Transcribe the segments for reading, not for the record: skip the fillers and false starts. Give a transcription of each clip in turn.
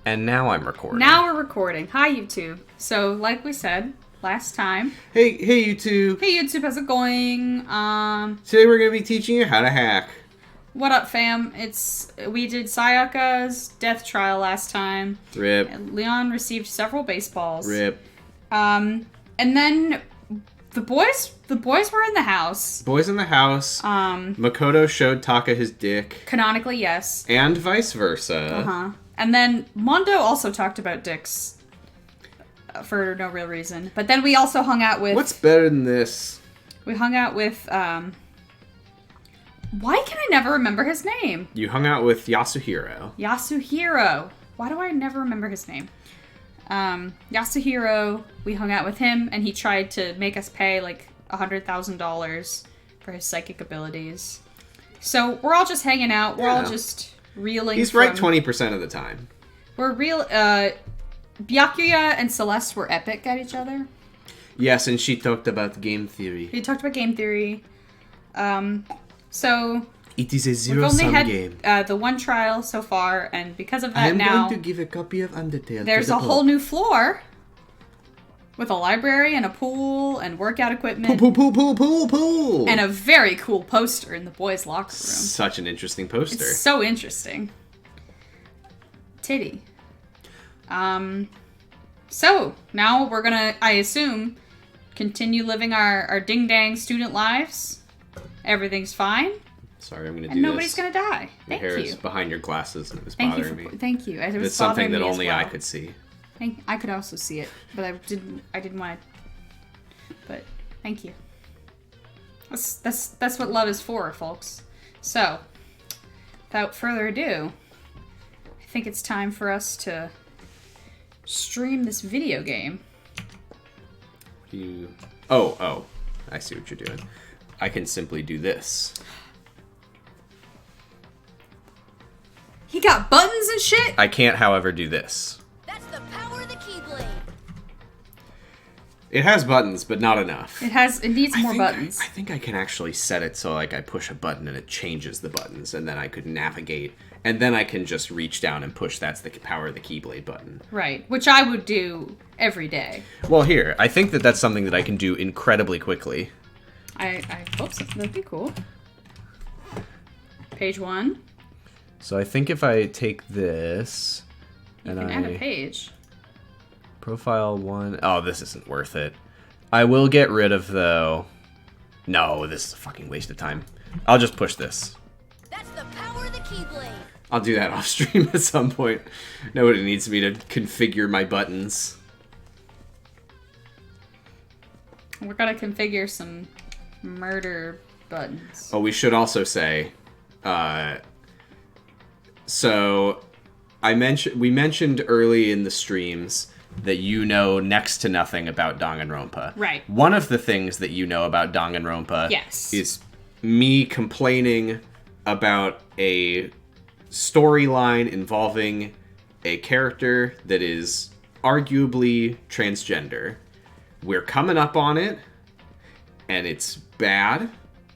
And now I'm recording. Now we're recording. Hi, YouTube. So, like we said last time. Hey, YouTube. Hey, YouTube. How's it going? Today we're going to be teaching you how to hack. What up, fam? We did Sayaka's death trial last time. Rip. Leon received several baseballs. Rip. And then the boys were in the house. Boys in the house. Makoto showed Taka his dick. Canonically, yes. And vice versa. Uh-huh. And then Mondo also talked about dicks for no real reason. But then we also hung out with... What's better than this? We hung out with... Why can I never remember his name? You hung out with Yasuhiro. Yasuhiro. Why do I never remember his name? Yasuhiro, we hung out with him, and he tried to make us pay like $100,000 for his psychic abilities. So we're all just hanging out. We're all just reeling. He's right 20% of the time. We're real. Byakuya and Celeste were epic at each other. Yes, and she talked about game theory. We talked about game theory. So it is a we've only zero-sum had game. The one trial so far, and because of that, I am now going to give a copy of Undertale. There's a whole new floor with a library and a pool and workout equipment. Pool. And a very cool poster in the boys' locker room. Such an interesting poster. It's so interesting. Titty. So now we're gonna, I assume, continue living our ding-dang student lives. Everything's fine. Sorry, I'm gonna do and nobody's this. gonna die. Your Thank hair you. is behind your glasses and it was Thank bothering you. me. Thank you. It was It's something that bothering me only as well. I could see. I could also see it, but I didn't want to. But thank you. That's what love is for, folks. So, without further ado, I think it's time for us to stream this video game. Oh, I see what you're doing. I can simply do this. He got buttons and shit? I can't, however, do this. That's the power of the Keyblade. It has buttons, but not enough. It needs more buttons. I think I can actually set it so like I push a button and it changes the buttons, and then I could navigate, and then I can just reach down and push. That's the power of the Keyblade button. Right, which I would do every day. Well, here, I think that's something that I can do incredibly quickly. I hope so. That'd be cool. Page 1. So I think if I take this and You can add a page. Profile 1. Oh, this isn't worth it. I will get rid of, though. No, this is a fucking waste of time. I'll just push this. That's the power of the Keyblade. I'll do that off stream at some point. Nobody needs me to configure my buttons. We're gonna configure some murder buttons. Oh, we should also say, so we mentioned early in the streams that you know next to nothing about Danganronpa. Right. One of the things that you know about Danganronpa is me complaining about a storyline involving a character that is arguably transgender. We're coming up on it, and it's bad.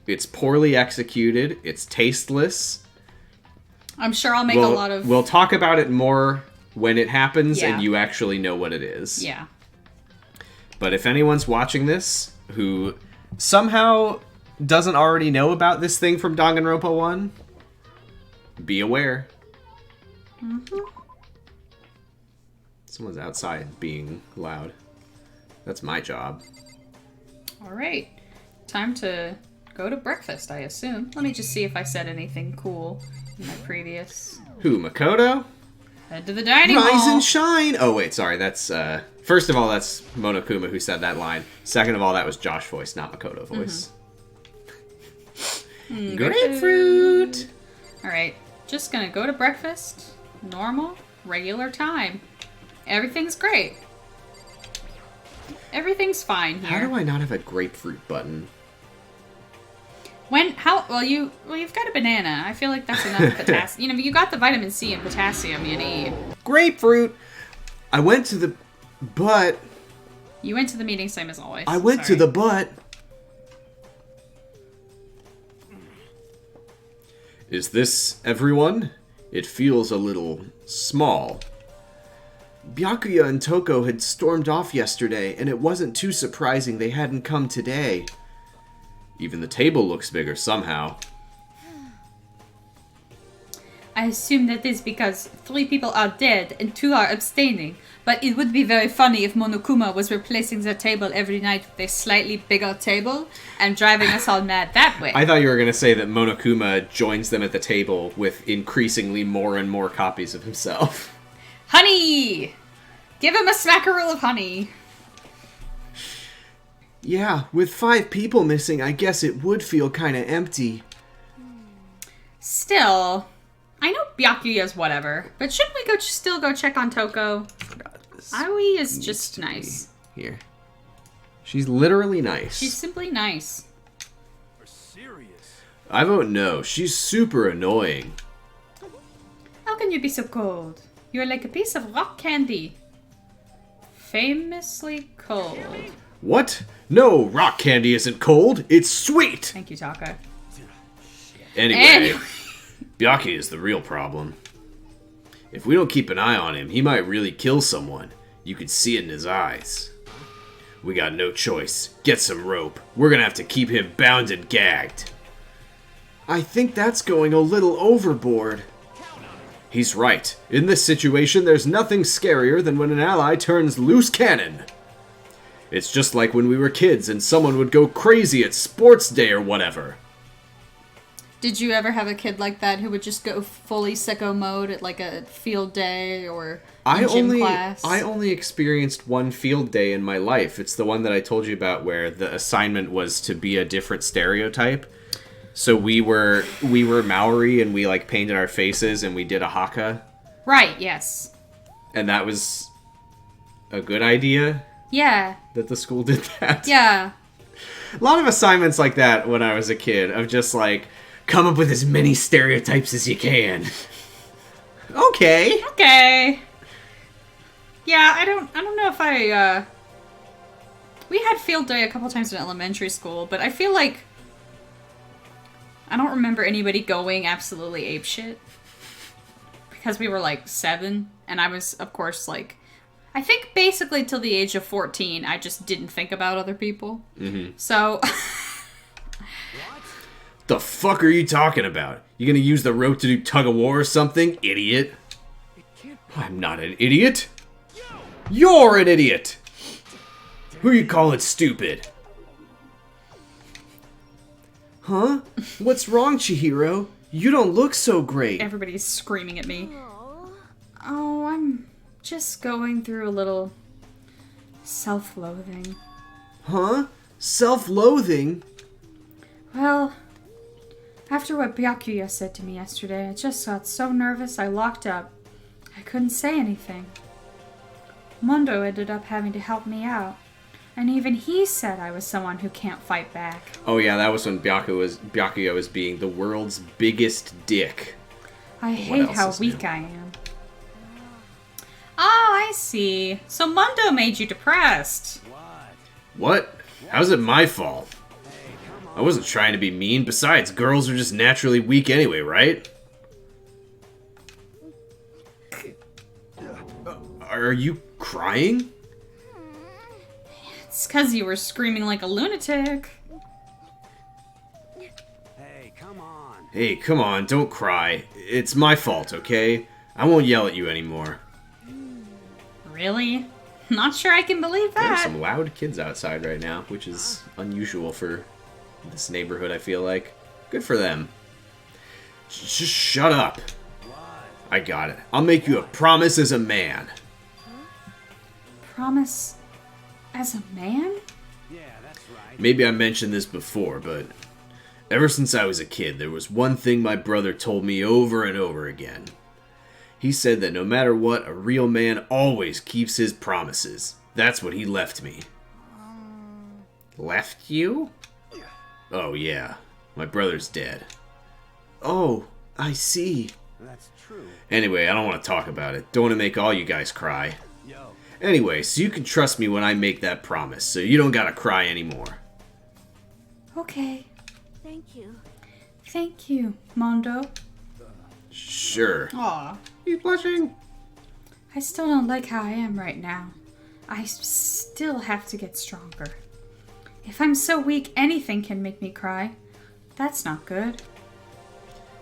It's poorly executed. It's tasteless. I'm sure I'll make a lot of... We'll talk about it more when it happens and Yeah. you actually know what it is. Yeah. But if anyone's watching this who somehow doesn't already know about this thing from Danganronpa 1, be aware. Mm-hmm. Someone's outside being loud. That's my job. All right. Time to go to breakfast, I assume. Let me just see if I said anything cool in my previous... Who, Makoto? Head to the dining Rise hall. and shine! Oh, wait, sorry. That's, first of all, that's Monokuma who said that line. Second of all, that was Josh voice, not Makoto voice. Grapefruit! Alright, just gonna go to breakfast. Normal, regular time. Everything's great. Everything's fine here. How do I not have a grapefruit button? You've got a banana. I feel like that's enough potassium. You got the vitamin C and potassium you need. Grapefruit! I went to the butt. You went to the meeting, same as always. I went to the butt. Is this everyone? It feels a little small. Byakuya and Toko had stormed off yesterday, and it wasn't too surprising they hadn't come today. Even the table looks bigger somehow. I assume that is because 3 people are dead and 2 are abstaining. But it would be very funny if Monokuma was replacing the table every night with a slightly bigger table and driving us all mad that way. I thought you were going to say that Monokuma joins them at the table with increasingly more and more copies of himself. Honey! Give him a smackerel of honey. Yeah, with 5 people missing, I guess it would feel kind of empty. Still, I know Byakuya's whatever, but shouldn't we still go check on Toko? Aoi is just nice. Here. She's literally nice. She's simply nice. For serious. I vote no. She's super annoying. How can you be so cold? You're like a piece of rock candy. Famously cold. What? No, rock candy isn't cold. It's sweet. Thank you, Taka. Anyway, Byakuya is the real problem. If we don't keep an eye on him, he might really kill someone. You could see it in his eyes. We got no choice. Get some rope. We're gonna have to keep him bound and gagged. I think that's going a little overboard. He's right. In this situation, there's nothing scarier than when an ally turns loose cannon. It's just like when we were kids and someone would go crazy at sports day or whatever. Did you ever have a kid like that who would just go fully sicko mode at like a field day or gym class? I only experienced one field day in my life. It's the one that I told you about where the assignment was to be a different stereotype. So we were Maori and we like painted our faces and we did a haka. Right, yes. And that was a good idea. Yeah. That the school did that. Yeah. A lot of assignments like that when I was a kid of just like, come up with as many stereotypes as you can. Okay. Okay. Yeah, I don't know if I, we had field day a couple times in elementary school, but I feel like I don't remember anybody going absolutely apeshit. Because we were like 7, and I was, of course, like, I think basically till the age of 14, I just didn't think about other people. Mm-hmm. So... The fuck are you talking about? You gonna use the rope to do tug of war or something, idiot? I'm not an idiot. You're an idiot. Who you calling stupid? Huh? What's wrong, Chihiro? You don't look so great. Everybody's screaming at me. Oh, I'm just going through a little self-loathing. Huh? Self-loathing? Well... After what Byakuya said to me yesterday, I just got so nervous I locked up. I couldn't say anything. Mondo ended up having to help me out. And even he said I was someone who can't fight back. Oh yeah, that was when Byakuya was being the world's biggest dick. I hate how weak I am. Oh, I see. So Mondo made you depressed. What? How's it my fault? I wasn't trying to be mean. Besides, girls are just naturally weak anyway, right? Are you crying? It's because you were screaming like a lunatic. Hey, come on. Hey, come on, don't cry. It's my fault, okay? I won't yell at you anymore. Really? Not sure I can believe that. There are some loud kids outside right now, which is unusual for this neighborhood, I feel like. Good for them. Just shut up. I got it. I'll make you a promise as a man. Promise as a man? Yeah, that's right. Maybe I mentioned this before, but ever since I was a kid, there was one thing my brother told me over and over again. He said that no matter what, a real man always keeps his promises. That's what he left me. Left you? Oh, yeah. My brother's dead. Oh, I see. That's true. Anyway, I don't want to talk about it. Don't want to make all you guys cry. Yo. Anyway, so you can trust me when I make that promise, so you don't gotta cry anymore. Okay. Thank you. Thank you, Mondo. Sure. Aw. You blushing? I still don't like how I am right now. I still have to get stronger. If I'm so weak, anything can make me cry. That's not good.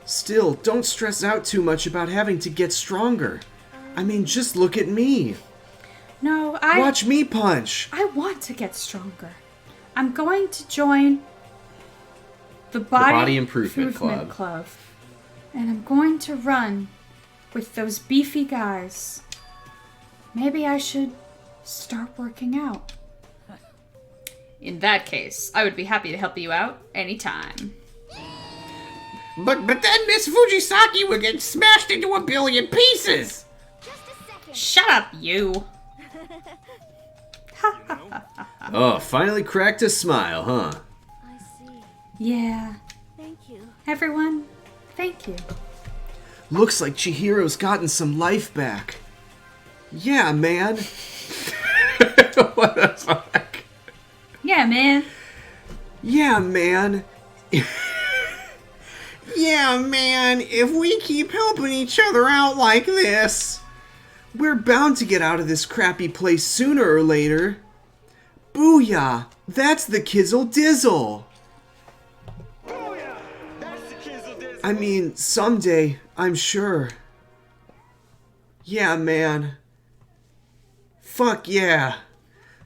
Still, don't stress out too much about having to get stronger. I mean, just look at me. No, Watch me punch. I want to get stronger. I'm going to join the Body Improvement Club. And I'm going to run with those beefy guys. Maybe I should start working out. In that case, I would be happy to help you out anytime. But then Miss Fujisaki would get smashed into a billion pieces! Just a second. Shut up, you! Oh, finally cracked a smile, huh? I see. Yeah. Thank you. Everyone, thank you. Looks like Chihiro's gotten some life back. Yeah, man. What the fuck? Yeah, man. Yeah, man. Yeah, man, if we keep helping each other out like this, we're bound to get out of this crappy place sooner or later. Booyah! That's the Kizzle Dizzle! Booyah! That's the Kizzle Dizzle. I mean, someday, I'm sure. Yeah, man. Fuck yeah.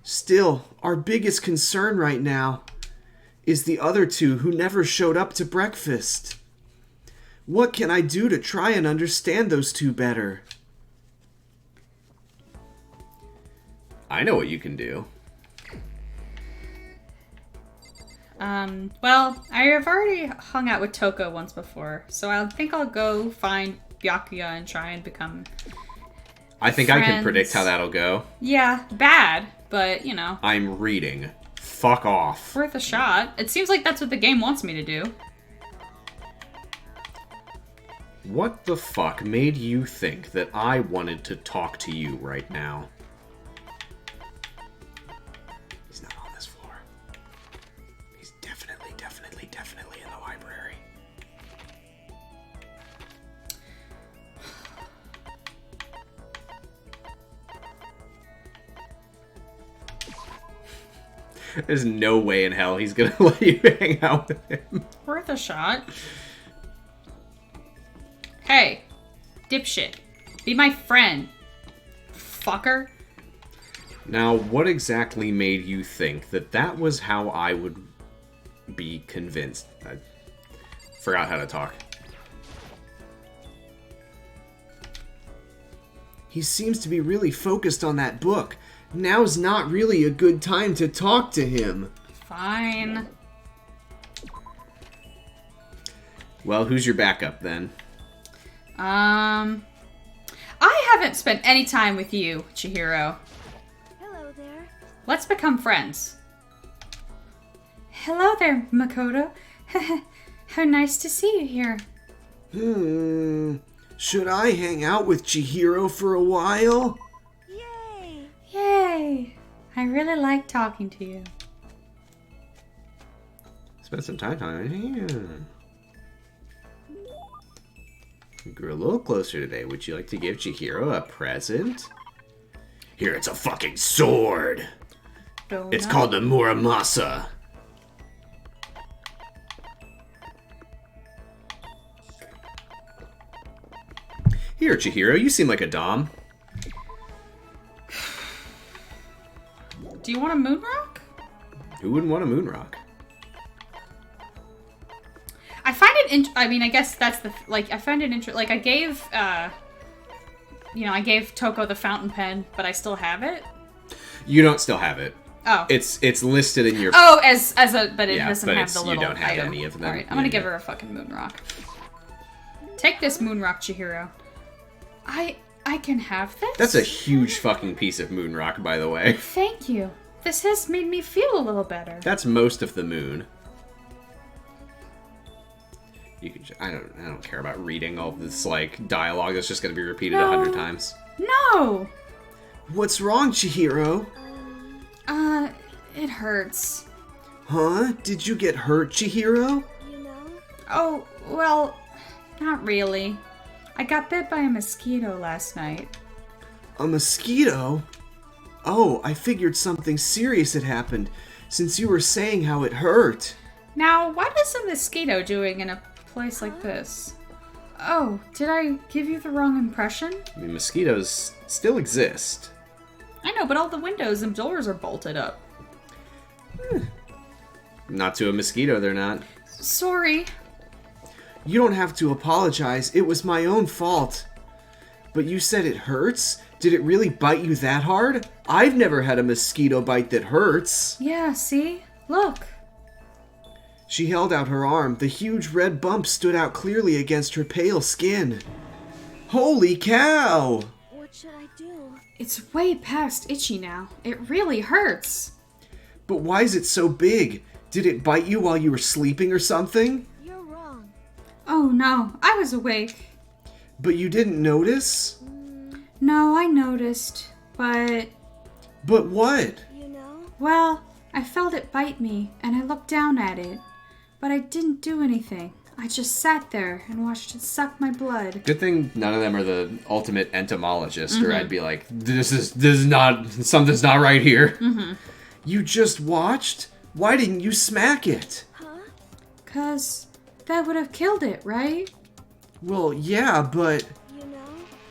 Still, our biggest concern right now is the other two who never showed up to breakfast. What can I do to try and understand those two better? I know what you can do. Well, I have already hung out with Toko once before, so I think I'll go find Byakuya and try and become I think friends. I can predict how that'll go. Yeah, bad, but, you know. I'm reading. Fuck off. Worth a shot. It seems like that's what the game wants me to do. What the fuck made you think that I wanted to talk to you right now? He's not on this floor. He's definitely in the library. There's no way in hell he's gonna let you hang out with him. Worth a shot. Hey, dipshit. Be my friend. Fucker. Now, what exactly made you think that that was how I would be convinced? I forgot how to talk. He seems to be really focused on that book. Now's not really a good time to talk to him. Fine. Well, who's your backup then? I haven't spent any time with you, Chihiro. Hello there. Let's become friends. Hello there, Makoto. How nice to see you here. Should I hang out with Chihiro for a while? Yay! Yay! I really like talking to you. Spend some time on it. You grew a little closer today. Would you like to give Chihiro a present? Here, it's a fucking sword. It's called the Muramasa. Here, Chihiro, you seem like a dom. Do you want a moon rock? Who wouldn't want a moon rock? I find it I mean, I guess that's the I find it interesting. Like, I gave I gave Toko the fountain pen, but I still have it. You don't still have it. Oh, it's listed in your. Oh, as a but it Yeah, doesn't but have the little. you don't have item. any of them. All right, I'm gonna give her a fucking moon rock. Take this moon rock, Chihiro. I can have this. That's a huge fucking piece of moon rock, by the way. Thank you. This has made me feel a little better. That's most of the moon. You can. I don't care about reading all this like dialogue that's just going to be repeated 100 times. No. What's wrong, Chihiro? It hurts. Huh? Did you get hurt, Chihiro? You know? Oh, well, not really. I got bit by a mosquito last night. A mosquito? Oh, I figured something serious had happened, since you were saying how it hurt. Now, what is a mosquito doing in a place like this? Oh, did I give you the wrong impression? I mean, mosquitoes still exist. I know, but all the windows and doors are bolted up. Not to a mosquito, they're not. Sorry. You don't have to apologize. It was my own fault. But you said it hurts? Did it really bite you that hard? I've never had a mosquito bite that hurts. Yeah, see? Look. She held out her arm. The huge red bump stood out clearly against her pale skin. Holy cow! What should I do? It's way past itchy now. It really hurts. But why is it so big? Did it bite you while you were sleeping or something? You're wrong. Oh no, I was awake. But you didn't notice? No, I noticed, but... But what? You know? Well, I felt it bite me, and I looked down at it. But I didn't do anything. I just sat there and watched it suck my blood. Good thing none of them are the ultimate entomologist, or I'd be like, this is not, something's not right here. You just watched? Why didn't you smack it? Huh? 'Cause that would have killed it, right? Well, yeah, but... You know?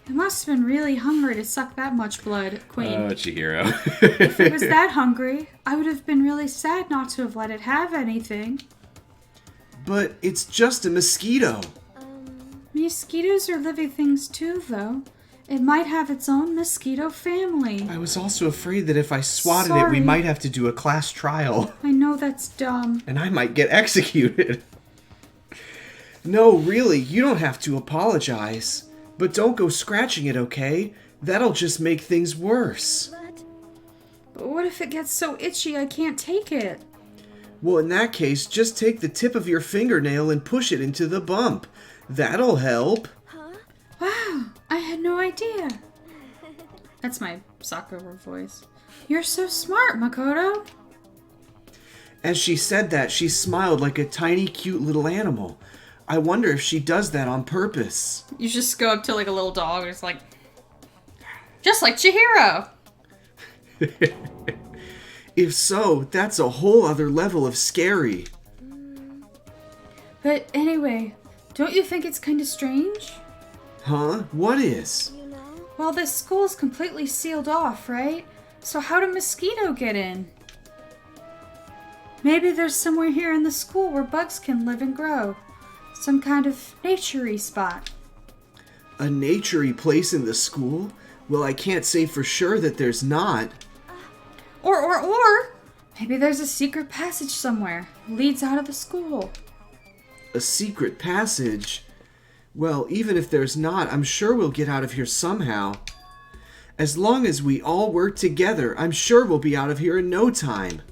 It must have been really hungry to suck that much blood, Queen. Oh, Chihiro. If it was that hungry, I would have been really sad not to have let it have anything. But it's just a mosquito. Mosquitoes are living things too, though. It might have its own mosquito family. I was also afraid that if I swatted it, Sorry. we might have to do a class trial. I know that's dumb. And I might get executed. No, really, you don't have to apologize. But don't go scratching it, okay? That'll just make things worse. But what if it gets so itchy I can't take it? Well, in that case, just take the tip of your fingernail and push it into the bump. That'll help. Wow, I had no idea. That's my Sakura voice. You're so smart, Makoto. As she said that, she smiled like a tiny, cute little animal. I wonder if she does that on purpose. You just go up to like a little dog and it's like... Just like Chihiro. If so, that's a whole other level of scary. But anyway, don't you think it's kind of strange? Huh? What is? You know? Well, this school's completely sealed off, right? So how do mosquito get in? Maybe there's somewhere here in the school where bugs can live and grow. Some kind of nature-y spot. A nature-y place in the school? Well, I can't say for sure that there's not. Or, maybe there's a secret passage somewhere. Leads out of the school. A secret passage? Well, even if there's not, I'm sure we'll get out of here somehow. As long as we all work together, I'm sure we'll be out of here in no time.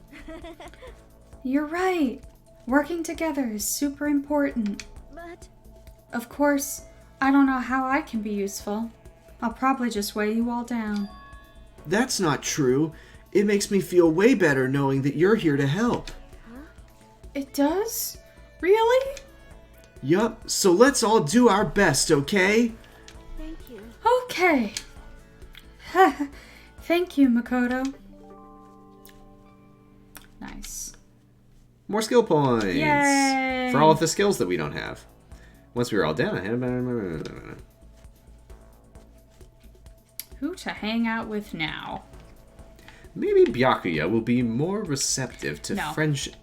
You're right. Working together is super important. But Of course, I don't know how I can be useful. I'll probably just weigh you all down. That's not true. It makes me feel way better knowing that you're here to help. It does? Really? Yup, so let's all do our best, okay? thank you. Okay. Thank you, Makoto. Nice. More skill points. Yay! For all of the skills that we don't have. Once we were all down, I had... Who to hang out with now? Maybe Byakuya will be more receptive to No. friendship.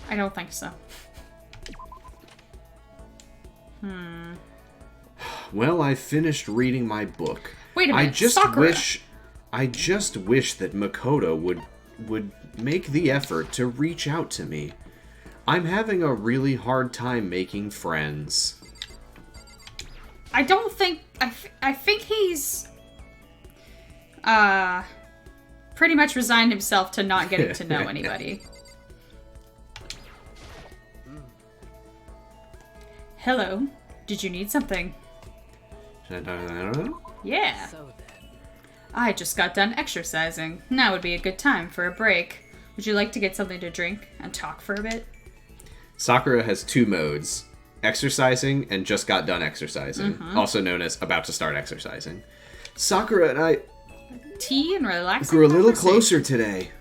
I don't think so. Well, I finished reading my book. Wait a minute, I just Sakura. wish that Makoto would make the effort to reach out to me. I'm having a really hard time making friends. I don't think... I think he's... pretty much resigned himself to not getting to know anybody. Hello. Did you need something? Yeah. I just got done exercising. Now would be a good time for a break. Would you like to get something to drink and talk for a bit? Sakura has two modes. exercising and just got done exercising. Also known as about to start exercising. Sakura and I Tea and relaxing grew a little conversation. closer today.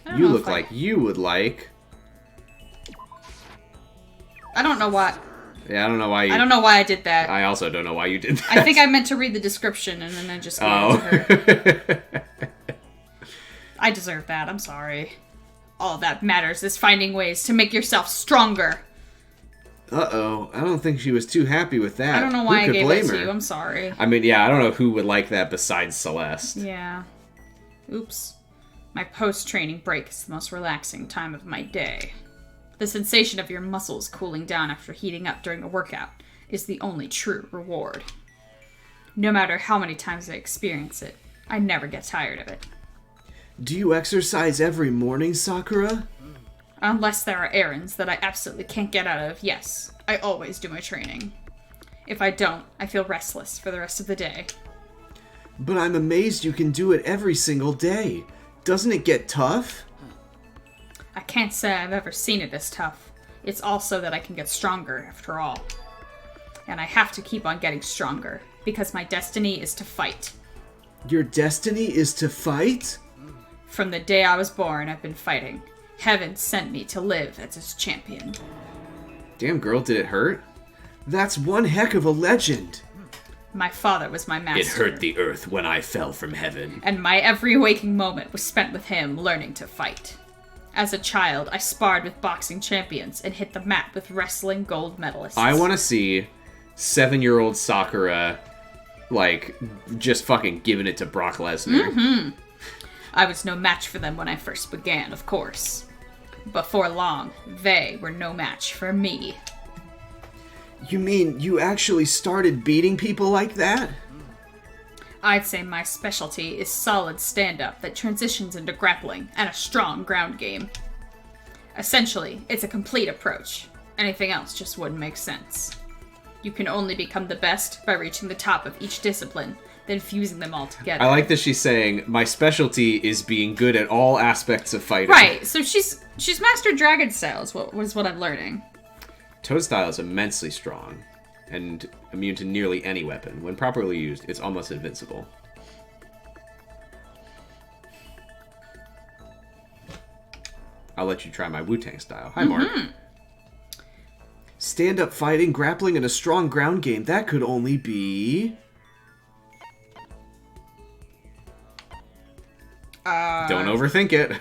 I don't You know look if I- like you would like... I don't know why. Yeah, I don't know why you... I don't know why I did that. I also don't know why you did that. I think I meant to read the description and then I just gave it to her. I deserve that. I'm sorry. All that matters is finding ways to make yourself stronger. Uh-oh. I don't think she was too happy with that. I don't know why Who I could gave blame it to her? you. I'm sorry. I mean, yeah, I don't know who would like that besides Celeste. Yeah. Oops. My post-training break is the most relaxing time of my day. The sensation of your muscles cooling down after heating up during a workout is the only true reward. No matter how many times I experience it, I never get tired of it. Do you exercise every morning, Sakura? Unless there are errands that I absolutely can't get out of, yes, I always do my training. If I don't, I feel restless for the rest of the day. But I'm amazed you can do it every single day. Doesn't it get tough? I can't say I've ever seen it this tough. It's also that I can get stronger, after all. And I have to keep on getting stronger, because my destiny is to fight. Your destiny is to fight? From the day I was born, I've been fighting. Heaven sent me to live as its champion. Damn, girl, did it hurt? That's one heck of a legend. My father was my master. It hurt the earth when I fell from heaven. And my every waking moment was spent with him learning to fight. As a child, I sparred with boxing champions and hit the mat with wrestling gold medalists. I want to see 7-year-old Sakura, like, just fucking giving it to Brock Lesnar. I was no match for them when I first began, of course. Before long, they were no match for me. You mean you actually started beating people like that? I'd say my specialty is solid stand-up that transitions into grappling and a strong ground game. Essentially, it's a complete approach. Anything else just wouldn't make sense. You can only become the best by reaching the top of each discipline, then fusing them all together. I like that she's saying, my specialty is being good at all aspects of fighting. Right, so she's mastered dragon styles, was what I'm learning. Toadstyle is immensely strong and immune to nearly any weapon. When properly used, it's almost invincible. I'll let you try my Wu-Tang style. Hi, Mark. Stand-up fighting, grappling, and a strong ground game. That could only be... Don't overthink it.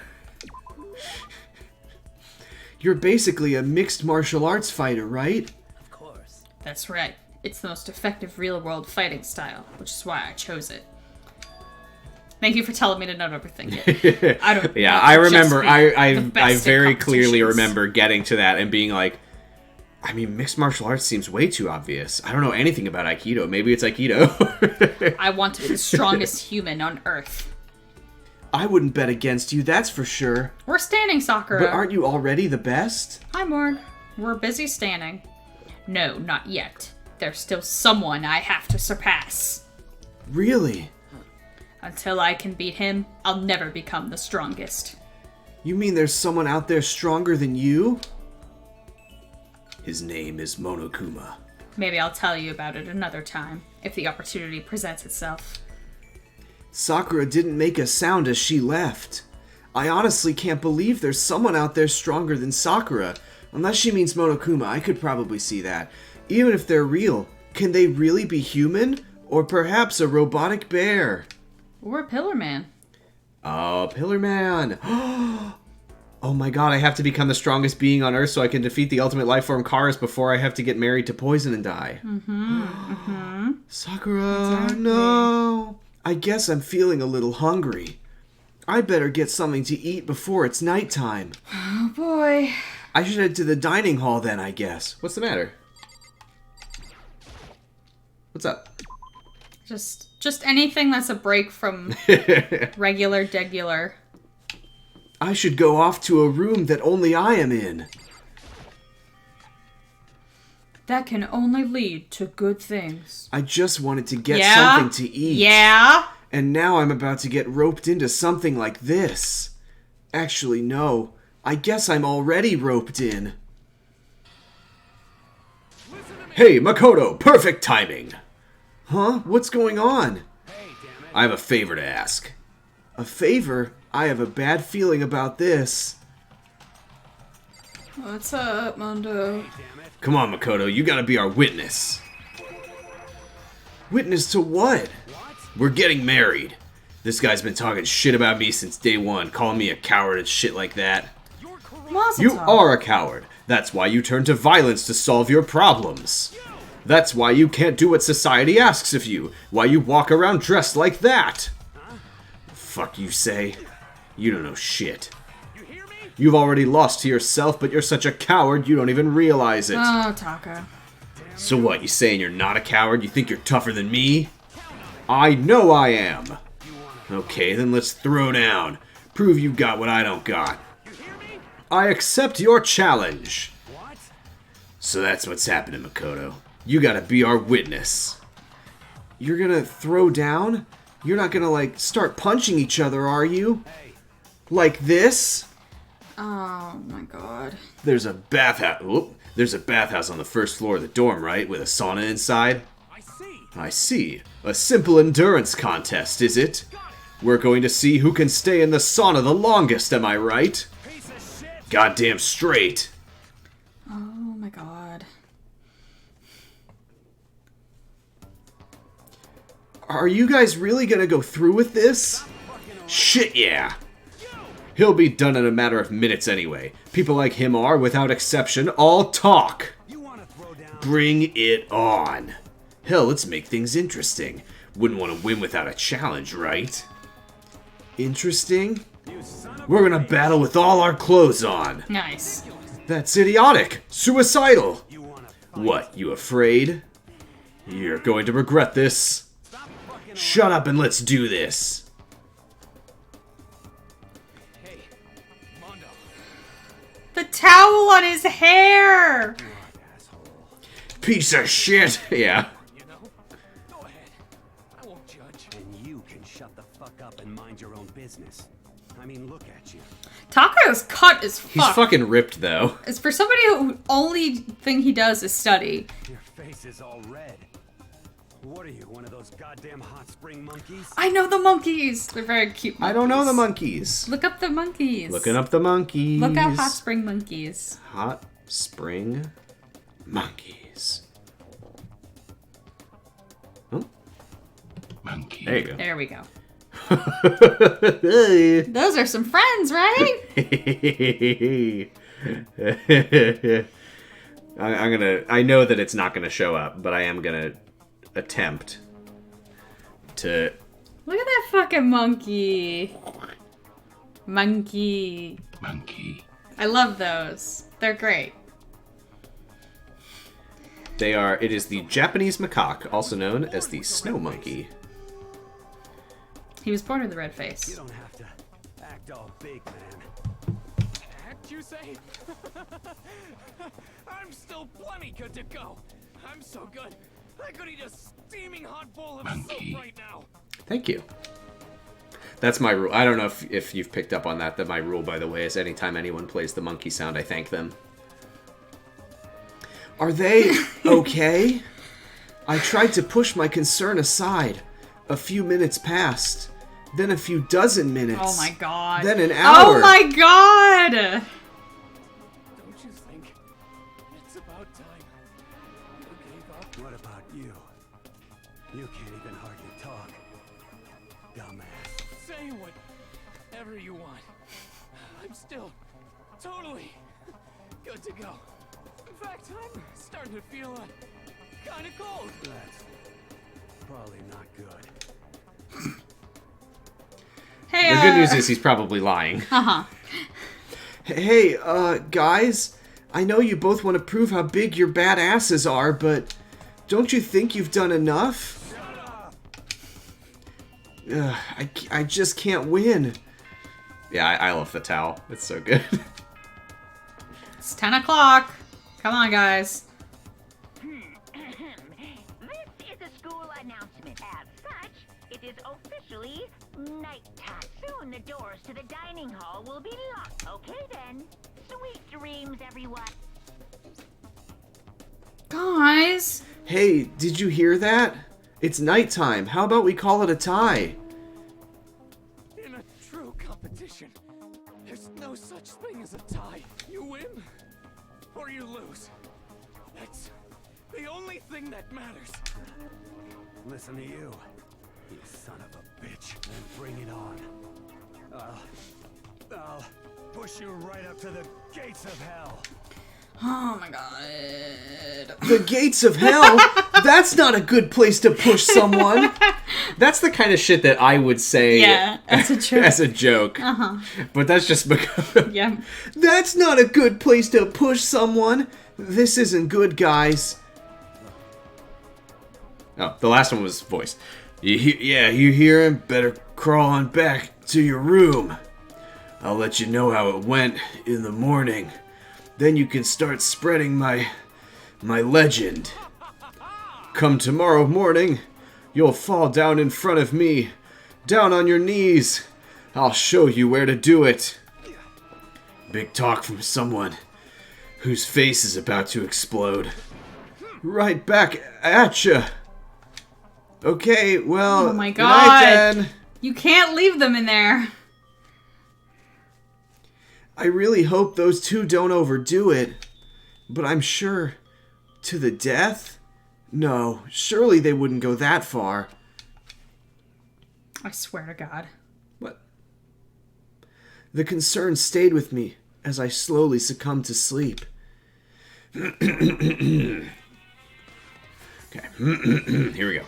You're basically a mixed martial arts fighter, right? Of course. That's right. It's the most effective real-world fighting style, which is why I chose it. Thank you for telling me to not overthink it. I don't. Yeah, want I to just remember. be I the best at very clearly competitions. remember getting to that and being like, I mean, mixed martial arts seems way too obvious. I don't know anything about Aikido. Maybe it's Aikido. I want to be the strongest human on Earth. I wouldn't bet against you, that's for sure. We're standing, Sakura. But aren't you already the best? Hi, Morg. We're busy standing. No, not yet. There's still someone I have to surpass. Really? Until I can beat him, I'll never become the strongest. You mean there's someone out there stronger than you? His name is Monokuma. Maybe I'll tell you about it another time, if the opportunity presents itself. Sakura didn't make a sound as she left. I honestly can't believe there's someone out there stronger than Sakura. Unless she means Monokuma, I could probably see that. Even if they're real, can they really be human? Or perhaps a robotic bear? Or a Pillar Man. Oh, Pillar Man. Oh my god, I have to become the strongest being on Earth so I can defeat the ultimate life form Cars before I have to get married to Poison and die. Sakura, Exactly. No. I guess I'm feeling a little hungry. I better get something to eat before it's nighttime. Oh boy. I should head to the dining hall then, I guess. What's the matter? What's up? Just anything that's a break from regular degular. I should go off to a room that only I am in. That can only lead to good things. I just wanted to get Yeah? something to eat. Yeah? And now I'm about to get roped into something like this. Actually, no. I guess I'm already roped in. Hey, Makoto, perfect timing. Huh? What's going on? I have a favor to ask. A favor? I have a bad feeling about this. What's up, Mondo? Come on, Makoto, you gotta be our witness. Witness to what? We're getting married. This guy's been talking shit about me since day one, calling me a coward and shit like that. Mazel You tov. are a coward. That's why you turn to violence to solve your problems. That's why you can't do what society asks of you. Why you walk around dressed like that. Fuck you say. You don't know shit. You've already lost to yourself, but you're such a coward you don't even realize it. Oh, Taka. So what, you saying you're not a coward? You think you're tougher than me? I know I am. Okay, then let's throw down. Prove you got what I don't got. I accept your challenge. So that's what's happening, Makoto. You gotta be our witness. You're gonna throw down? You're not gonna, like, start punching each other, are you? Like this? Oh my god. There's a bathhouse. There's a bathhouse on the first floor of the dorm, right? With a sauna inside? I see. A simple endurance contest, is it? We're going to see who can stay in the sauna the longest, am I right? Goddamn straight. Oh my god. Are you guys really gonna go through with this? Shit, yeah. He'll be done in a matter of minutes anyway. People like him are, without exception, all talk. Bring it on. Hell, let's make things interesting. Wouldn't want to win without a challenge, right? Interesting? We're gonna battle with all our clothes on. Nice. That's idiotic! Suicidal. What, you afraid? You're going to regret this. Shut up and let's do this. The towel on his hair! Piece of shit. Yeah. Go ahead. I won't judge. And you can shut the fuck up and mind your own business. I mean, look at you. Taka's cut as fuck. He's fucking ripped, though. It's for somebody who only thing he does is study. Your face is all red. What are you, one of those goddamn hot spring monkeys? I know the monkeys! They're very cute monkeys. I don't know the monkeys. Look up the monkeys. Looking up the monkeys. Look up hot spring monkeys. Hot spring monkeys. Oh. Monkey. There you go. There we go. Hey. Those are some friends, right? I know that it's not gonna show up, but I am gonna attempt to. Look at that fucking monkey. Monkey. Monkey. I love those. They're great. They are. It is the Japanese macaque, also known as the snow monkey. He was born with a red face. You don't have to act all big, man. Act, you say? I'm still plenty good to go. I'm so good. I could eat a steaming hot bowl of Monkey. soup right now. Thank you. That's my rule. I don't know if you've picked up on that. That my rule, by the way, is anytime anyone plays the monkey sound, I thank them. Are they okay? I tried to push my concern aside. A few minutes passed. Then a few dozen minutes. Oh my god. Then an hour. Oh my god! Don't you think it's about time you gave up? What about you? You can't even hardly talk. Dumbass. Say whatever you want. I'm still totally good to go. In fact, I'm starting to feel kind of cold. That's probably not good. Hey, The good news is he's probably lying. Uh-huh. Hey, guys, I know you both want to prove how big your bad asses are, but don't you think you've done enough? I just can't win. Yeah, I love the towel. It's so good. It's 10 o'clock. Come on, guys. This is a school announcement. As such, it is official Actually, nighttime. Soon the doors to the dining hall will be locked. Okay then. Sweet dreams, everyone. Guys. Hey, did you hear that? It's nighttime. How about we call it a tie? In a true competition, there's no such thing as a tie. You win, or you lose. That's the only thing that matters. Listen to you, you son of a bitch. Then bring it on. I'll push you right up to the gates of hell. Oh my god. The gates of hell? That's not a good place to push someone. That's the kind of shit that I would say as a joke. as a joke. But that's just because... Yeah. That's not a good place to push someone. This isn't good, guys. Oh, the last one was voice. You hear him? Better crawl on back to your room. I'll let you know how it went in the morning. Then you can start spreading my legend. Come tomorrow morning, you'll fall down in front of me. Down on your knees. I'll show you where to do it. Big talk from someone whose face is about to explode. Right back at ya. Okay, well, Oh my good night, god. then. You can't leave them in there. I really hope those two don't overdo it. But I'm sure... To the death? No, surely they wouldn't go that far. I swear to God. What? The concern stayed with me as I slowly succumbed to sleep. Okay. Here we go.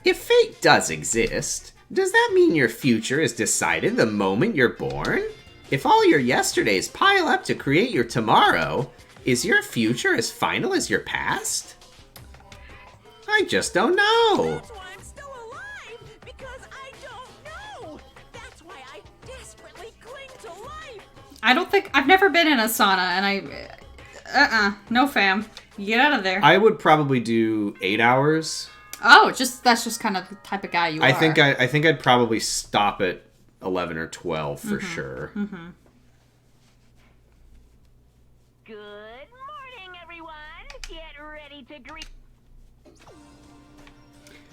If fate does exist, does that mean your future is decided the moment you're born? If all your yesterdays pile up to create your tomorrow, is your future as final as your past? I just don't know. That's why I'm still alive, because I don't know. That's why I desperately cling to life. I've never been in a sauna, and no fam. Get out of there. I would probably do 8 hours. Oh, that's just kind of the type of guy you are. I think I'd probably stop at 11 or 12 for sure. Mm-hmm. Good morning, everyone. Get ready to greet.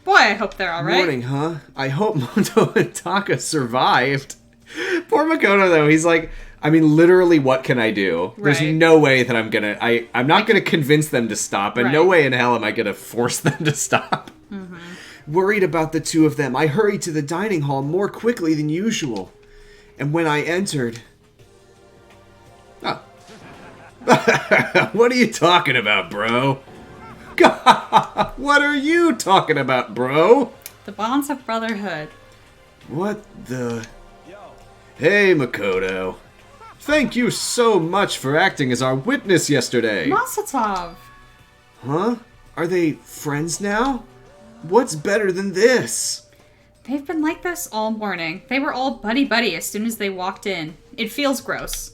Boy, I hope they're all right. Morning, huh? I hope Moto and Taka survived. Poor Makoto, though. He's like, I mean, literally, what can I do? Right. There's no way that I'm not gonna convince them to stop, and no Right. way in hell am I gonna force them to stop. Mm-hmm. Worried about the two of them, I hurried to the dining hall more quickly than usual. And when I entered... Oh. What are you talking about, bro? God, what are you talking about, bro? The bonds of brotherhood. What the... Hey, Makoto. Thank you so much for acting as our witness yesterday. Masatov. Huh? Are they friends now? What's better than this? They've been like this all morning. They were all buddy-buddy as soon as they walked in. It feels gross.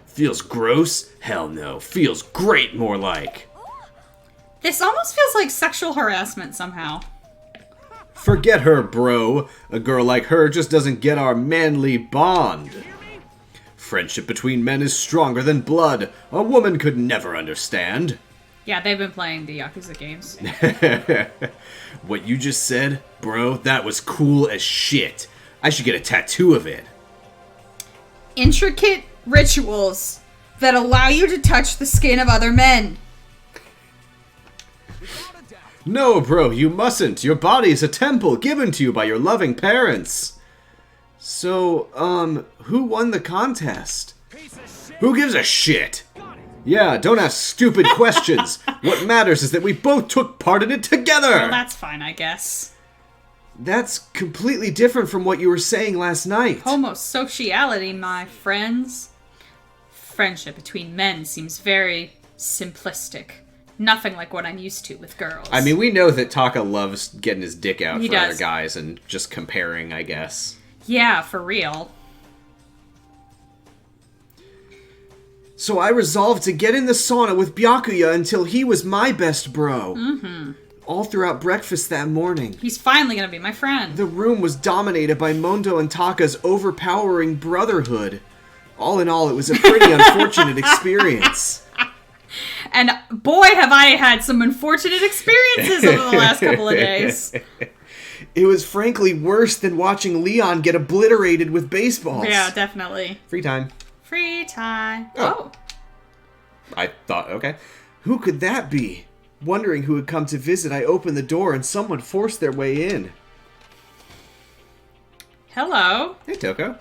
Feels gross? Hell no. Feels great, more like. This almost feels like sexual harassment somehow. Forget her, bro. A girl like her just doesn't get our manly bond. Friendship between men is stronger than blood. A woman could never understand. Yeah, they've been playing the Yakuza games. What you just said, bro, that was cool as shit. I should get a tattoo of it. Intricate rituals that allow you to touch the skin of other men. No, bro, you mustn't. Your body is a temple given to you by your loving parents. So, who won the contest? Who gives a shit? Yeah, don't ask stupid questions. What matters is that we both took part in it together. Well, that's fine, I guess. That's completely different from what you were saying last night. Homosociality, my friends. Friendship between men seems very simplistic. Nothing like what I'm used to with girls. I mean, we know that Taka loves getting his dick out He for does. other guys and just comparing, I guess. Yeah, for real. So I resolved to get in the sauna with Byakuya until he was my best bro. Mm-hmm. all throughout breakfast that morning. He's finally gonna be my friend. The room was dominated by Mondo and Taka's overpowering brotherhood. All in all, it was a pretty unfortunate experience. And boy, have I had some unfortunate experiences over the last couple of days. It was frankly worse than watching Leon get obliterated with baseballs. Yeah, definitely. Free time. Free time. Oh. I thought, okay. Who could that be? Wondering who had come to visit, I opened the door and someone forced their way in. Hello. Hey, Toko.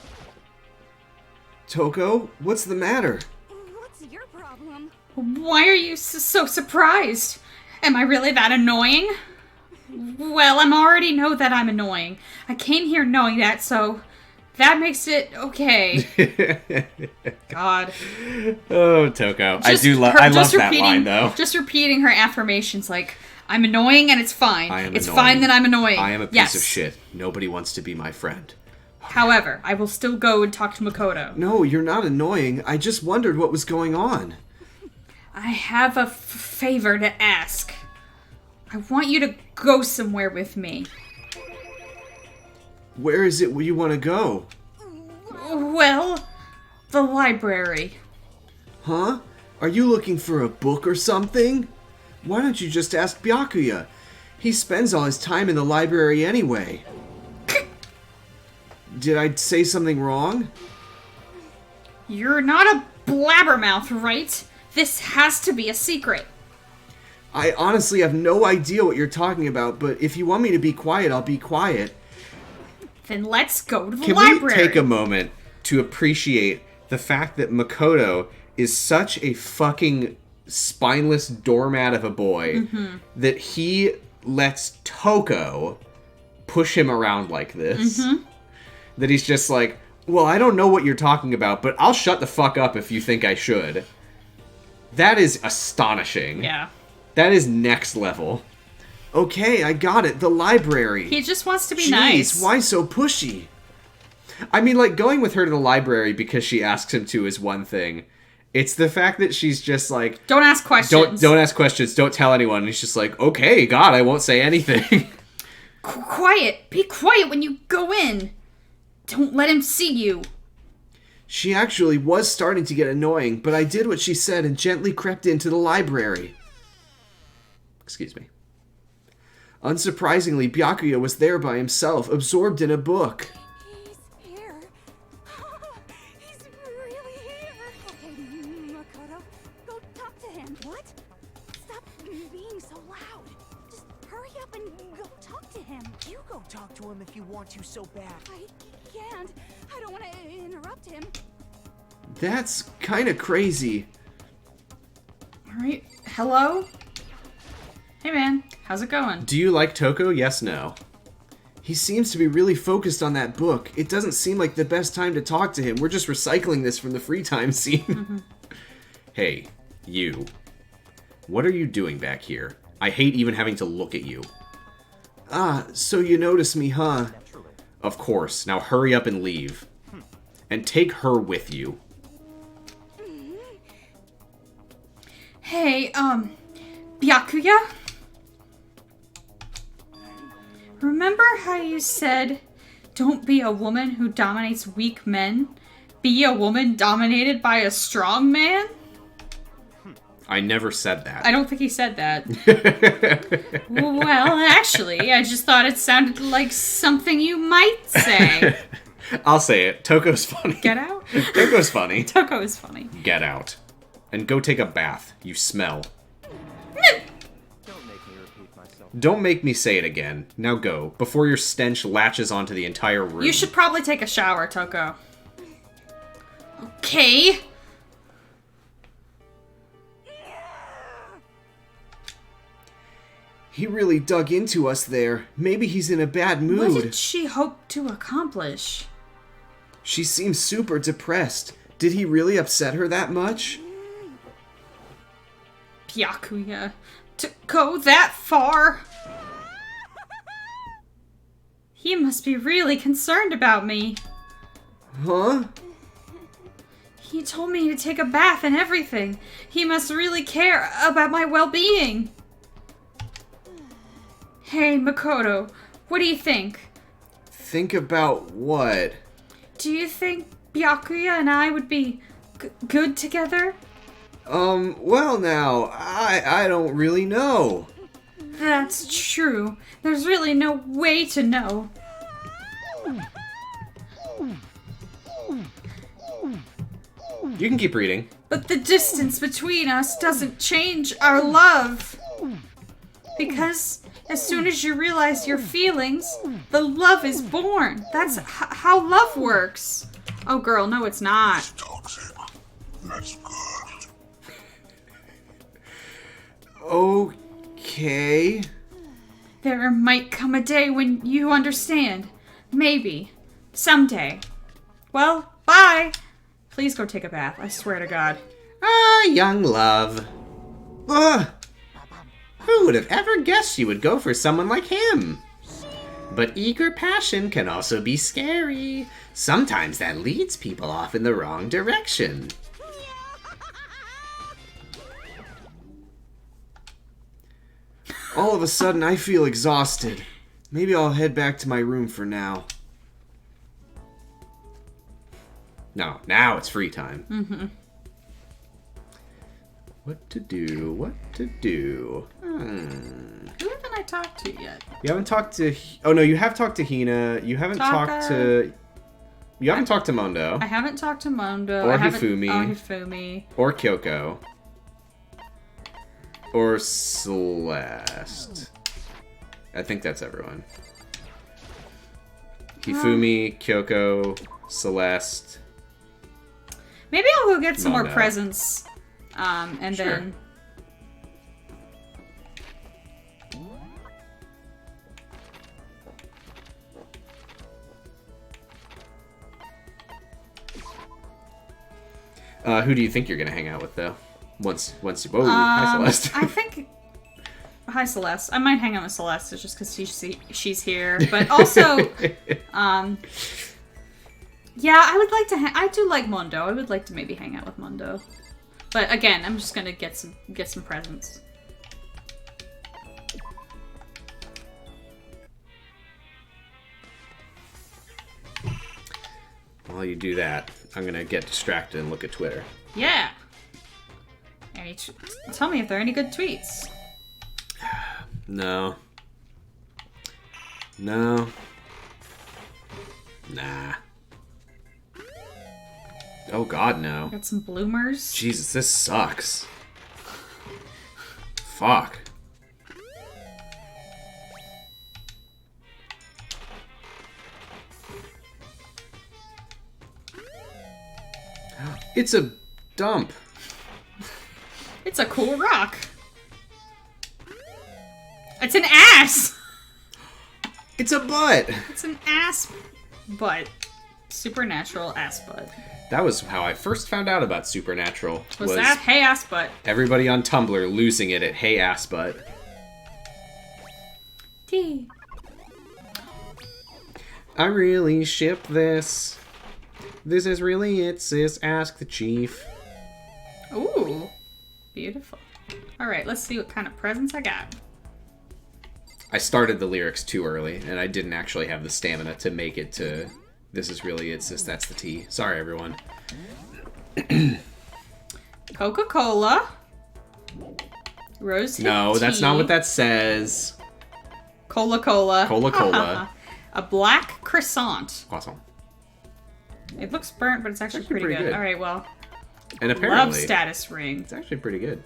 Toko, what's the matter? What's your problem? Why are you so surprised? Am I really that annoying? Well, I already know that I'm annoying. I came here knowing that, so that makes it okay. God. Oh, Toko. I love that line, though. Just repeating her affirmations like, I'm annoying and it's fine. It's annoying. Fine that I'm annoying. I am a piece of shit. Nobody wants to be my friend. However, I will still go and talk to Makoto. No, you're not annoying. I just wondered what was going on. I have a favor to ask. I want you to go somewhere with me. Where is it you want to go? Well, the library. Huh? Are you looking for a book or something? Why don't you just ask Byakuya? He spends all his time in the library anyway. Did I say something wrong? You're not a blabbermouth, right? This has to be a secret. I honestly have no idea what you're talking about, but if you want me to be quiet, I'll be quiet. Then let's go to the Can library. we take a moment to appreciate the fact that Makoto is such a fucking spineless doormat of a boy that he lets Toko push him around like this? That he's just like, well, I don't know what you're talking about, but I'll shut the fuck up if you think I should. That is astonishing. Yeah. That is next level. Okay, I got it. The library. He just wants to be Jeez, nice. Why so pushy? I mean, like, going with her to the library because she asks him to is one thing. It's the fact that she's just like... Don't ask questions. Don't ask questions. Don't tell anyone. And he's just like, okay, God, I won't say anything. Quiet. Be quiet when you go in. Don't let him see you. She actually was starting to get annoying, but I did what she said and gently crept into the library. Excuse me. Unsurprisingly, Byakuya was there by himself, absorbed in a book. He's here. He's really here. Okay, Makoto, go talk to him. What? Stop being so loud. Just hurry up and go talk to him. You go talk to him if you want to so bad. I can't. I don't want to interrupt him. That's kind of crazy. Alright. Hello? Hey, man. How's it going? Do you like Toko? Yes, no. He seems to be really focused on that book. It doesn't seem like the best time to talk to him. We're just recycling this from the free time scene. Hey, you. What are you doing back here? I hate even having to look at you. Ah, so you notice me, huh? Of course. Now hurry up and leave. And take her with you. Hey, Byakuya? Remember how you said, don't be a woman who dominates weak men? Be a woman dominated by a strong man? I never said that. I don't think he said that. Well, actually, I just thought it sounded like something you might say. I'll say it. Toko's funny. Get out? Toko's funny. Toko is funny. Get out. And go take a bath. You smell. Don't make me say it again. Now go, before your stench latches onto the entire room. You should probably take a shower, Toko. Okay. He really dug into us there. Maybe he's in a bad mood. What did she hope to accomplish? She seems super depressed. Did he really upset her that much? Byakuya. To go that far? He must be really concerned about me. Huh? He told me to take a bath and everything. He must really care about my well-being. Hey, Makoto, what do you think? Think about what? Do you think Byakuya and I would be good together? Well now, I don't really know. That's true. There's really no way to know. You can keep reading. But the distance between us doesn't change our love. Because as soon as you realize your feelings, the love is born. That's how love works. Oh, girl, no, it's not. Toxic. That's good. Okay. There might come a day when you understand. Maybe. Someday. Well, bye. Please go take a bath. I swear to God. Ah, young love. Who would have ever guessed you would go for someone like him? But eager passion can also be scary. Sometimes that leads people off in the wrong direction. All of a sudden, I feel exhausted. Maybe I'll head back to my room for now. No, now it's free time. Mm-hmm. What to do? What to do? Who haven't I talked to yet? You haven't talked to... Oh, no, you have talked to Hina. You haven't talked to... You haven't talked to Mondo. I haven't talked to Mondo. Or Hifumi. Or Hifumi. Or Kyoko. Or Celeste. I think that's everyone. Hifumi, Kyoko, Celeste. Maybe I'll go get some more Mondo. presents. And Sure. then... Who do you think you're gonna hang out with, though? Once you... Whoa, hi, Celeste. I think... Hi, Celeste. I might hang out with Celeste just because she's here. But also... yeah, I would like to... I do like Mondo. I would like to maybe hang out with Mondo. But again, I'm just gonna get some presents. While you do that, I'm gonna get distracted and look at Twitter. Yeah. Tell me if there are any good tweets. No. No. Nah. Oh god, no. Got some bloomers. Jesus, this sucks. Fuck. It's a dump. It's a cool rock. It's an ass! It's a butt. It's an ass butt. Supernatural ass butt. That was how I first found out about Supernatural. Was that Hey Ass Butt? Everybody on Tumblr losing it at Hey Ass Butt. T. I really ship this. This is really it, sis. Ask the chief. Ooh. Beautiful. Alright, let's see what kind of presents I got. I started the lyrics too early, and I didn't actually have the stamina to make it to this is really it, sis. That's the tea. Sorry, everyone. Coca-Cola. Rose No, tea. that's not what that says. Cola-Cola. Cola-Cola. A black croissant. Awesome. It looks burnt, but it's actually pretty good. Alright, well. And apparently... Love status ring. It's actually pretty good.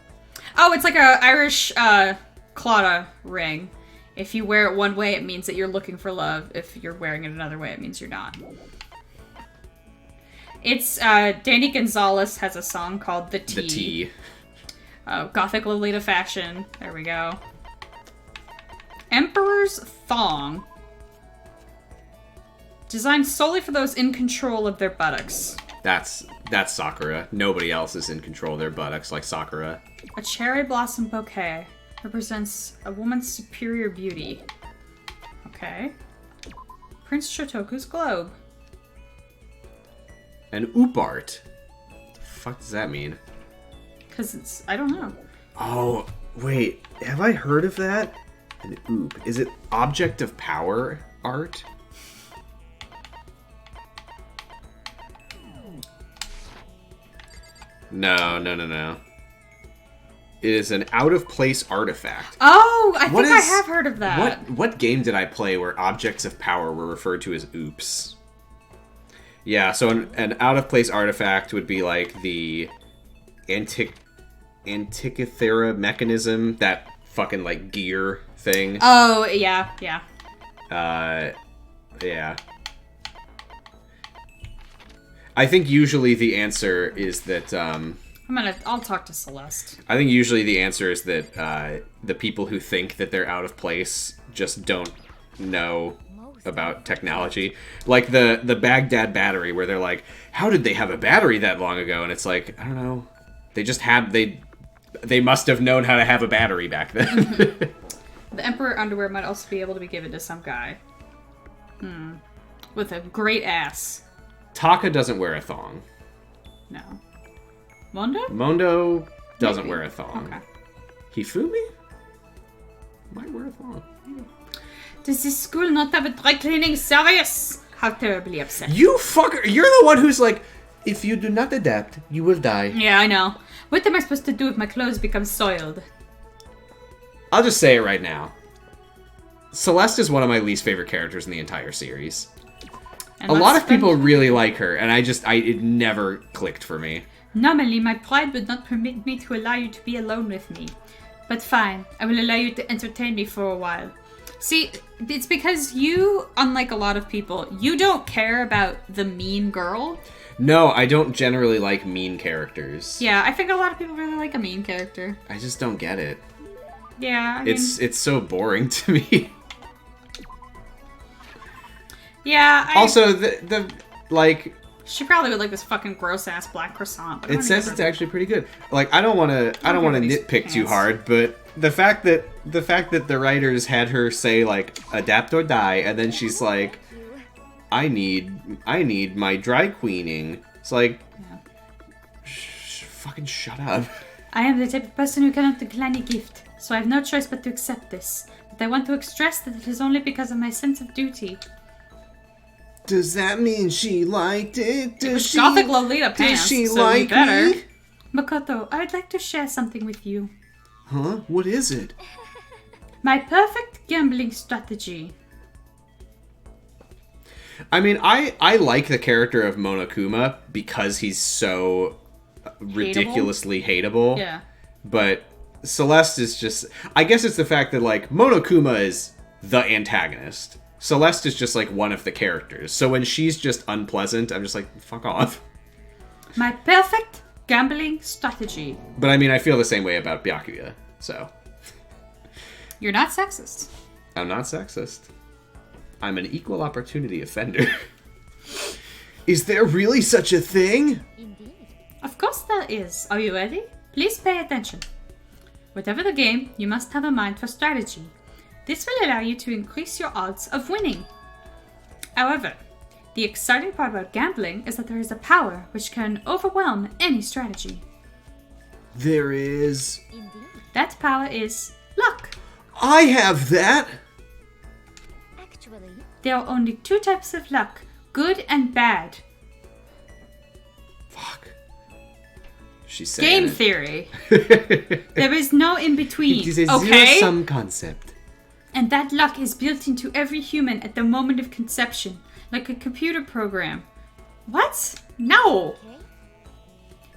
Oh, it's like a Irish Clawda ring. If you wear it one way, it means that you're looking for love. If you're wearing it another way, it means you're not. It's, Danny Gonzalez has a song called The Tea. The Tea. Gothic Lolita fashion. There we go. Emperor's Thong. Designed solely for those in control of their buttocks. That's Sakura. Nobody else is in control of their buttocks like Sakura. A cherry blossom bouquet represents a woman's superior beauty. Okay. Prince Shotoku's globe. An oopart. What the fuck does that mean? Because it's... I don't know. Oh, wait. Have I heard of that? An oop. Is it object of power art? No. It is an out-of-place artifact. Oh, I think I have heard of that. What game did I play where objects of power were referred to as oops? Yeah, so an out-of-place artifact would be like the Antikythera mechanism, that fucking, like, gear thing. Oh, yeah. Yeah. I think usually the answer is that, I'll talk to Celeste. I think usually the answer is that the people who think that they're out of place just don't know about technology. Like the Baghdad battery, where they're like, how did they have a battery that long ago? And it's like, I don't know. They just had, they must have known how to have a battery back then. The Emperor underwear might also be able to be given to some guy. With a great ass. Taka doesn't wear a thong. No. Mondo? Mondo doesn't wear a thong. Okay. Hifumi might wear a thong. Does this school not have a dry cleaning service? How terribly upset. You fucker! You're the one who's like, if you do not adapt, you will die. Yeah, I know. What am I supposed to do if my clothes become soiled? I'll just say it right now. Celeste is one of my least favorite characters in the entire series. A lot of people really like her, and it never clicked for me. Normally, my pride would not permit me to allow you to be alone with me. But fine, I will allow you to entertain me for a while. See, it's because you, unlike a lot of people, you don't care about the mean girl. No, I don't generally like mean characters. Yeah, I think a lot of people really like a mean character. I just don't get it. Yeah, I mean... It's so boring to me. Yeah, Also, the like... She probably would like this fucking gross-ass black croissant. It says it's actually pretty good. Like, I don't want to nitpick too hard, but the fact that the writers had her say, like, adapt or die, and then she's like, I need my dry cleaning. It's like, fucking shut up. I am the type of person who cannot decline a gift, so I have no choice but to accept this. But I want to stress that it is only because of my sense of duty. Does that mean she liked it? Gothic Lolita pants, does she so like better. me? Makoto, I would like to share something with you. Huh? What is it? My perfect gambling strategy. I mean, I like the character of Monokuma because he's so ridiculously hateable. Yeah. But Celeste is just... I guess it's the fact that, like, Monokuma is the antagonist. Celeste is just, like, one of the characters. So when she's just unpleasant, I'm just like, fuck off. My perfect gambling strategy. But I mean, I feel the same way about Byakuya, so... You're not sexist. I'm not sexist. I'm an equal opportunity offender. Is there really such a thing? Indeed. Of course there is. Are you ready? Please pay attention. Whatever the game, you must have a mind for strategy. This will allow you to increase your odds of winning. However, the exciting part about gambling is that there is a power which can overwhelm any strategy. There is... Indeed. That power is luck. I have that! Actually, There are only two types of luck, good and bad. Fuck. She's saying Game it. theory. There is no in between. It is a okay? zero-sum concept. And that luck is built into every human at the moment of conception, like a computer program. What? No! okay.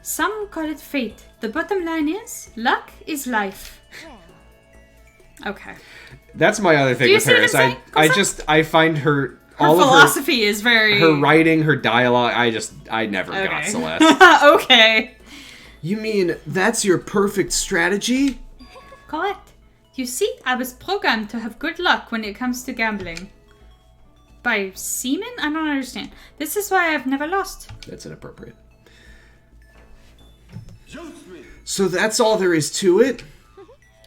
Some call it fate. The bottom line is, luck is life. Well, Okay. That's my other thing Do you with see her what is I'm saying? I find her Her all of philosophy is very... her writing, her dialogue, I never got Okay. Celeste. Okay. You mean that's your perfect strategy? Correct. You see, I was programmed to have good luck when it comes to gambling. By semen? I don't understand. This is why I've never lost. That's inappropriate. So that's all there is to it?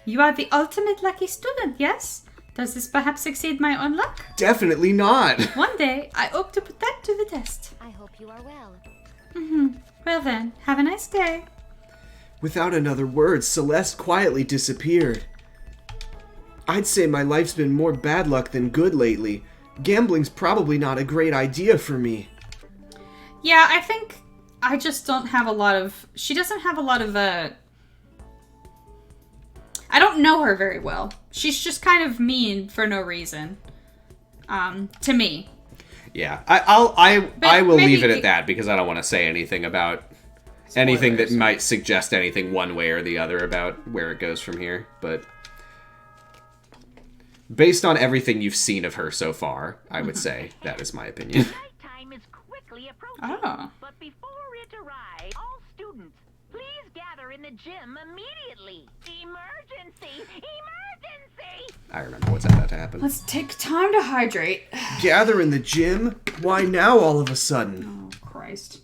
You are the ultimate lucky student, yes? Does this perhaps exceed my own luck? Definitely not. One day, I hope to put that to the test. I hope you are well. Well then, have a nice day. Without another word, Celeste quietly disappeared. I'd say my life's been more bad luck than good lately. Gambling's probably not a great idea for me. Yeah, I think I just don't have a lot of... She doesn't have a lot of, I don't know her very well. She's just kind of mean for no reason. To me. Yeah, I will leave it at that because I don't want to say anything about anything that might suggest anything one way or the other about where it goes from here. But based on everything you've seen of her so far, I would say that is my opinion. Nighttime is quickly approaching. Oh. But before it arrives, all students, please gather in the gym immediately. Emergency! Emergency! I remember what's about to happen. Let's take time to hydrate. Gather in the gym? Why now all of a sudden? Oh, Christ.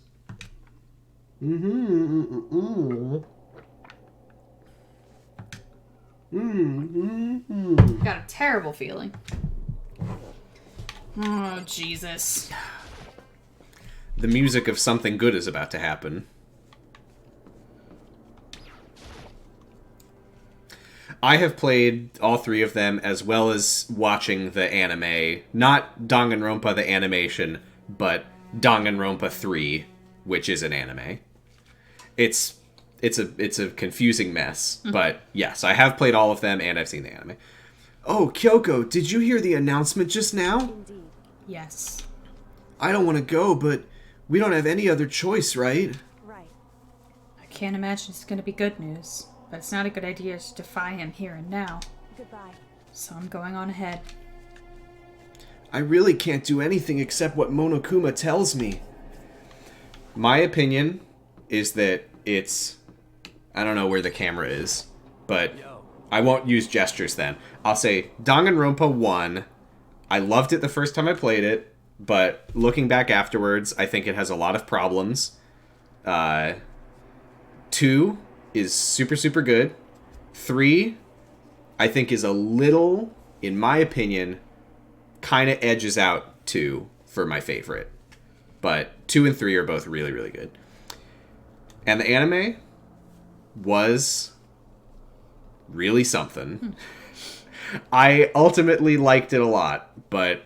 Got a terrible feeling. Oh, Jesus. The music of something good is about to happen. I have played all three of them as well as watching the anime. Not Danganronpa the animation, but Danganronpa 3, which is an anime. It's a confusing mess, but yes, I have played all of them and I've seen the anime. Oh, Kyoko, did you hear the announcement just now? Indeed. Yes. I don't want to go, but we don't have any other choice, right? Right. I can't imagine it's going to be good news, but it's not a good idea to defy him here and now. Goodbye. So I'm going on ahead. I really can't do anything except what Monokuma tells me. My opinion is that it's... I don't know where the camera is, but I won't use gestures then. I'll say Danganronpa 1, I loved it the first time I played it, but looking back afterwards, I think it has a lot of problems. 2 is super, super good. 3, I think is a little, in my opinion, kind of edges out 2 for my favorite. But 2 and 3 are both really, really good. And the anime was really something. I ultimately liked it a lot, but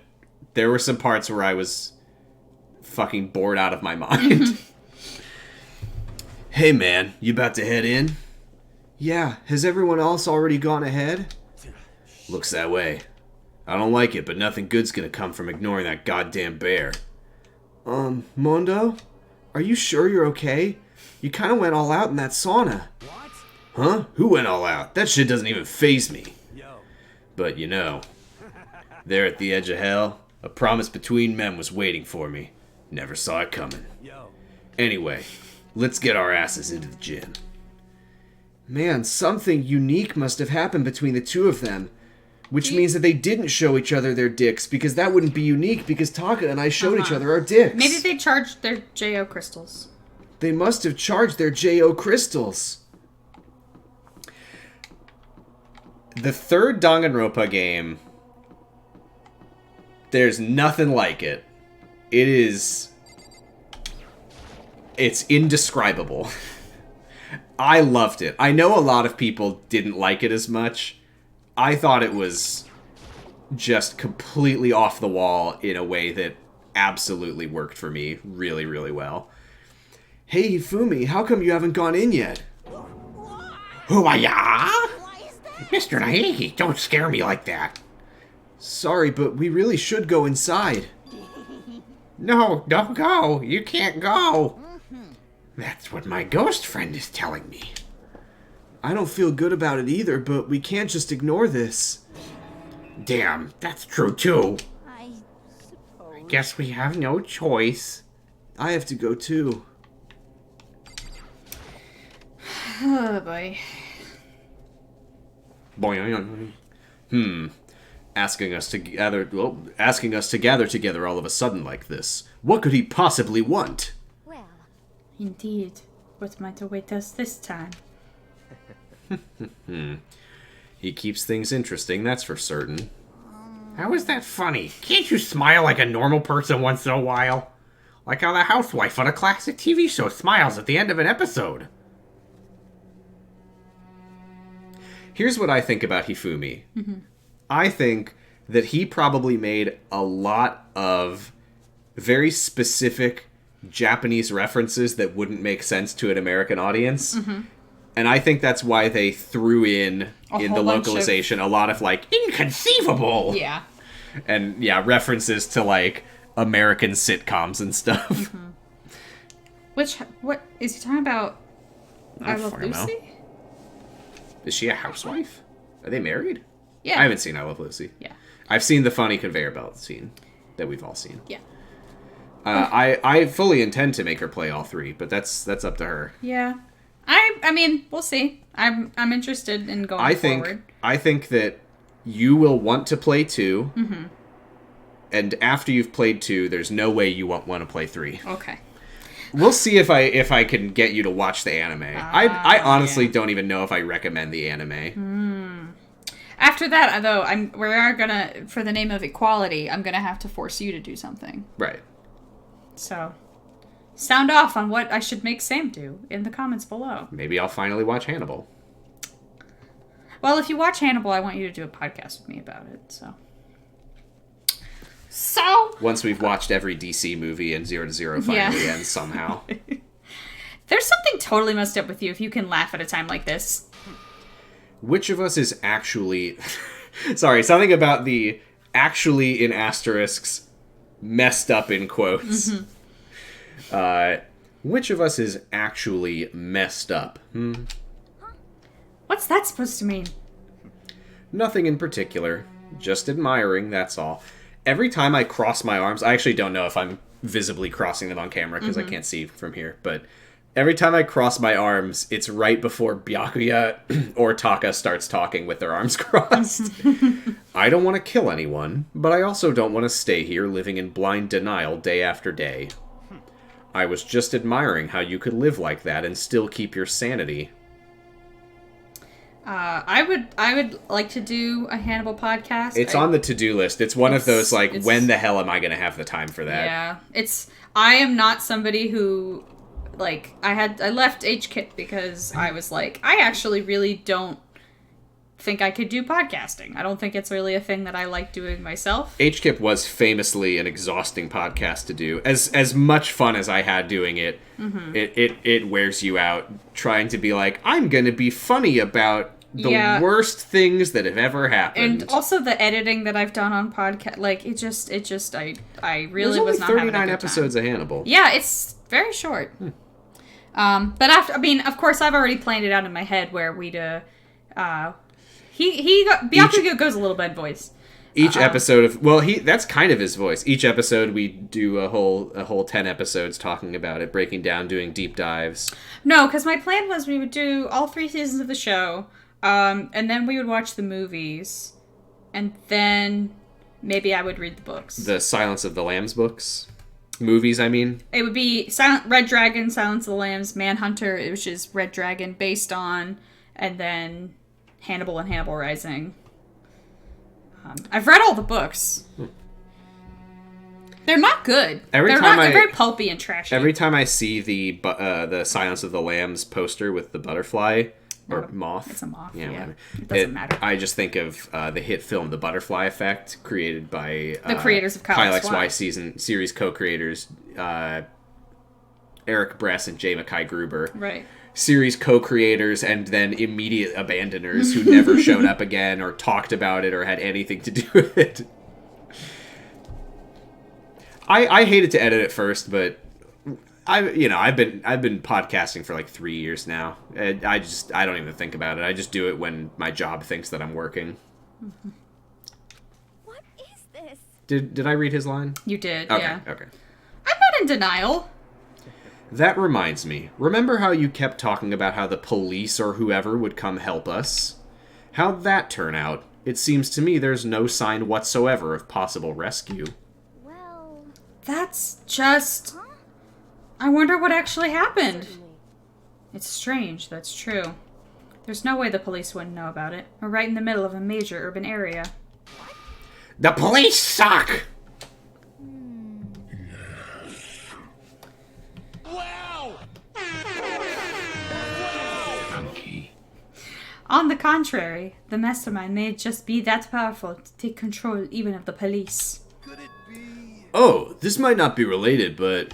there were some parts where I was fucking bored out of my mind. Hey man, you about to head in? Yeah, has everyone else already gone ahead? Looks that way. I don't like it, but nothing good's gonna come from ignoring that goddamn bear. Mondo? Are you sure you're okay? You kind of went all out in that sauna. What? Huh? Who went all out? That shit doesn't even faze me. Yo. But you know, there at the edge of hell, a promise between men was waiting for me. Never saw it coming. Yo. Anyway, let's get our asses into the gym. Man, something unique must have happened between the two of them. Which means that they didn't show each other their dicks, because that wouldn't be unique, because Taka and I showed each other our dicks. Maybe they charged their JO crystals. They must have charged their JO crystals. The third Danganronpa game, there's nothing like it. It's indescribable. I loved it. I know a lot of people didn't like it as much. I thought it was just completely off the wall in a way that absolutely worked for me really, really well. Hey, Hifumi, how come you haven't gone in yet? Who-are-ya? Mr. Naegi, don't scare me like that. Sorry, but we really should go inside. No, don't go. You can't go. That's what my ghost friend is telling me. I don't feel good about it either, but we can't just ignore this. Damn, that's true too. I suppose. Guess we have no choice. I have to go too. Oh boy. Asking us to gather together all of a sudden like this. What could he possibly want? Well, Indeed. What might await us this time? He keeps things interesting, that's for certain. How is that funny? Can't you smile like a normal person once in a while? Like how the housewife on a classic TV show smiles at the end of an episode. Here's what I think about Hifumi. I think that he probably made a lot of very specific Japanese references that wouldn't make sense to an American audience. Mm-hmm. And I think that's why they threw in the localization a lot of, like, inconceivable. Yeah. And, yeah, references to, like, American sitcoms and stuff. Mm-hmm. What, is he talking about I Love Lucy? Is she a housewife? Are they married? Yeah. I haven't seen I Love Lucy. Yeah. I've seen the funny conveyor belt scene that we've all seen. Yeah. I fully intend to make her play all three, but that's up to her. Yeah. I mean, we'll see. I'm interested in going forward. I think that you will want to play 2. Mm-hmm. And after you've played 2, there's no way you won't want to play 3. Okay. We'll see if I can get you to watch the anime. I honestly don't even know if I recommend the anime. After that, though, we are gonna, for the name of equality, I'm gonna have to force you to do something. Right. So, sound off on what I should make Sam do in the comments below. Maybe I'll finally watch Hannibal. Well, if you watch Hannibal, I want you to do a podcast with me about it, So... Once we've watched every DC movie and 0 to 0 finally ends somehow. There's something totally messed up with you if you can laugh at a time like this. Which of us is actually... Sorry, something about the actually in asterisks messed up in quotes. Mm-hmm. Which of us is actually messed up? What's that supposed to mean? Nothing in particular. Just admiring, that's all. Every time I cross my arms, I actually don't know if I'm visibly crossing them on camera because I can't see from here, but every time I cross my arms, it's right before Byakuya or Taka starts talking with their arms crossed. I don't want to kill anyone, but I also don't want to stay here living in blind denial day after day. I was just admiring how you could live like that and still keep your sanity. I would like to do a Hannibal podcast. It's on the to-do list. It's one of those, like, when the hell am I going to have the time for that? Yeah. I am not somebody who, like, I left HKIP because I was like, I actually really don't think I could do podcasting. I don't think it's really a thing that I like doing myself. HKIP was famously an exhausting podcast to do. As much fun as I had doing it, it wears you out trying to be like, I'm going to be funny about the worst things that have ever happened. And also the editing that I've done on podcast, like, I really was not having a good time. There's only 39 episodes of Hannibal. Yeah, it's very short. But after, I mean, of course, I've already planned it out in my head where Byakuya goes a little bad voice. Each episode of that's kind of his voice. Each episode we do a whole 10 episodes talking about it, breaking down, doing deep dives. No, because my plan was we would do all 3 seasons of the show, and then we would watch the movies, and then maybe I would read the books. The Silence of the Lambs books. Movies, I mean. It would be Red Dragon, Silence of the Lambs, Manhunter, which is Red Dragon based on, and then Hannibal and Hannibal Rising. I've read all the books. They're not good. They're very pulpy and trashy. Every time I see the Silence of the Lambs poster with the butterfly or moth, it's a moth. Yeah, it doesn't matter. I just think of the hit film The Butterfly Effect, created by the creators of Kyle XY series co-creators Eric Bress and J. Mackay Gruber. Right. Series co-creators and then immediate abandoners who never showed up again or talked about it or had anything to do with it. I hated to edit it first, but I've been podcasting for like 3 years now. And I don't even think about it. I just do it when my job thinks that I'm working. What is this? Did I read his line? You did, okay, yeah. Okay. I'm not in denial. That reminds me. Remember how you kept talking about how the police or whoever would come help us? How'd that turn out? It seems to me there's no sign whatsoever of possible rescue. Well... That's just... Huh? I wonder what actually happened. Certainly. It's strange, that's true. There's no way the police wouldn't know about it. We're right in the middle of a major urban area. The police suck! On the contrary, the mastermind may just be that powerful to take control even of the police. Could it be? Oh, this might not be related, but...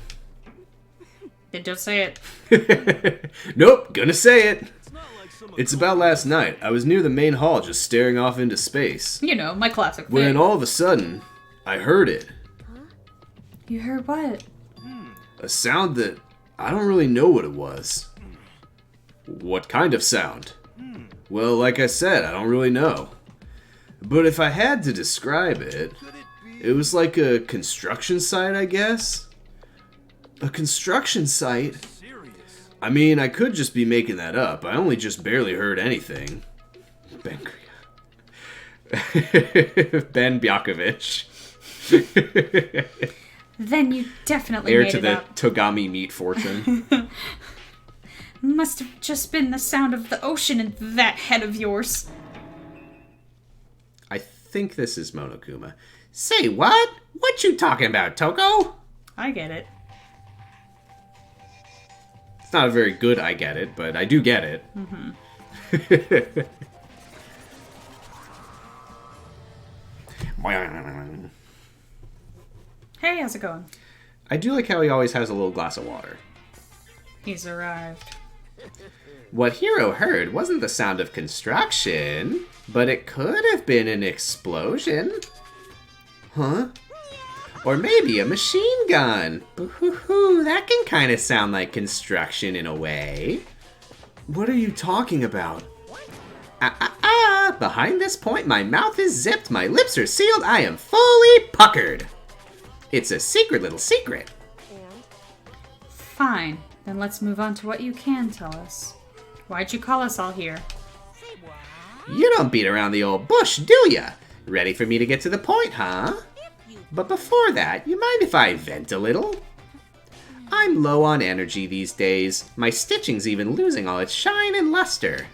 Then just say it. Nope, gonna say it. It's about last night. I was near the main hall just staring off into space. You know, my classic thing. When all of a sudden, I heard it. You heard what? A sound that I don't really know what it was. What kind of sound? Well, like I said, I don't really know. But if I had to describe it, it was like a construction site, I guess? A construction site? I mean, I could just be making that up. I only just barely heard anything. Ben Bjakovic. Then you definitely Heir made to it the up. Togami meat fortune. Must have just been the sound of the ocean in that head of yours. I think this is Monokuma. Say what? What you talking about, Toko? I get it. It's not a very good I get it, but I do get it. Hey, how's it going? I do like how he always has a little glass of water. He's arrived. What Hiro heard wasn't the sound of construction, but it could have been an explosion. Huh? Or maybe a machine gun. Boo-hoo-hoo, that can kind of sound like construction in a way. What are you talking about? Behind this point, my mouth is zipped, my lips are sealed, I am fully puckered. It's a secret little secret. Fine. Then let's move on to what you can tell us. Why'd you call us all here? You don't beat around the old bush, do ya? Ready for me to get to the point, huh? But before that, you mind if I vent a little? I'm low on energy these days. My stitching's even losing all its shine and luster.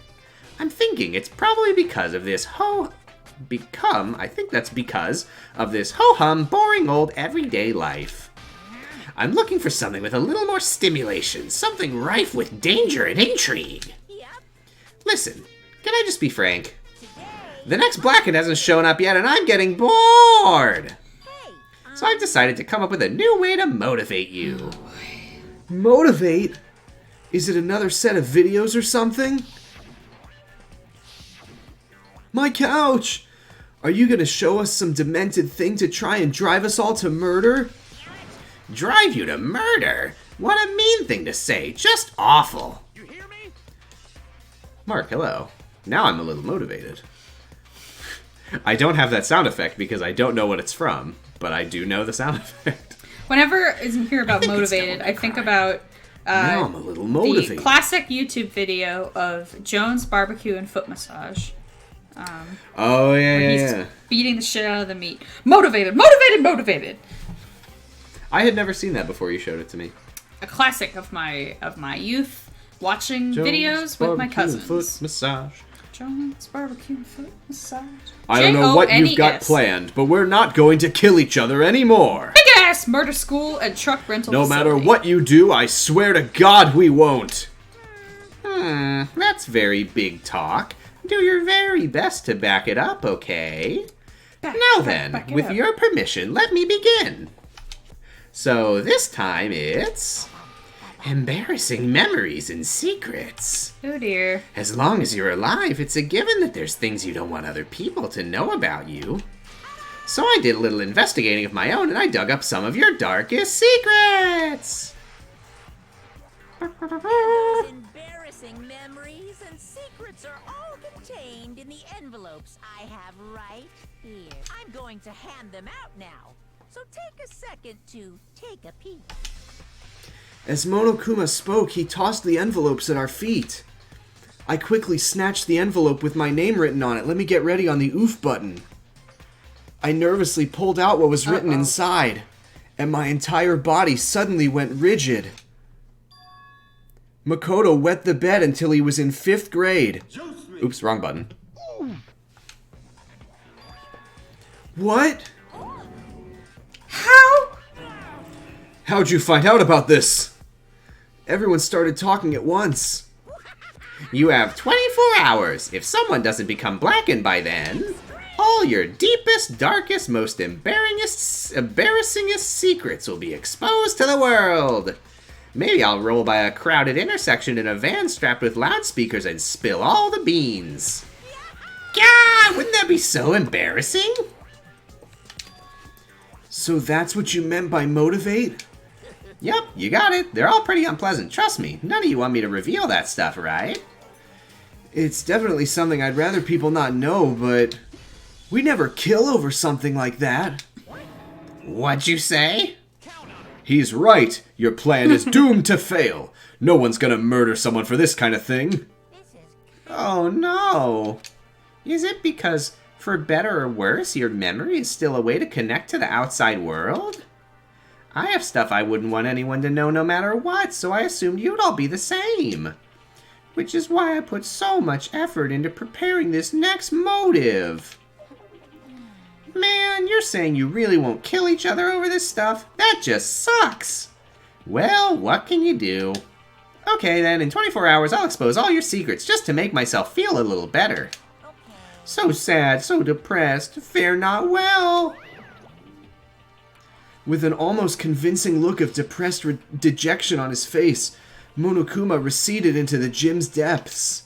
I'm thinking it's probably because of this I think that's because of this ho-hum, boring old everyday life. I'm looking for something with a little more stimulation, something rife with danger and intrigue. Listen, can I just be frank? The next Blackhead hasn't shown up yet and I'm getting bored! So I've decided to come up with a new way to motivate you. Motivate? Is it another set of videos or something? My couch! Are you gonna show us some demented thing to try and drive us all to murder? Drive you to murder? What a mean thing to say. Just awful. You hear me? Mark, hello. Now I'm a little motivated. I don't have that sound effect because I don't know what it's from, but I do know the sound effect. Whenever I hear about motivated, I think about now I'm a little motivated. The classic YouTube video of Jones Barbecue and Foot Massage. Oh yeah, he's beating the shit out of the meat. Motivated, motivated, motivated. I had never seen that before you showed it to me. A classic of my youth, watching videos with my cousins. Foot massage. Jones Barbecue and Foot Massage. I don't know what you've got planned, but we're not going to kill each other anymore. Big ass murder school and truck rental No facility. matter what you do, I swear to God we won't. That's very big talk. Do your very best to back it up, okay? Now then, with your permission, let me begin. So this time it's embarrassing memories and secrets. Oh dear. As long as you're alive, it's a given that there's things you don't want other people to know about you. So I did a little investigating of my own and I dug up some of your darkest secrets. Those embarrassing memories and secrets are all contained in the envelopes I have right here. I'm going to hand them out now, so take a second to take a peek. As Monokuma spoke, he tossed the envelopes at our feet. I quickly snatched the envelope with my name written on it. Let me get ready on the oof button. I nervously pulled out what was written inside, and my entire body suddenly went rigid. Makoto wet the bed until he was in 5th grade. Oops, wrong button. What? How? How'd you find out about this? Everyone started talking at once. You have 24 hours. If someone doesn't become blackened by then, all your deepest, darkest, most embarrassingest secrets will be exposed to the world. Maybe I'll roll by a crowded intersection in a van strapped with loudspeakers and spill all the beans. God, wouldn't that be so embarrassing? So that's what you meant by motivate? Yep, you got it. They're all pretty unpleasant. Trust me. None of you want me to reveal that stuff, right? It's definitely something I'd rather people not know, but we never kill over something like that. What'd you say? He's right. Your plan is doomed to fail. No one's gonna murder someone for this kind of thing. Oh no. Is it because, for better or worse, your memory is still a way to connect to the outside world? I have stuff I wouldn't want anyone to know no matter what, so I assumed you'd all be the same. Which is why I put so much effort into preparing this next motive. Man, you're saying you really won't kill each other over this stuff? That just sucks. Well, what can you do? Okay then, in 24 hours I'll expose all your secrets just to make myself feel a little better. So sad, so depressed, fare not well. With an almost convincing look of depressed dejection on his face, Monokuma receded into the gym's depths.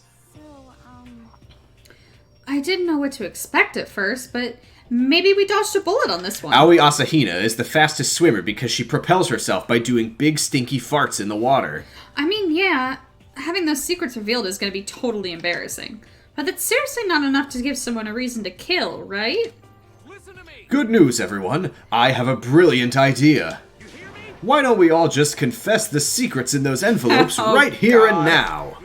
I didn't know what to expect at first, but maybe we dodged a bullet on this one. Aoi Asahina is the fastest swimmer because she propels herself by doing big stinky farts in the water. I mean, yeah, having those secrets revealed is going to be totally embarrassing. But that's seriously not enough to give someone a reason to kill, right? Good news, everyone. I have a brilliant idea. Why don't we all just confess the secrets in those envelopes right here and now?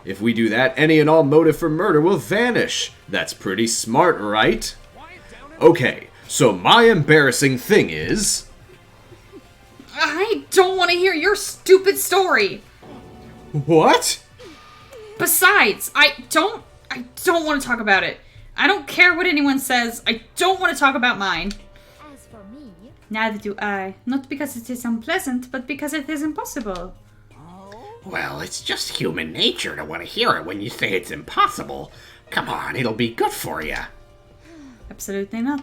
If we do that, any and all motive for murder will vanish. That's pretty smart, right? Okay, so my embarrassing thing is... I don't want to hear your stupid story. What? Besides, I don't want to talk about it. I don't care what anyone says. I don't want to talk about mine. As for me, Neither do I. Not because it is unpleasant, but because it is impossible. Well, it's just human nature to want to hear it when you say it's impossible. Come on, it'll be good for you. Absolutely not.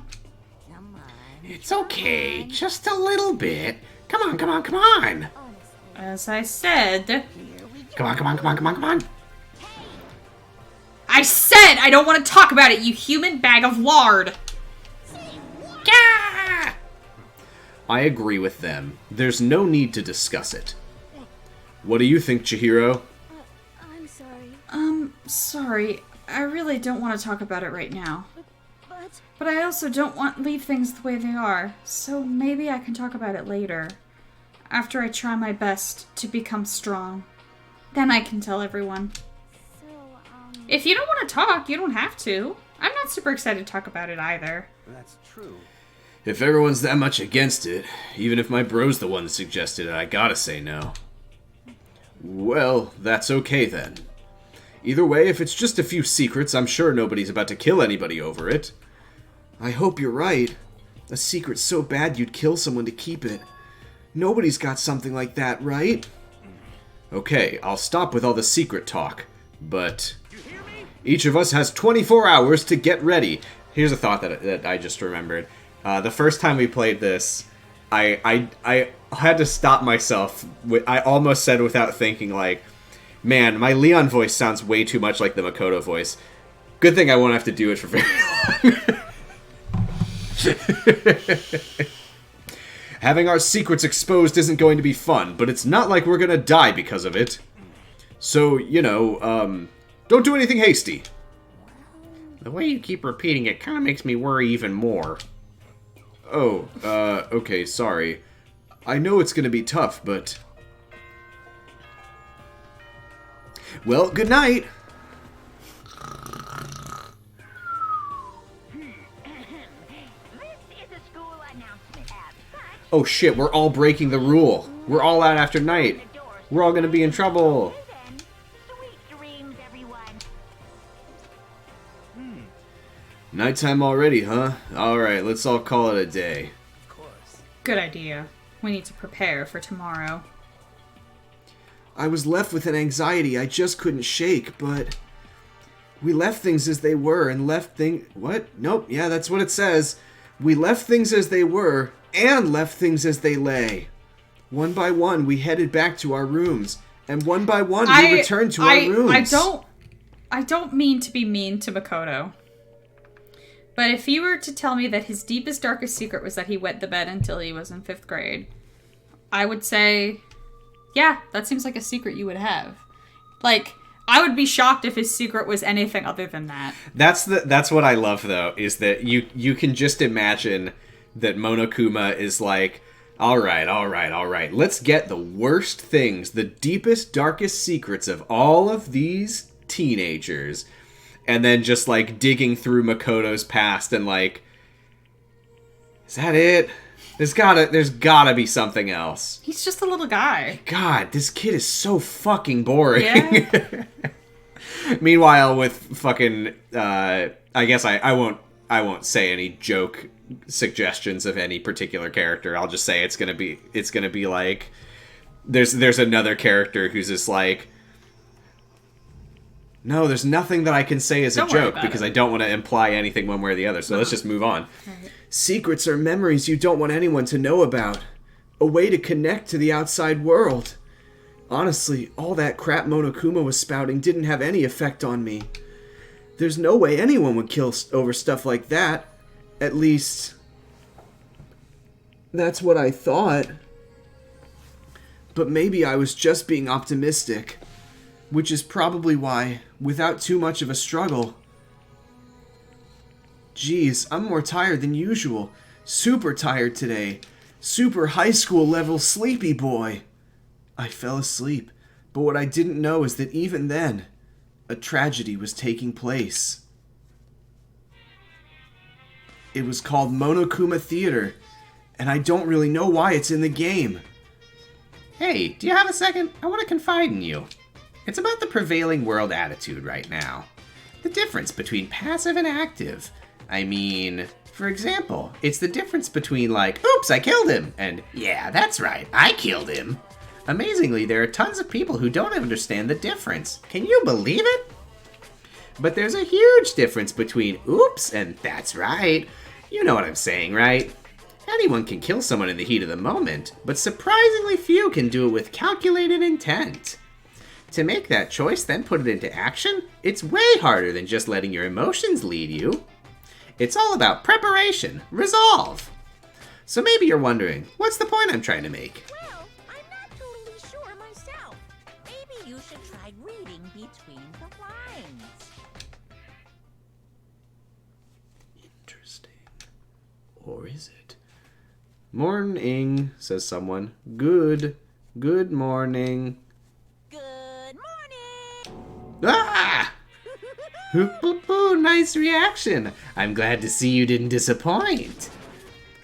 come on. It's okay, just a little bit. Come on, come on, come on. As I said... Come on, come on, come on, come on, come on. I said I don't want to talk about it, you human bag of lard! Yeah! I agree with them. There's no need to discuss it. What do you think, Chihiro? I'm sorry, Sorry. I really don't want to talk about it right now. but But I also don't want to leave things the way they are, so maybe I can talk about it later. After I try my best to become strong. Then I can tell everyone. so, If you don't want to talk, you don't have to. I'm not super excited to talk about it either. That's true. If everyone's that much against it, even if my bro's the one that suggested it, I gotta say no. Well, that's okay then. Either way, if it's just a few secrets, I'm sure nobody's about to kill anybody over it. I hope you're right. A secret so bad you'd kill someone to keep it. Nobody's got something like that, right? Okay, I'll stop with all the secret talk, but each of us has 24 hours to get ready. Here's a thought that I just remembered. The first time we played this, I had to stop myself. I almost said without thinking, like, man, my Leon voice sounds way too much like the Makoto voice. Good thing I won't have to do it for very long. Having our secrets exposed isn't going to be fun, but it's not like we're gonna die because of it. So, you know, don't do anything hasty. The way you keep repeating it kind of makes me worry even more. Oh, okay, sorry. I know it's gonna be tough, but... Well, good night! This is a school announcement. Oh shit, we're all breaking the rule. We're all out after night. We're all gonna be in trouble. Sweet dreams, everyone. Nighttime already, huh? Alright, let's all call it a day. Good idea. We need to prepare for tomorrow. I was left with an anxiety I just couldn't shake, but... We left things as they were and left things... What? Nope, yeah, that's what it says. We left things as they were and left things as they lay. One by one, we headed back to our rooms. And one by one, we returned to our rooms. I don't mean to be mean to Makoto. But if you were to tell me that his deepest, darkest secret was that he wet the bed until he was in 5th grade, I would say, yeah, that seems like a secret you would have. Like... I would be shocked if his secret was anything other than that. That's what I love, though, is that you can just imagine that Monokuma is like, all right, let's get the worst things, the deepest, darkest secrets of all of these teenagers, and then just, like, digging through Makoto's past and, like, is that it? There's gotta be something else. He's just a little guy. God, this kid is so fucking boring. Yeah. Meanwhile, with fucking, I guess I won't say any joke suggestions of any particular character. I'll just say it's gonna be like, there's another character who's just like, no, there's nothing that I can say as a joke because I don't want to imply anything one way or the other. So let's just move on. Right. Secrets are memories you don't want anyone to know about. A way to connect to the outside world. Honestly, all that crap Monokuma was spouting didn't have any effect on me. There's no way anyone would kill over stuff like that. At least, that's what I thought. But maybe I was just being optimistic. Which is probably why, without too much of a struggle... Geez, I'm more tired than usual. Super tired today. Super high school level sleepy boy. I fell asleep, but what I didn't know is that even then, a tragedy was taking place. It was called Monokuma Theater, and I don't really know why it's in the game. Hey, do you have a second? I want to confide in you. It's about the prevailing world attitude right now. The difference between passive and active. I mean, for example, it's the difference between like, oops, I killed him, and yeah, that's right, I killed him. Amazingly, there are tons of people who don't understand the difference. Can you believe it? But there's a huge difference between oops and that's right. You know what I'm saying, right? Anyone can kill someone in the heat of the moment, but surprisingly few can do it with calculated intent. To make that choice, then put it into action, it's way harder than just letting your emotions lead you. It's all about preparation, resolve. So maybe you're wondering, what's the point I'm trying to make? Well, I'm not totally sure myself. Maybe you should try reading between the lines. Interesting. Or is it? Morning, says someone. Good morning. Good morning! Ah! Hoo, nice reaction. I'm glad to see you didn't disappoint.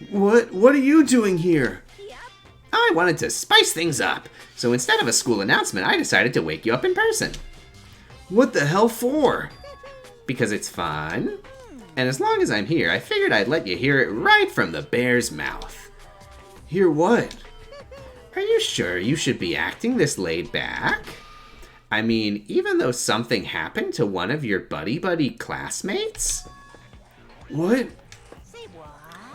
What are you doing here? Yep. I wanted to spice things up, so instead of a school announcement, I decided to wake you up in person. What the hell for? Because it's fun. And as long as I'm here, I figured I'd let you hear it right from the bear's mouth. Hear what? Are you sure you should be acting this laid back? I mean, even though something happened to one of your buddy classmates? What? Say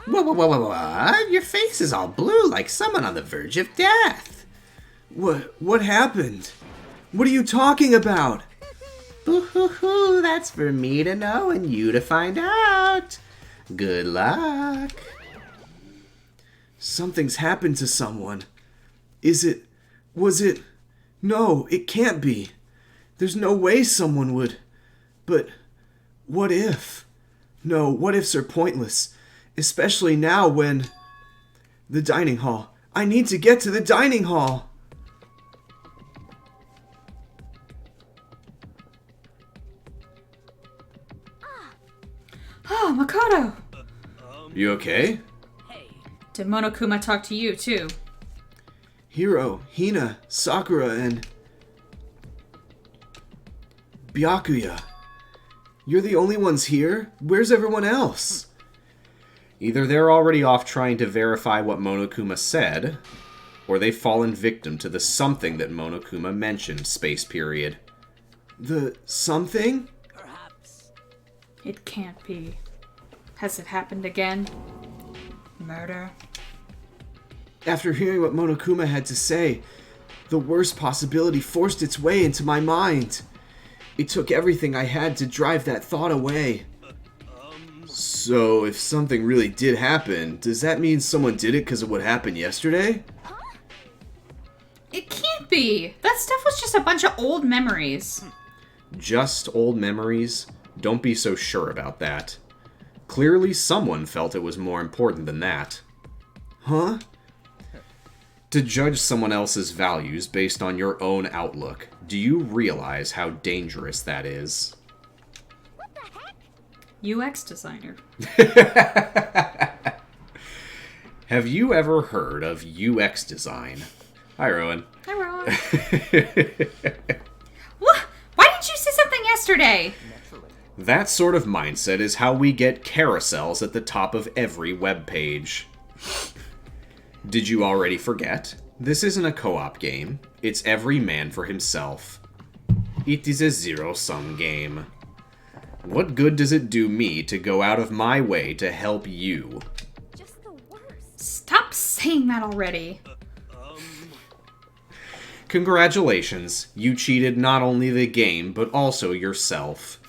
what? What? Your face is all blue like someone on the verge of death. What happened? What are you talking about? Boo-hoo-hoo, that's for me to know and you to find out. Good luck. Something's happened to someone. Was it? No, it can't be. There's no way someone would. But what if? No, what ifs are pointless. Especially now when... The dining hall. I need to get to the dining hall. Oh, Makoto! You okay? Did Monokuma talk to you, too? Hiro, Hina, Sakura, and... Byakuya. You're the only ones here? Where's everyone else? Either they're already off trying to verify what Monokuma said, or they've fallen victim to the something that Monokuma mentioned, space period. The something? Perhaps. It can't be. Has it happened again? Murder? After hearing what Monokuma had to say, the worst possibility forced its way into my mind. It took everything I had to drive that thought away. So, if something really did happen, does that mean someone did it because of what happened yesterday? It can't be! That stuff was just a bunch of old memories. Just old memories? Don't be so sure about that. Clearly someone felt it was more important than that. Huh? To judge someone else's values based on your own outlook, do you realize how dangerous that is? What the heck? UX designer. Have you ever heard of UX design? Hi, Rowan. Hi, Rowan. What? Why didn't you say something yesterday? That sort of mindset is how we get carousels at the top of every web page. Did you already forget? This isn't a co-op game. It's every man for himself. It is a zero-sum game. What good does it do me to go out of my way to help you? Just the worst. Stop saying that already. Congratulations, you cheated not only the game, but also yourself.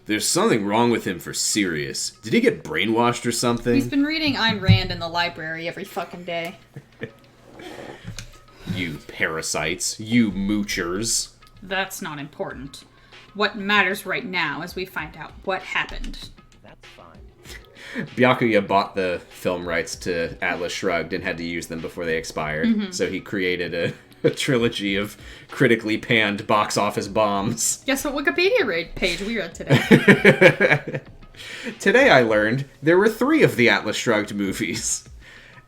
There's something wrong with him for serious. Did he get brainwashed or something? He's been reading Ayn Rand in the library every fucking day. You parasites. You moochers. That's not important. What matters right now is we find out what happened. That's fine. Byakuya bought the film rights to Atlas Shrugged and had to use them before they expired. So he created a trilogy of critically panned box office bombs. Guess what Wikipedia page we read today? Today I learned there were 3 of the Atlas Shrugged movies.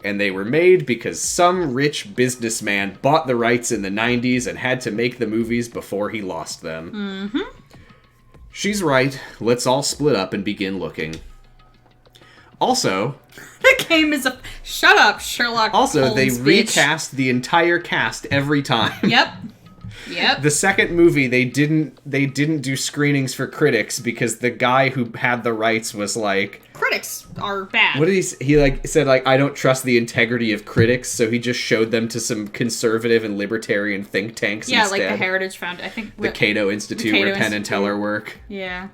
And they were made because some rich businessman bought the rights in the 90s and had to make the movies before he lost them. Mm-hmm. She's right. Let's all split up and begin looking. Also... The game is a... Shut up, Sherlock Also, Holmes, they bitch. recast the entire cast every time. Yep. Yep. The second movie, they didn't do screenings for critics because the guy who had the rights was like... Critics are bad. What did he said, I don't trust the integrity of critics, so he just showed them to some conservative and libertarian think tanks instead. Yeah, like the Heritage Foundation. I think... The Cato Institute, where Penn and Teller work. Yeah.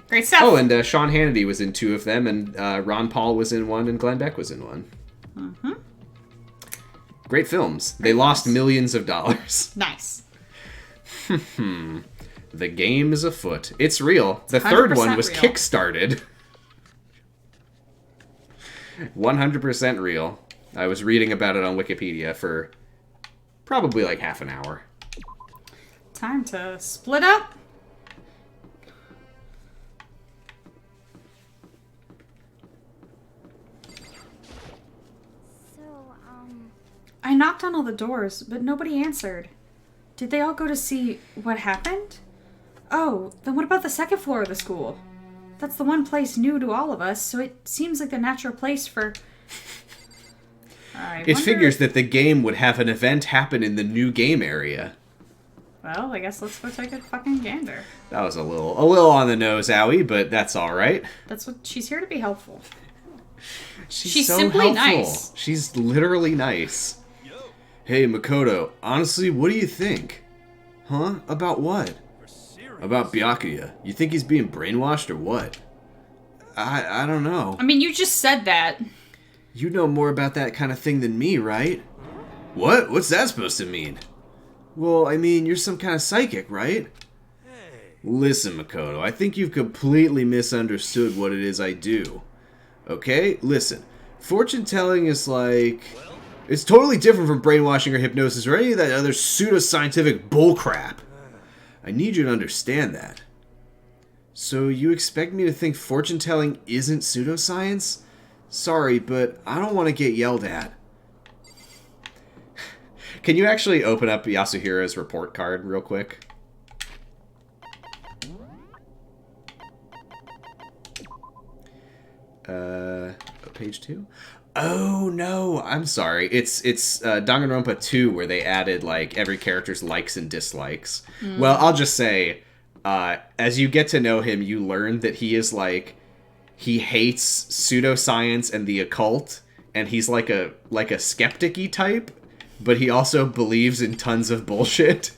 Great stuff. Oh, and Sean Hannity was in 2 of them, and Ron Paul was in 1, and Glenn Beck was in 1. Mm-hmm. Great films. They lost millions of dollars. Nice. The game is afoot. It's real. The third one was real. kickstarted. 100% real. I was reading about it on Wikipedia for probably like half an hour. Time to split up. I knocked on all the doors, but nobody answered. Did they all go to see what happened? Oh, then what about the second floor of the school? That's the one place new to all of us, so it seems like the natural place for... It figures that the game would have an event happen in the new game area. Well, I guess let's go take a fucking gander. That was a little on the nose, owie, but that's all right. That's what she's here to be helpful. She's so simply helpful. Nice. She's literally nice. Hey, Makoto, honestly, what do you think? Huh? About what? About Byakuya. You think he's being brainwashed or what? I don't know. I mean, you just said that. You know more about that kind of thing than me, right? What? What's that supposed to mean? Well, I mean, you're some kind of psychic, right? Listen, Makoto, I think you've completely misunderstood what it is I do. Okay? Listen, fortune-telling is like... It's totally different from brainwashing or hypnosis or any of that other pseudoscientific bullcrap. I need you to understand that. So you expect me to think fortune-telling isn't pseudoscience? Sorry, but I don't want to get yelled at. Can you actually open up Yasuhira's report card real quick? Page 2? Oh no, I'm sorry. It's Danganronpa 2 where they added like every character's likes and dislikes. Well, I'll just say, as you get to know him, you learn that he is like he hates pseudoscience and the occult, and he's like a skeptic-y type, but he also believes in tons of bullshit.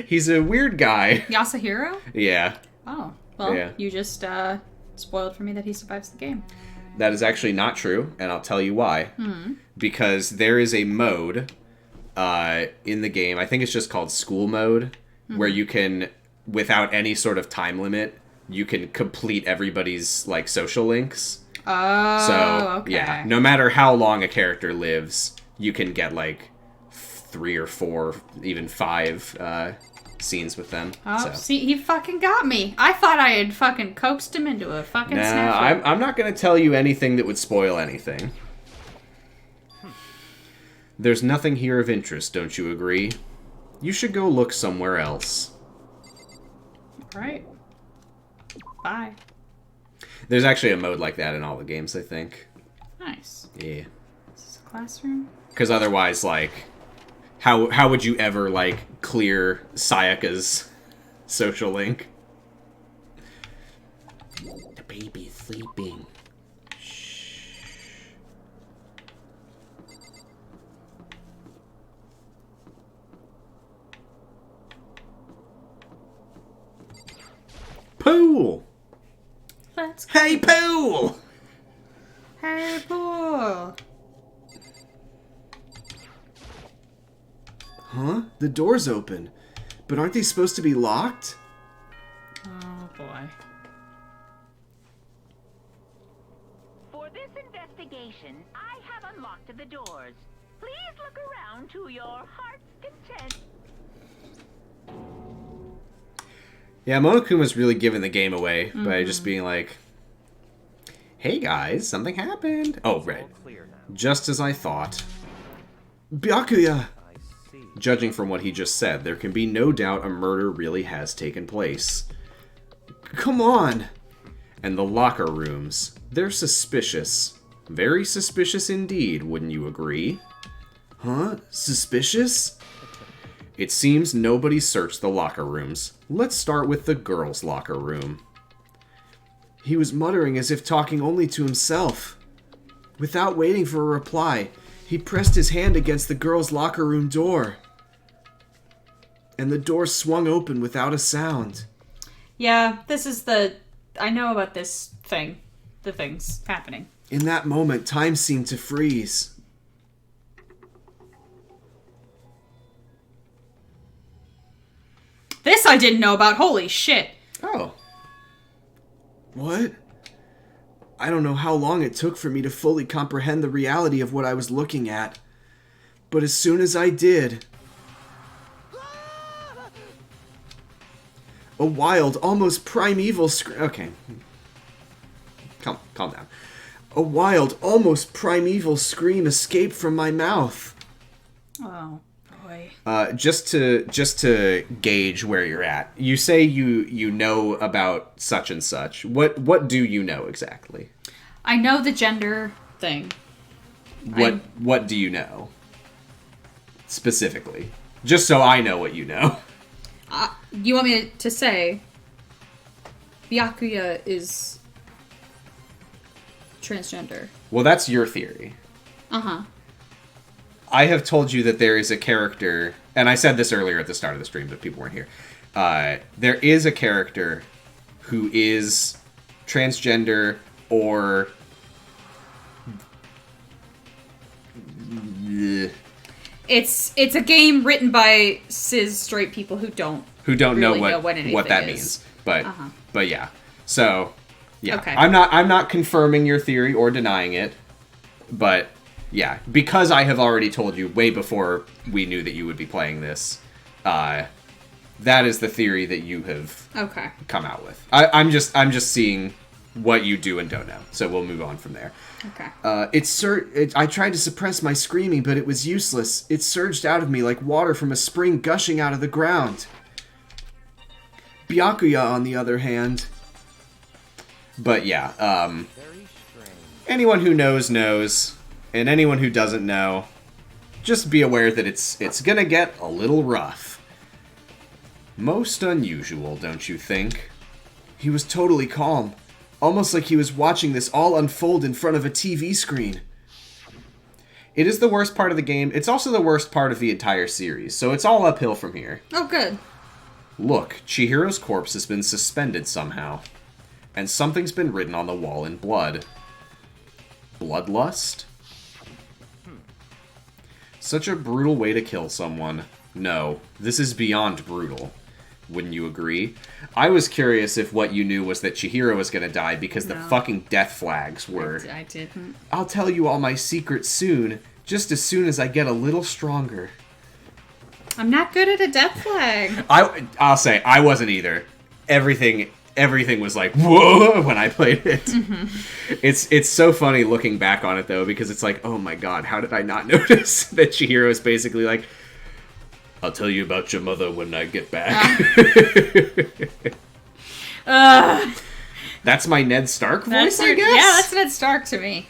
He's a weird guy. Yasuhiro? Yeah. Oh, well, Yeah. you just spoiled for me that he survives the game. That is actually not true, and I'll tell you why. Because there is a mode in the game, I think it's just called school mode, where you can, without any sort of time limit, you can complete everybody's like social links. Oh, so, okay. yeah, no matter how long a character lives, you can get like 3 or 4, even 5 scenes with them. Oh, so. see, he fucking got me. I thought I had fucking coaxed him into a fucking snafu. I'm not going to tell you anything that would spoil anything. There's nothing here of interest, don't you agree? You should go look somewhere else. Right. Bye. There's actually a mode like that in all the games, I think. Nice. Yeah. Is this a classroom? Because otherwise, like, how would you ever, like, clear Sayaka's social link? The baby's sleeping. Shh. Pool! Let's go. Hey, Pool! Hey, Pool! Huh? The door's open. But aren't they supposed to be locked? Oh, boy. For this investigation, I have unlocked the doors. Please look around to your heart's content. Yeah, Monokuma's really giving the game away by just being like, hey guys, something happened. Oh, right. Just as I thought. Byakuya! Judging from what he just said, there can be no doubt a murder really has taken place. Come on! And the locker rooms, they're suspicious. Very suspicious indeed, wouldn't you agree? Huh? Suspicious? It seems nobody searched the locker rooms. Let's start with the girls' locker room. He was muttering as if talking only to himself. Without waiting for a reply, he pressed his hand against the girls' locker room door. And the door swung open without a sound. Yeah, this is the... I know about this thing. The things happening. In that moment, time seemed to freeze. This I didn't know about. Holy shit. Oh. What? I don't know how long it took for me to fully comprehend the reality of what I was looking at. But as soon as I did... a wild, almost primeval scream... Okay. Calm down. A wild, almost primeval scream escaped from my mouth. Oh, boy. Just to gauge where you're at, you say you know about such and such. What do you know exactly? I know the gender thing. What do you know specifically? Just so I know what you know. You want me to say Byakuya is transgender? Well, that's your theory. Uh-huh. I have told you that there is a character, and I said this earlier at the start of the stream, but people weren't here. There is a character who is transgender or... It's a game written by cis straight people who don't really know what that means. But yeah. So yeah. Okay. I'm not confirming your theory or denying it, but yeah, because I have already told you way before we knew that you would be playing this, that is the theory that you have come out with. I'm just seeing what you do and don't know. So we'll move on from there. Okay. I tried to suppress my screaming, but it was useless. It surged out of me like water from a spring gushing out of the ground. Byakuya, on the other hand... But yeah, anyone who knows, And anyone who doesn't know, just be aware that it's gonna get a little rough. Most unusual, don't you think? He was totally calm. Almost like he was watching this all unfold in front of a TV screen. It is the worst part of the game. It's also the worst part of the entire series, so it's all uphill from here. Oh, good. Look, Chihiro's corpse has been suspended somehow. And something's been written on the wall in blood. Bloodlust? Such a brutal way to kill someone. No, this is beyond brutal. Wouldn't you agree? I was curious if what you knew was that Chihiro was gonna die because the fucking death flags were... I didn't. I'll tell you all my secrets soon, just as soon as I get a little stronger. I'm not good at a death flag. I'll say, I wasn't either. Everything was like, whoa, when I played it. Mm-hmm. It's so funny looking back on it, though, because it's like, oh my god, how did I not notice that Chihiro is basically like, I'll tell you about your mother when I get back. That's my Ned Stark voice, I guess? Yeah, that's Ned Stark to me.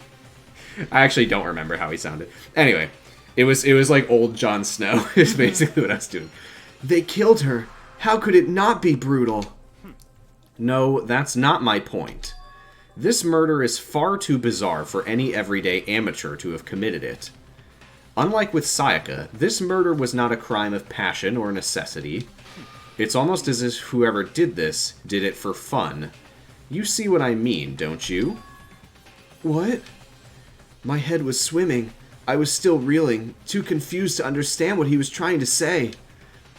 I actually don't remember how he sounded. Anyway, it was like old Jon Snow is basically what I was doing. They killed her. How could it not be brutal? No, that's not my point. This murder is far too bizarre for any everyday amateur to have committed it. Unlike with Sayaka, this murder was not a crime of passion or necessity. It's almost as if whoever did this did it for fun. You see what I mean, don't you? What? My head was swimming. I was still reeling, too confused to understand what he was trying to say.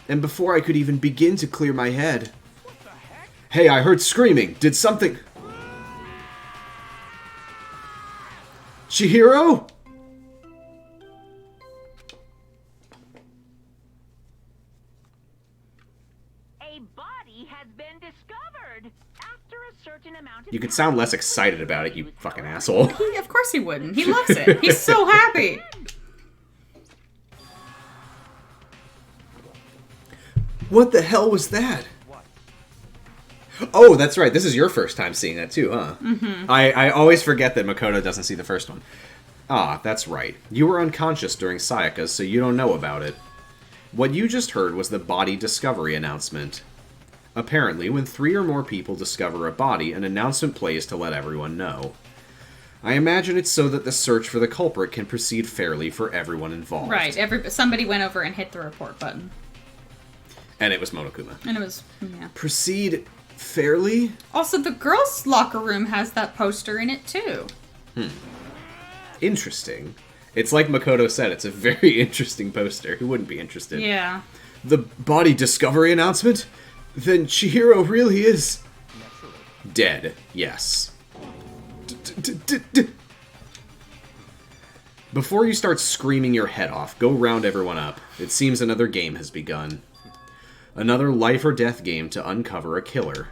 And before I could even begin to clear my head... Hey, I heard screaming. Did something... Chihiro? You could sound less excited about it, you fucking asshole. Of course he wouldn't. He loves it. He's so happy. What the hell was that? Oh, that's right. This is your first time seeing that too, huh? Mm-hmm. I always forget that Makoto doesn't see the first one. Ah, that's right. You were unconscious during Sayaka's, so you don't know about it. What you just heard was the body discovery announcement. Apparently, when 3 or more people discover a body, an announcement plays to let everyone know. I imagine it's so that the search for the culprit can proceed fairly for everyone involved. Right. Somebody went over and hit the report button. And it was Monokuma. And it was, yeah. Proceed fairly? Also, the girls' locker room has that poster in it, too. Interesting. It's like Makoto said, it's a very interesting poster. Who wouldn't be interested? Yeah. The body discovery announcement? Then Chihiro really is... dead, yes. Before you start screaming your head off, go round everyone up. It seems another game has begun. Another life or death game to uncover a killer.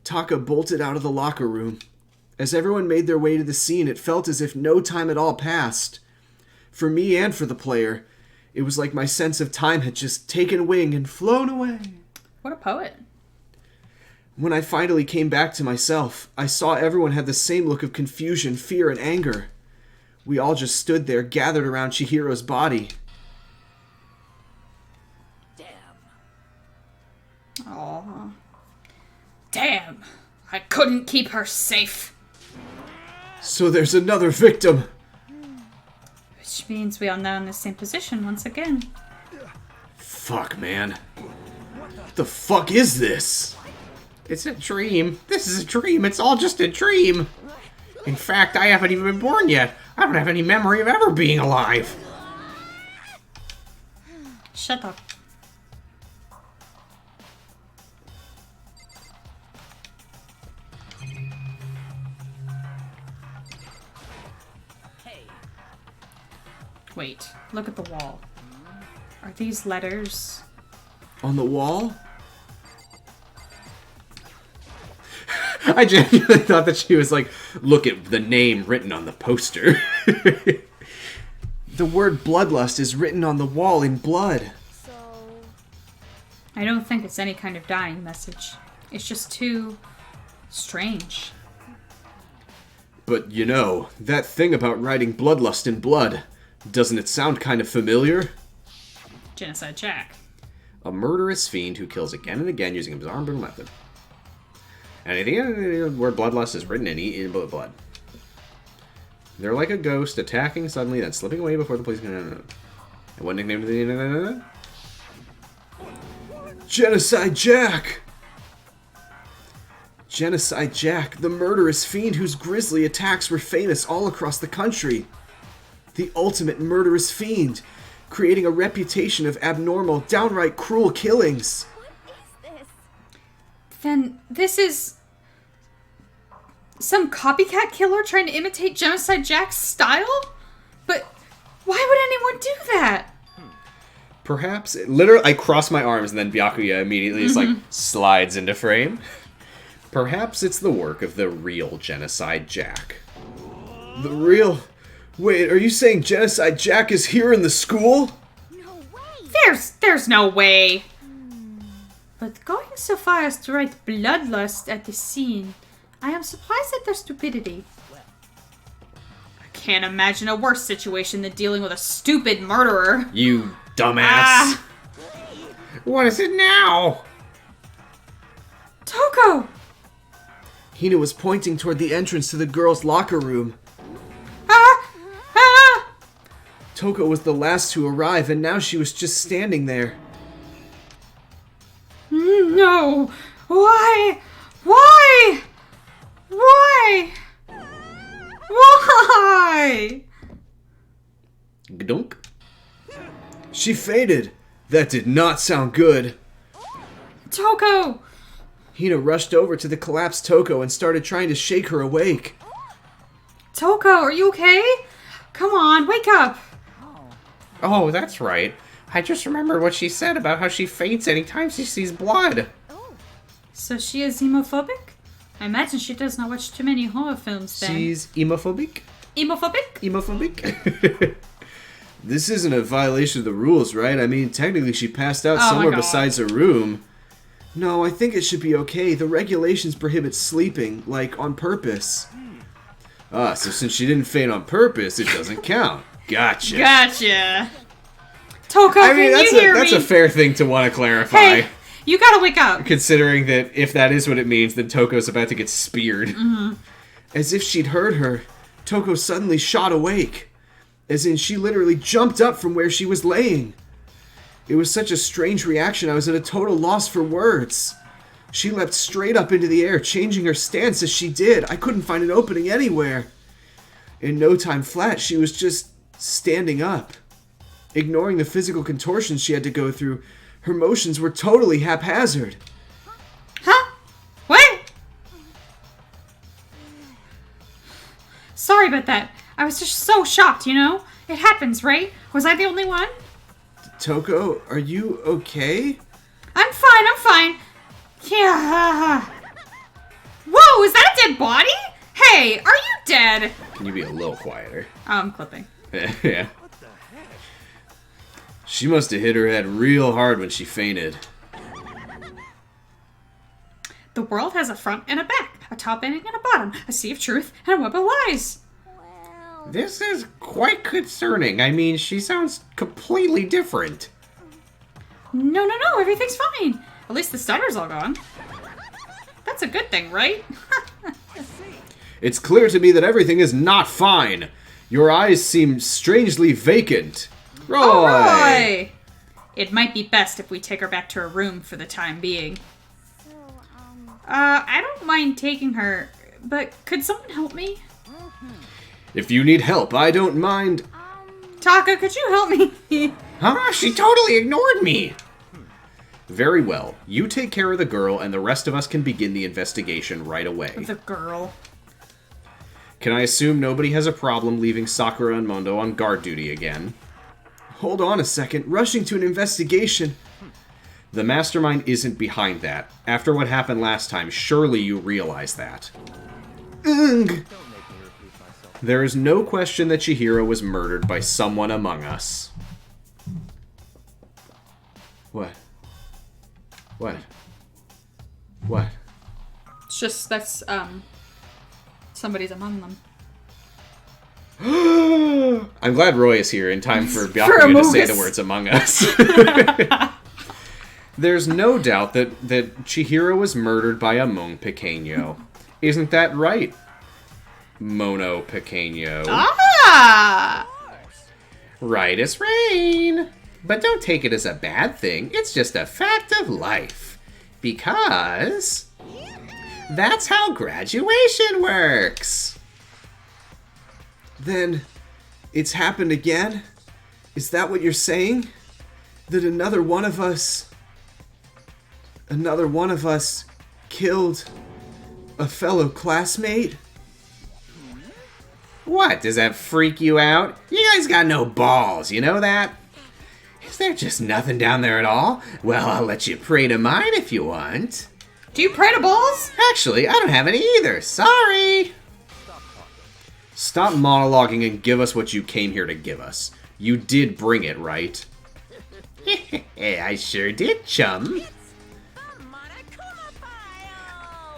Taka bolted out of the locker room. As everyone made their way to the scene, it felt as if no time at all passed. For me and for the player, it was like my sense of time had just taken wing and flown away. What a poet. When I finally came back to myself, I saw everyone had the same look of confusion, fear, and anger. We all just stood there, gathered around Chihiro's body. Aww. Damn. I couldn't keep her safe. So there's another victim. Which means we are now in the same position once again. Fuck, man. What the fuck is this? It's a dream. This is a dream. It's all just a dream. In fact, I haven't even been born yet. I don't have any memory of ever being alive. Shut up. Wait, look at the wall. Are these letters? On the wall? I genuinely thought that she was like, look at the name written on the poster. The word bloodlust is written on the wall in blood. So... I don't think it's any kind of dying message. It's just too... strange. But, you know, that thing about writing bloodlust in blood, doesn't it sound kind of familiar? Genocide Jack. A murderous fiend who kills again and again using a bizarre and brutal method. Anything where bloodlust is written in, eating blood. They're like a ghost, attacking suddenly, then slipping away before the police can... And what nickname do they... Genocide Jack! Genocide Jack, the murderous fiend whose grisly attacks were famous all across the country. The ultimate murderous fiend, creating a reputation of abnormal, downright cruel killings. What is this? Then this is... some copycat killer trying to imitate Genocide Jack's style? But why would anyone do that? Perhaps, literally, I cross my arms and then Byakuya immediately just like slides into frame. Perhaps it's the work of the real Genocide Jack. The real... Wait, are you saying Genocide Jack is here in the school? No way! There's no way! But going so far as to write bloodlust at the scene, I am surprised at their stupidity. I can't imagine a worse situation than dealing with a stupid murderer. You dumbass. What is it now? Toko! Hina was pointing toward the entrance to the girls' locker room. Toko was the last to arrive, and now she was just standing there. No! Why? Why? Why? Why? Gdunk. She fainted. That did not sound good. Toko! Hina rushed over to the collapsed Toko and started trying to shake her awake. Toko, are you okay? Come on, wake up! Oh, that's right. I just remembered what she said about how she faints anytime she sees blood. So she is hemophobic? I imagine she does not watch too many horror films then. She's hemophobic? Hemophobic? Hemophobic? This isn't a violation of the rules, right? I mean, technically she passed out somewhere besides her room. No, I think it should be okay. The regulations prohibit sleeping, like, on purpose. So since she didn't faint on purpose, it doesn't count. Gotcha. Gotcha. Toko, I mean, can you hear that's me? a fair thing to want to clarify. Hey, you gotta wake up. Considering that if that is what it means, then Toko's about to get speared. Mm-hmm. As if she'd heard her, Toko suddenly shot awake. As in, she literally jumped up from where she was laying. It was such a strange reaction, I was at a total loss for words. She leapt straight up into the air, changing her stance as she did. I couldn't find an opening anywhere. In no time flat, she was just standing up. Ignoring the physical contortions she had to go through, her motions were totally haphazard. Huh? What? Sorry about that. I was just so shocked, you know? It happens, right? Was I the only one? Toko, are you okay? I'm fine. Yeah. Whoa, is that a dead body? Hey, are you dead? Can you be a little quieter? Oh, I'm clipping. Yeah. She must have hit her head real hard when she fainted. The world has a front and a back, a top ending and a bottom, a sea of truth and a web of lies. This is quite concerning. I mean, she sounds completely different. No, everything's fine. At least the stutter's all gone. That's a good thing, right? It's clear to me that everything is not fine. Your eyes seem strangely vacant. Roy! Oh, Roy! It might be best if we take her back to her room for the time being. I don't mind taking her, but could someone help me? If you need help, I don't mind. Taka, could you help me? Huh? She totally ignored me! Very well. You take care of the girl, and the rest of us can begin the investigation right away. The girl. Can I assume nobody has a problem leaving Sakura and Mondo on guard duty again? Hold on a second. Rushing to an investigation. The mastermind isn't behind that. After what happened last time, surely you realize that. Ugh. There is no question that Chihiro was murdered by someone among us. What? It's just, that's, somebody's among them. I'm glad Roy is here in time for Byakuya to say the words Among Us. There's no doubt that Chihiro was murdered by a Mon Pequeño. Isn't that right, Mono Pequeño? Ah! Right as rain. But don't take it as a bad thing. It's just a fact of life. Because that's how graduation works. Then it's happened again? Is that what you're saying? That another one of us killed a fellow classmate? What, does that freak you out? You guys got no balls, you know that? Is there just nothing down there at all? Well, I'll let you pray to mine if you want. Do you pray to balls? Actually, I don't have any either. Sorry. Stop monologuing and give us what you came here to give us. You did bring it, right? I sure did, chum.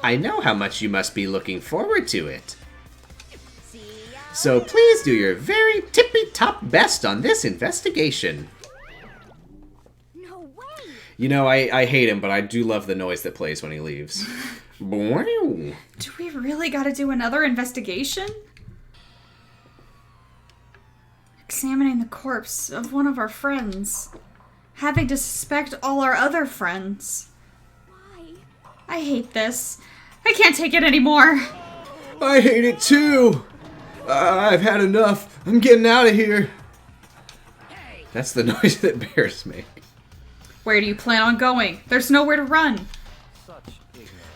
I know how much you must be looking forward to it. So please do your very tippy-top best on this investigation. No way! You know, I hate him, but I do love the noise that plays when he leaves. Do we really gotta do another investigation? Examining the corpse of one of our friends. Having to suspect all our other friends. Why? I hate this. I can't take it anymore. I hate it too! I've had enough. I'm getting out of here. That's the noise that bears make. Where do you plan on going? There's nowhere to run.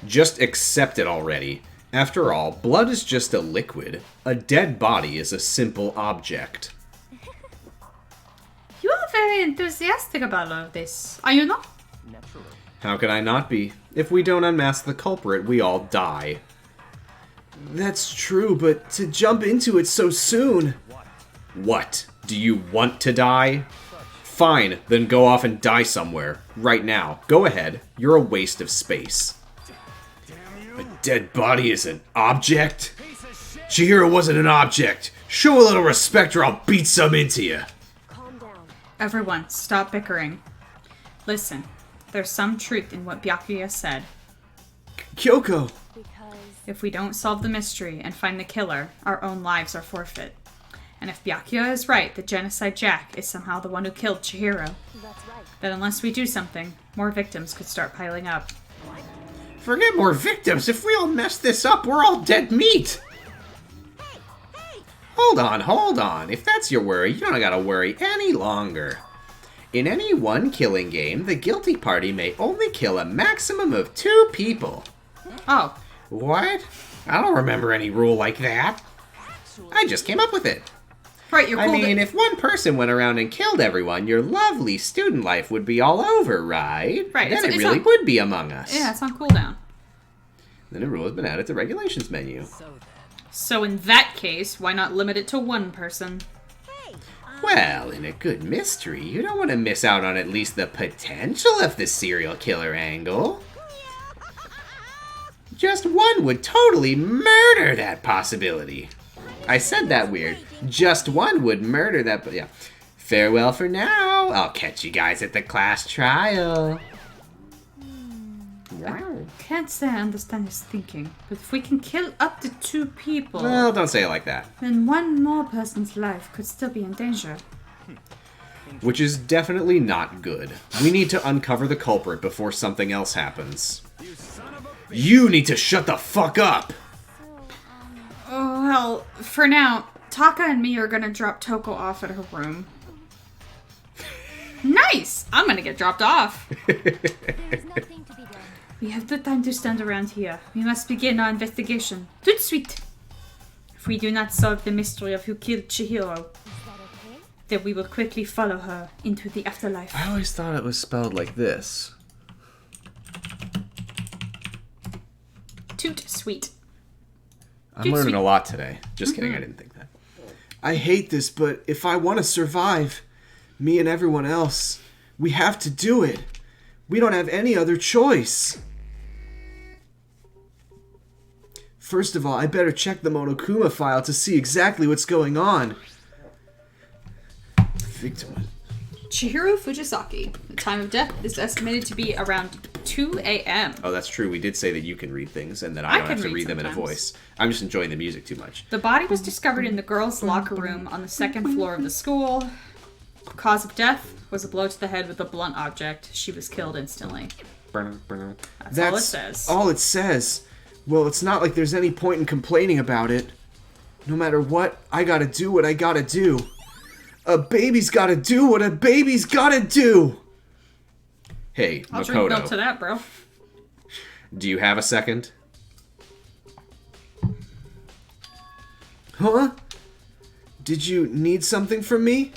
Just accept it already. After all, blood is just a liquid. A dead body is a simple object. You are very enthusiastic about all of this, are you not? Naturally. How can I not be? If we don't unmask the culprit, we all die. That's true, but to jump into it so soon... What? Do you want to die? Fine, then go off and die somewhere. Right now. Go ahead. You're a waste of space. A dead body is an object? Chihiro wasn't an object. Show a little respect or I'll beat some into you. Calm down. Everyone, stop bickering. Listen, there's some truth in what Byakuya said. Kyoko! Because... If we don't solve the mystery and find the killer, our own lives are forfeit. And if Byakuya is right that Genocide Jack is somehow the one who killed Chihiro, That's right. then unless we do something, more victims could start piling up. Forget more victims. If we all mess this up, we're all dead meat. Hold on. If that's your worry, you don't gotta worry any longer. In any one killing game, the guilty party may only kill a maximum of 2 people. Oh. What? I don't remember any rule like that. I just came up with it. Right, you're cool. If one person went around and killed everyone, your lovely student life would be all over, right? Right. Then it really would be Among Us. Yeah, it's on cooldown. Then a rule has been added to regulations menu. So in that case, why not limit it to 1 person? Well, in a good mystery, you don't want to miss out on at least the potential of the serial killer angle. Just 1 would totally murder that possibility. I said that weird. Just 1 would murder that, but yeah. Farewell for now. I'll catch you guys at the class trial. Wow. Can't say I understand his thinking, but if we can kill up to 2 people, Well, don't say it like that. then 1 more person's life could still be in danger. Which is definitely not good. We need to uncover the culprit before something else happens. You need to shut the fuck up! Oh, well, for now, Taka and me are gonna drop Toko off at her room. Nice! I'm gonna get dropped off. There's nothing to be done. We have the time to stand around here. We must begin our investigation. Tout de suite! If we do not solve the mystery of who killed Chihiro, Is that okay? then we will quickly follow her into the afterlife. I always thought it was spelled like this. Toot sweet. I'm learning a lot today. Just kidding, I didn't think that. I hate this, but if I want to survive, me and everyone else, we have to do it. We don't have any other choice. First of all, I better check the Monokuma file to see exactly what's going on. victim. Chihiro Fujisaki. The time of death is estimated to be around 2 a.m. Oh, that's true. We did say that you can read things and that I don't have to read them in a voice. I'm just enjoying the music too much. The body was discovered in the girls' locker room on the second floor of the school. Cause of death was a blow to the head with a blunt object. She was killed instantly. That's all it says. All it says. Well, it's not like there's any point in complaining about it. No matter what, I gotta do what I gotta do. A baby's gotta do what a baby's gotta do! Hey, I'll Makoto. drink milk to that, bro. Do you have a second? Huh? Did you need something from me?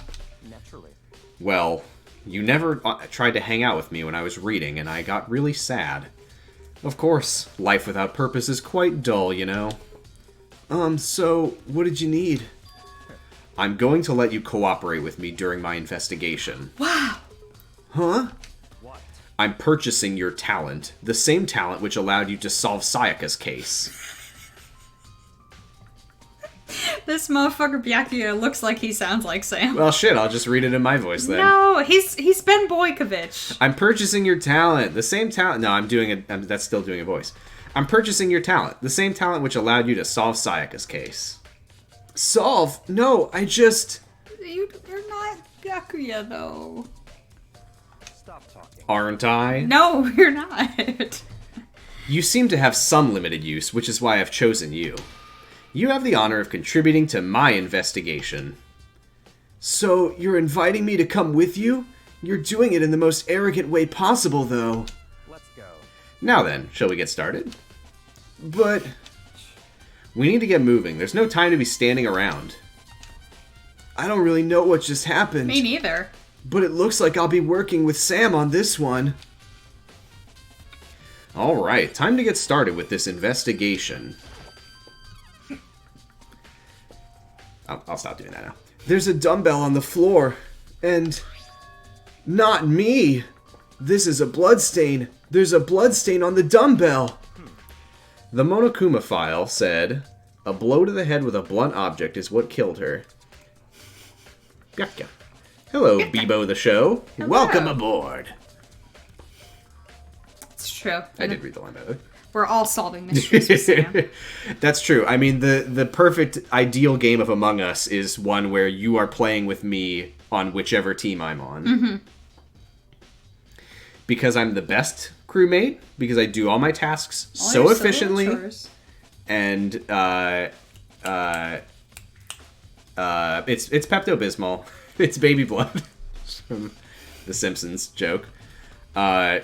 Naturally. Well, you never tried to hang out with me when I was reading, and I got really sad. Of course, life without purpose is quite dull, you know. So, what did you need? I'm going to let you cooperate with me during my investigation. Wow. Huh? What? I'm purchasing your talent, the same talent which allowed you to solve Sayaka's case. This motherfucker Byakuya looks like he sounds like Sam. Well, shit, I'll just read it in my voice then. No, he's Ben Boykovich. I'm purchasing your talent, the same talent... No, that's still doing a voice. I'm purchasing your talent, the same talent which allowed you to solve Sayaka's case. Solve? No, I just... You're not Byakuya, though. Stop talking. Aren't I? No, you're not. You seem to have some limited use, which is why I've chosen you. You have the honor of contributing to my investigation. So, you're inviting me to come with you? You're doing it in the most arrogant way possible, though. Let's go. Now then, shall we get started? But... We need to get moving. There's no time to be standing around. I don't really know what just happened. Me neither. But it looks like I'll be working with Sam on this one. Alright, time to get started with this investigation. I'll stop doing that now. There's a dumbbell on the floor. And... not me! This is a bloodstain. There's a bloodstain on the dumbbell. The Monokuma file said, a blow to the head with a blunt object is what killed her. Gotcha. Hello, Bebo the Show. Hello. Welcome aboard. It's true. I did read the line, by the way. We're all solving mysteries with Sam. That's true. I mean, the perfect ideal game of Among Us is one where you are playing with me on whichever team I'm on. Mm-hmm. Because I'm the best crewmate, because I do all my tasks so efficiently, and it's Pepto-Bismol. It's baby blood from the Simpsons joke. When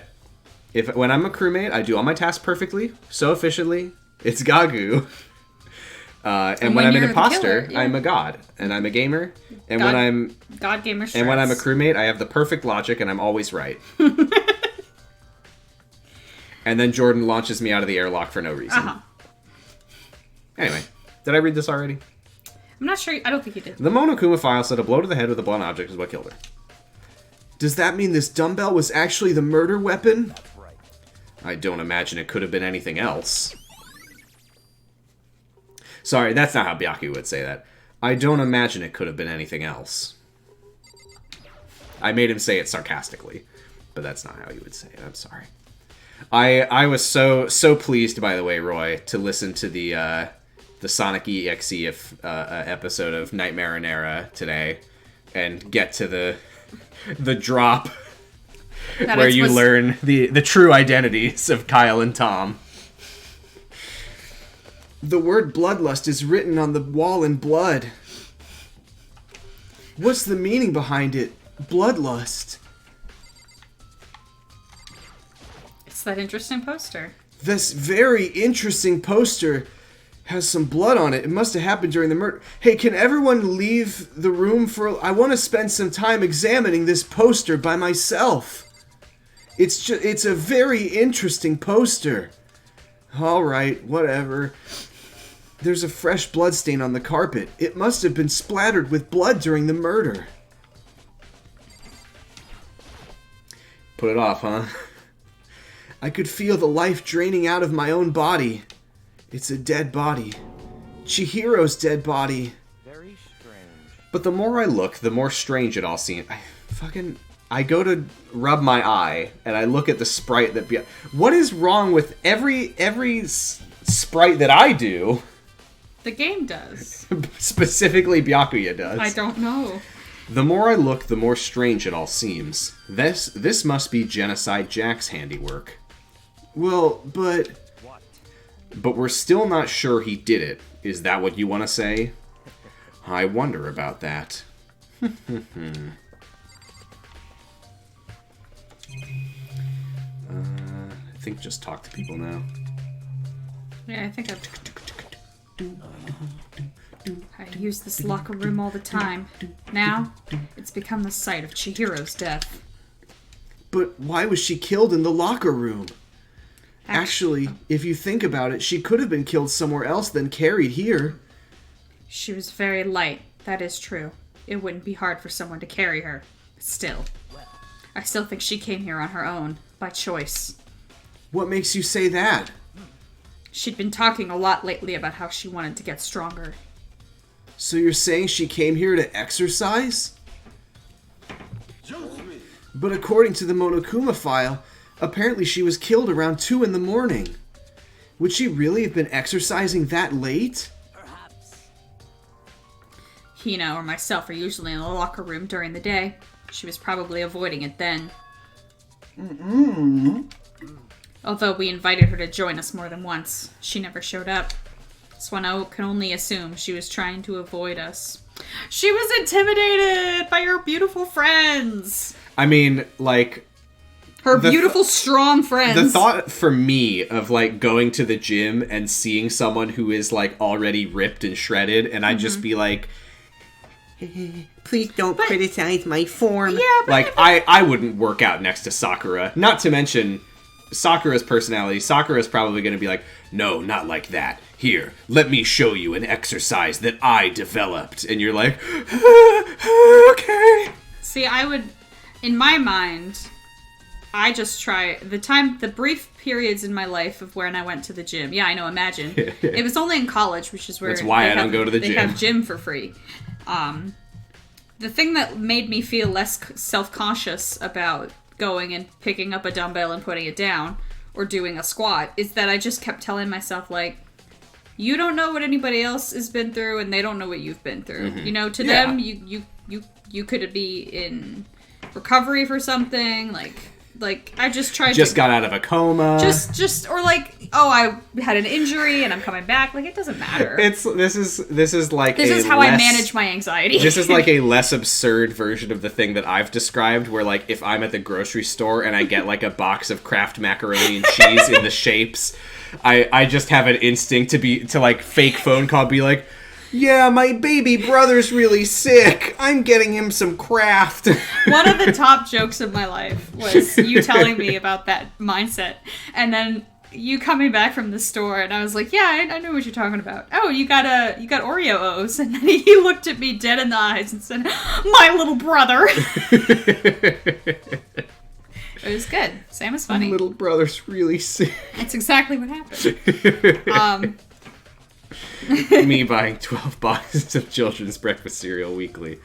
I'm a crewmate, I do all my tasks perfectly, so efficiently. It's Gagu. And when I'm an imposter, killer, yeah. I'm a god, and I'm a gamer. And god, when I'm god gamer, and when I'm a crewmate, I have the perfect logic, and I'm always right. And then Jordan launches me out of the airlock for no reason. Uh-huh. Anyway, did I read this already? I'm not sure. I don't think you did. The Monokuma file said a blow to the head with a blunt object is what killed her. Does that mean this dumbbell was actually the murder weapon? That's right. I don't imagine it could have been anything else. Sorry, that's not how Byaku would say that. I don't imagine it could have been anything else. I made him say it sarcastically, but that's not how he would say it. I'm sorry. I was so pleased, by the way, Roy, to listen to the Sonic EXE episode of Night Marinara today, and get to the drop where you learn the true identities of Kyle and Tom. The word bloodlust is written on the wall in blood. What's the meaning behind it? Bloodlust. It's that interesting poster. This very interesting poster has some blood on it. It must have happened during the murder. Hey, can everyone leave the room for... I want to spend some time examining this poster by myself. It's a very interesting poster. Alright, whatever. There's a fresh bloodstain on the carpet. It must have been splattered with blood during the murder. Put it off, huh? I could feel the life draining out of my own body. It's a dead body. Chihiro's dead body. Very strange. But the more I look, the more strange it all seems. I go to rub my eye, and I look at the sprite that... What is wrong with every sprite that I do? The game does. Specifically, Byakuya does. I don't know. The more I look, the more strange it all seems. This must be Genocide Jack's handiwork. Well, but... But we're still not sure he did it. Is that what you want to say? I wonder about that. I think just talk to people now. Yeah, I think I use this locker room all the time. Now, it's become the site of Chihiro's death. But why was she killed in the locker room? Actually, if you think about it, she could have been killed somewhere else than carried here. She was very light, that is true. It wouldn't be hard for someone to carry her. But still. I still think she came here on her own, by choice. What makes you say that? She'd been talking a lot lately about how she wanted to get stronger. So you're saying she came here to exercise? But according to the Monokuma file, apparently she was killed around 2 in the morning. Would she really have been exercising that late? Hina or myself are usually in the locker room during the day. She was probably avoiding it then. Although we invited her to join us more than once, she never showed up. So I can only assume she was trying to avoid us. She was intimidated by her beautiful friends! I mean, like... Her beautiful, strong friends. The thought for me of, like, going to the gym and seeing someone who is, like, already ripped and shredded, and I'd just be like... Please don't criticize my form. Yeah, but like, I wouldn't work out next to Sakura. Not to mention Sakura's personality. Sakura's probably going to be like, no, not like that. Here, let me show you an exercise that I developed. And you're like, okay. See, I would, in my mind, I just try, the brief periods in my life of when I went to the gym. Yeah, I know, imagine. It was only in college, which is where that's why I don't go to the gym. They have gym for free. The thing that made me feel less self-conscious about going and picking up a dumbbell and putting it down, or doing a squat, is that I just kept telling myself, like, you don't know what anybody else has been through, and they don't know what you've been through. Mm-hmm. You know, to them, you could be in recovery for something, like I just tried just got out of a coma. Or like, oh, I had an injury and I'm coming back. Like, it doesn't matter. This is how I manage my anxiety. This is like a less absurd version of the thing that I've described, where like if I'm at the grocery store and I get like a box of Kraft macaroni and cheese in the shapes, I just have an instinct to like fake phone call, be like, yeah, my baby brother's really sick. I'm getting him some Kraft. One of the top jokes of my life was you telling me about that mindset. And then you coming back from the store and I was like, yeah, I know what you're talking about. Oh, you got Oreo O's. And then he looked at me dead in the eyes and said, my little brother. It was good. Sam was funny. My little brother's really sick. That's exactly what happened. Me buying 12 boxes of children's breakfast cereal weekly.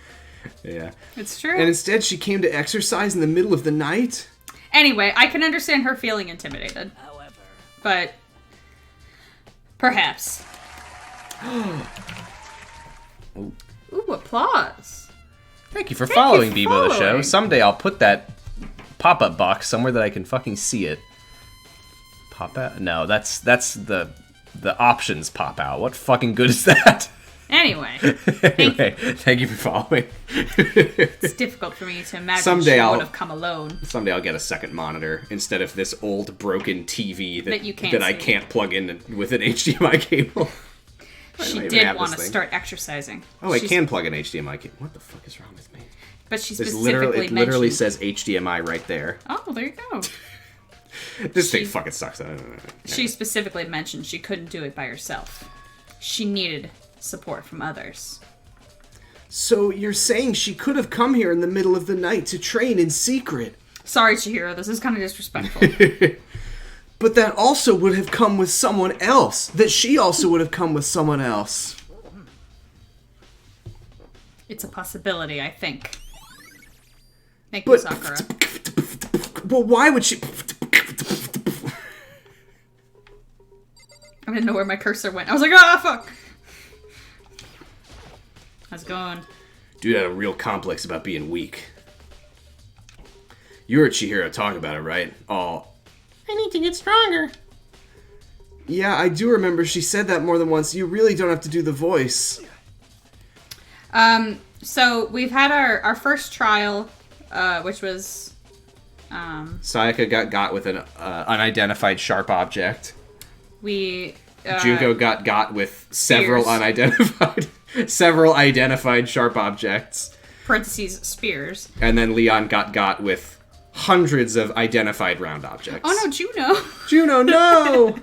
Yeah. It's true. And instead she came to exercise in the middle of the night? Anyway, I can understand her feeling intimidated. However. But perhaps. Ooh, applause. Thank you for following you for Bebo the Show. following. Someday I'll put that pop-up box somewhere that I can fucking see it. Pop out? No, that's the options pop out. What fucking good is that? Anyway, thank you for following. It's difficult for me to imagine Someday she I'll- would have come alone. Someday I'll get a second monitor instead of this old broken TV That you can't that I see. can't plug in with an HDMI cable. Why do I She even did have want this to thing? start exercising. Oh, I She's- can plug an HDMI cable. What the fuck is wrong with me? But she There's specifically it literally mentioned... says HDMI right there. Oh, there you go. This thing fucking sucks. She specifically mentioned she couldn't do it by herself. She needed support from others. So you're saying she could have come here in the middle of the night to train in secret? Sorry, Chihiro, this is kind of disrespectful. But that also would have come with someone else. That she also would have come with someone else. It's a possibility, I think. Thank you, Sakura. Well, why would she... I didn't know where my cursor went. I was like, ah, fuck! How's it going? Dude had a real complex about being weak. You heard Chihiro talk about it, right? Oh, I need to get stronger. Yeah, I do remember she said that more than once. You really don't have to do the voice. So we've had our first trial, which was... Sayaka got with an unidentified sharp object. Junko got with several identified sharp objects. Parentheses, spears. And then Leon got with hundreds of identified round objects. Oh no, Juno! Juno, no!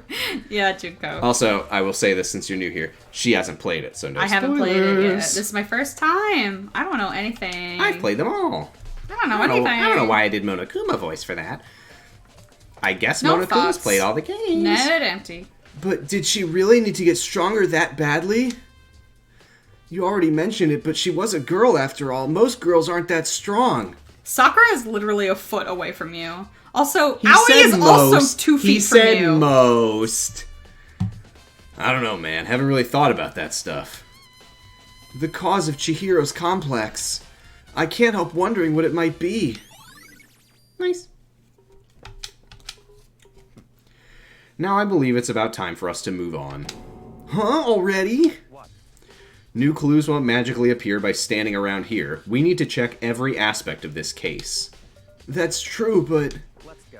Yeah, Junko. Also, I will say this since you're new here, she hasn't played it, so no spoilers. I haven't played it yet. This is my first time. I don't know anything. I've played them all. I don't know anything. I don't know why I did Monokuma voice for that. I guess No Monokuma's thoughts. played all the games. Net empty. But did she really need to get stronger that badly? You already mentioned it, but she was a girl after all. Most girls aren't that strong. Sakura is literally a foot away from you. Also, He Aoi said is most. also 2 feet He from said you. most. I don't know, man. Haven't really thought about that stuff. The cause of Chihiro's complex. I can't help wondering what it might be. Nice. Now I believe it's about time for us to move on. Huh? Already? New clues won't magically appear by standing around here. We need to check every aspect of this case. That's true, but... Let's go.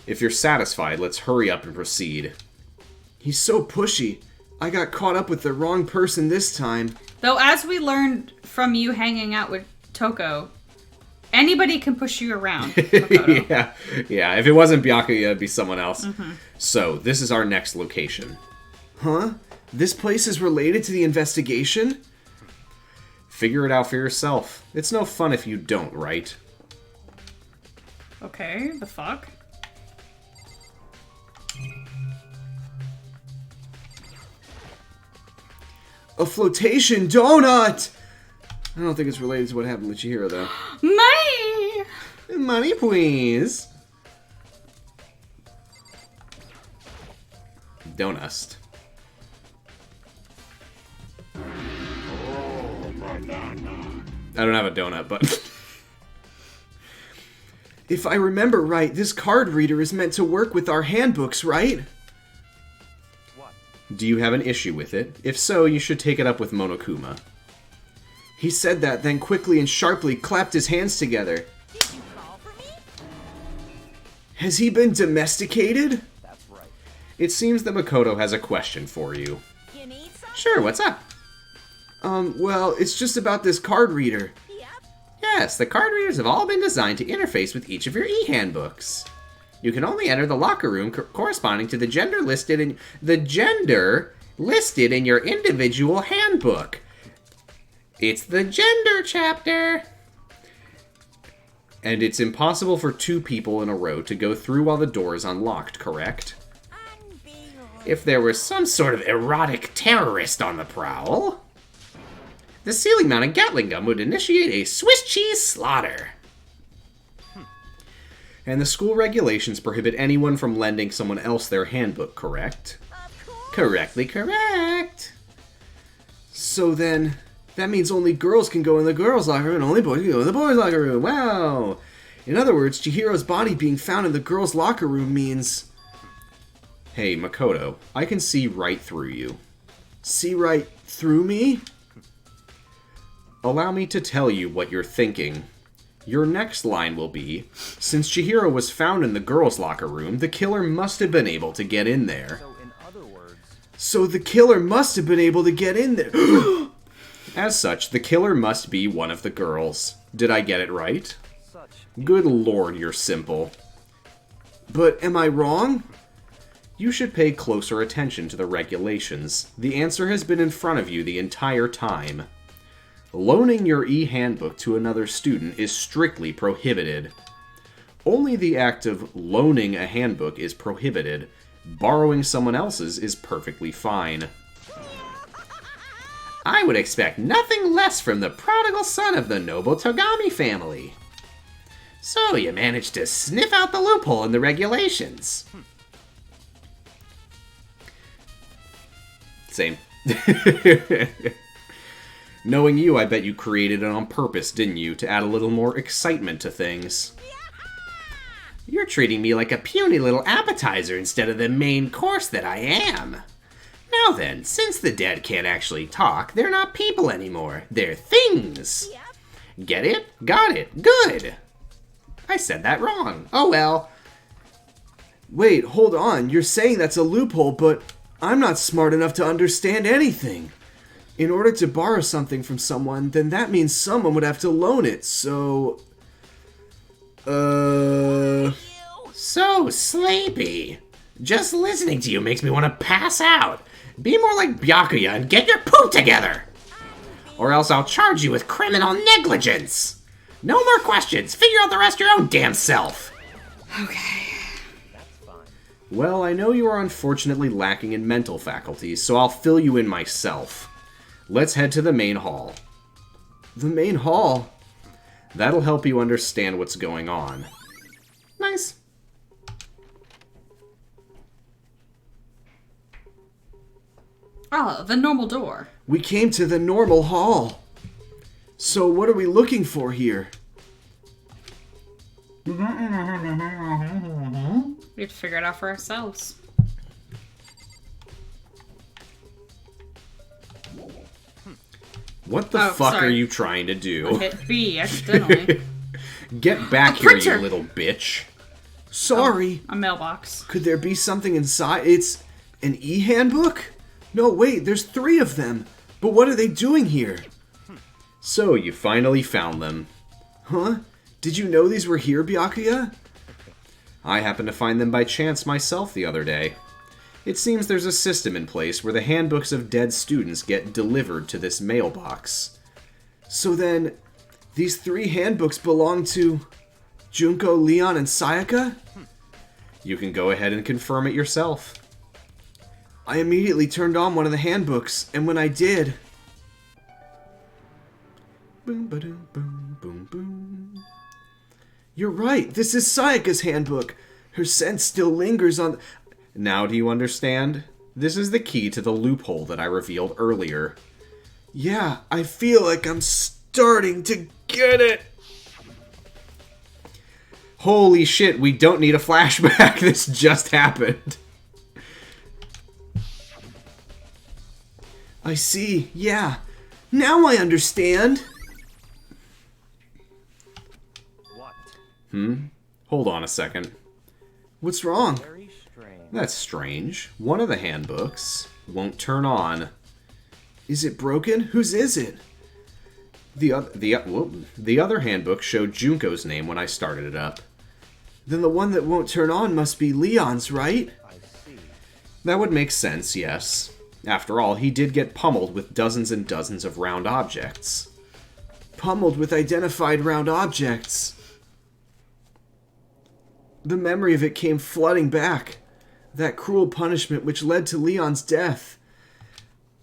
If you're satisfied, let's hurry up and proceed. He's so pushy. I got caught up with the wrong person this time. Though, as we learned from you hanging out with Toko, anybody can push you around. Yeah. If it wasn't Byakuya, it'd be someone else. So, this is our next location. Huh? This place is related to the investigation? Figure it out for yourself. It's no fun if you don't, right? Okay, the fuck? A flotation donut! I don't think it's related to what happened with Chihiro, though. Money! Money, please. Donust. I don't have a donut, but... If I remember right, this card reader is meant to work with our handbooks, right? Do you have an issue with it? If so, you should take it up with Monokuma. He said that, then quickly and sharply clapped his hands together. Did you call for me? Has he been domesticated? That's right. It seems that Makoto has a question for you. You need some? Sure, what's up? Well, it's just about this card reader. Yep. Yes, the card readers have all been designed to interface with each of your e-handbooks. You can only enter the locker room corresponding to the gender listed in your individual handbook. It's the gender chapter. And it's impossible for 2 people in a row to go through while the door is unlocked, correct? If there was some sort of erotic terrorist on the prowl, the ceiling-mounted Gatling gun would initiate a Swiss cheese slaughter. And the school regulations prohibit anyone from lending someone else their handbook, correct? Correctly correct. So then, that means only girls can go in the girls' locker room and only boys can go in the boys' locker room. Wow! In other words, Chihiro's body being found in the girls' locker room means... Hey, Makoto, I can see right through you. See right through me? Allow me to tell you what you're thinking. Your next line will be, since Chihiro was found in the girls' locker room, the killer must have been able to get in there. So, in other words... So the killer must have been able to get in there. As such, the killer must be one of the girls. Did I get it right? Such... Good lord, you're simple. But am I wrong? You should pay closer attention to the regulations. The answer has been in front of you the entire time. Loaning your e-handbook to another student is strictly prohibited. Only the act of loaning a handbook is prohibited. Borrowing someone else's is perfectly fine. I would expect nothing less from the prodigal son of the noble Togami family. So you managed to sniff out the loophole in the regulations. Same. Knowing you, I bet you created it on purpose, didn't you? To add a little more excitement to things. You're treating me like a puny little appetizer instead of the main course that I am. Now then, since the dead can't actually talk, they're not people anymore. They're things. Get it? Got it. Good. I said that wrong. Oh well. Wait, hold on. You're saying that's a loophole, but I'm not smart enough to understand anything. In order to borrow something from someone, then that means someone would have to loan it, so... So sleepy. Just listening to you makes me want to pass out. Be more like Byakuya and get your poop together. Or else I'll charge you with criminal negligence. No more questions. Figure out the rest your own damn self. Okay. Well, I know you are unfortunately lacking in mental faculties, so I'll fill you in myself. Let's head to the main hall. The main hall? That'll help you understand what's going on. Nice. Oh, the normal door. We came to the normal hall. So what are we looking for here? We have to figure it out for ourselves. What the fuck are you trying to do? I hit B accidentally. Get back here, you little bitch. Sorry. A mailbox. Could there be something inside? It's an e-handbook? No, wait, there's 3 of them. But what are they doing here? So, you finally found them. Huh? Did you know these were here, Byakuya? I happened to find them by chance myself the other day. It seems there's a system in place where the handbooks of dead students get delivered to this mailbox. So then, these 3 handbooks belong to Junko, Leon, and Sayaka? You can go ahead and confirm it yourself. I immediately turned on one of the handbooks, and when I did... Boom, ba-doom, boom, boom, boom. You're right, this is Sayaka's handbook. Her scent still lingers on... Now do you understand? This is the key to the loophole that I revealed earlier. Yeah, I feel like I'm starting to get it. Holy shit, we don't need a flashback. This just happened. I see, yeah. Now I understand. Hold on a second. What's wrong? Very strange. That's strange. One of the handbooks won't turn on. Is it broken? Whose is it? The other handbook showed Junko's name when I started it up. Then the one that won't turn on must be Leon's, right? I see. That would make sense, yes. After all, he did get pummeled with dozens and dozens of round objects. Pummeled with identified round objects. The memory of it came flooding back. That cruel punishment which led to Leon's death.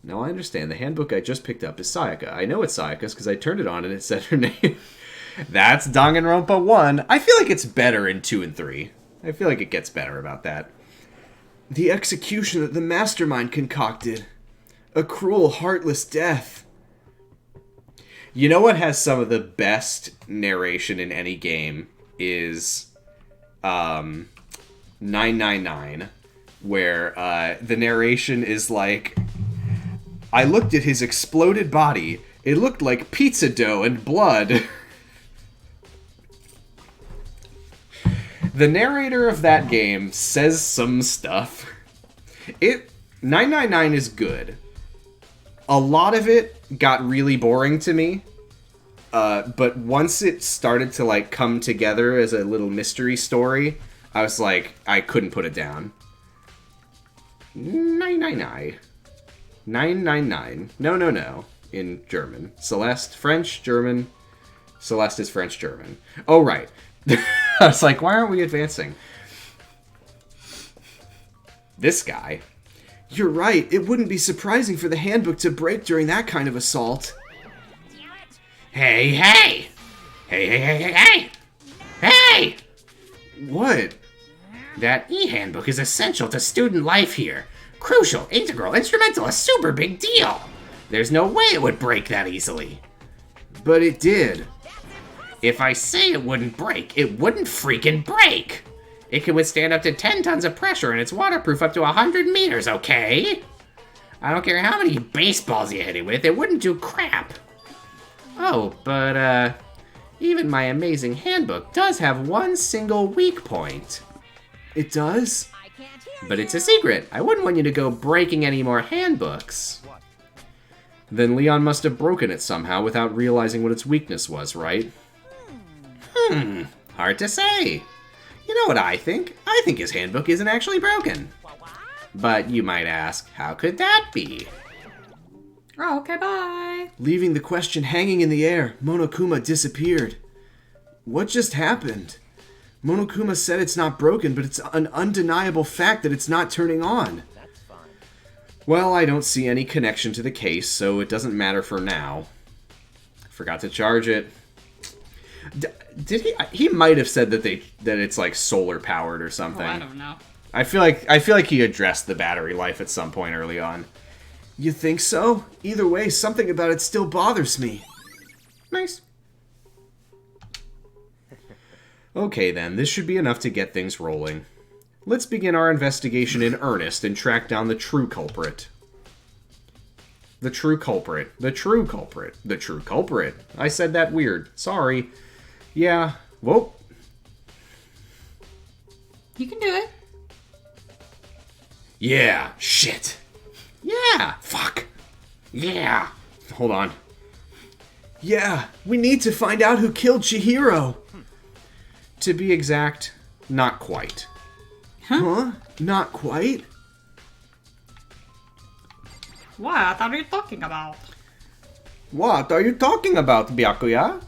Now I understand. The handbook I just picked up is Sayaka. I know it's Sayaka's because I turned it on and it said her name. That's Danganronpa 1. I feel like it's better in 2 and 3. I feel like it gets better about that. The execution that the mastermind concocted. A cruel, heartless death. You know what has some of the best narration in any game is 999, where the narration is like, I looked at his exploded body. It looked like pizza dough and blood. The narrator of that game says some stuff. 999 is good. A lot of it got really boring to me. But once it started to like come together as a little mystery story, I was like, I couldn't put it down. 999. 999. No. In German. Celeste, French, German. Celeste is French, German. Oh, right. I was like, why aren't we advancing? This guy. You're right. It wouldn't be surprising for the handbook to break during that kind of assault. Hey, hey! Hey, hey, hey, hey, hey! Hey! What? That e-handbook is essential to student life here. Crucial, integral, instrumental, a super big deal. There's no way it would break that easily. But it did. If I say it wouldn't break, it wouldn't freaking break. It can withstand up to 10 tons of pressure and it's waterproof up to 100 meters, okay? I don't care how many baseballs you hit it with, it wouldn't do crap. Oh, but, even my amazing handbook does have one single weak point. It does? But it's a secret. I wouldn't want you to go breaking any more handbooks. Then Leon must have broken it somehow without realizing what its weakness was, right? Hard to say. You know what I think? I think his handbook isn't actually broken. But you might ask, how could that be? Oh, okay, bye. Leaving the question hanging in the air, Monokuma disappeared. What just happened? Monokuma said it's not broken, but it's an undeniable fact that it's not turning on. Well, I don't see any connection to the case, so it doesn't matter for now. Forgot to charge it. Did he? He might have said that it's like solar powered or something. Oh, I don't know. I feel like he addressed the battery life at some point early on. You think so? Either way, something about it still bothers me. Nice. Okay then, this should be enough to get things rolling. Let's begin our investigation in earnest and track down the true culprit. The true culprit. The true culprit. The true culprit. I said that weird. Sorry. Yeah. Whoa. You can do it. Yeah. Shit. Yeah. Fuck. Yeah. Hold on. Yeah, we need to find out who killed Chihiro. To be exact, not quite. Huh? Not quite? What are you talking about? What are you talking about, Byakuya?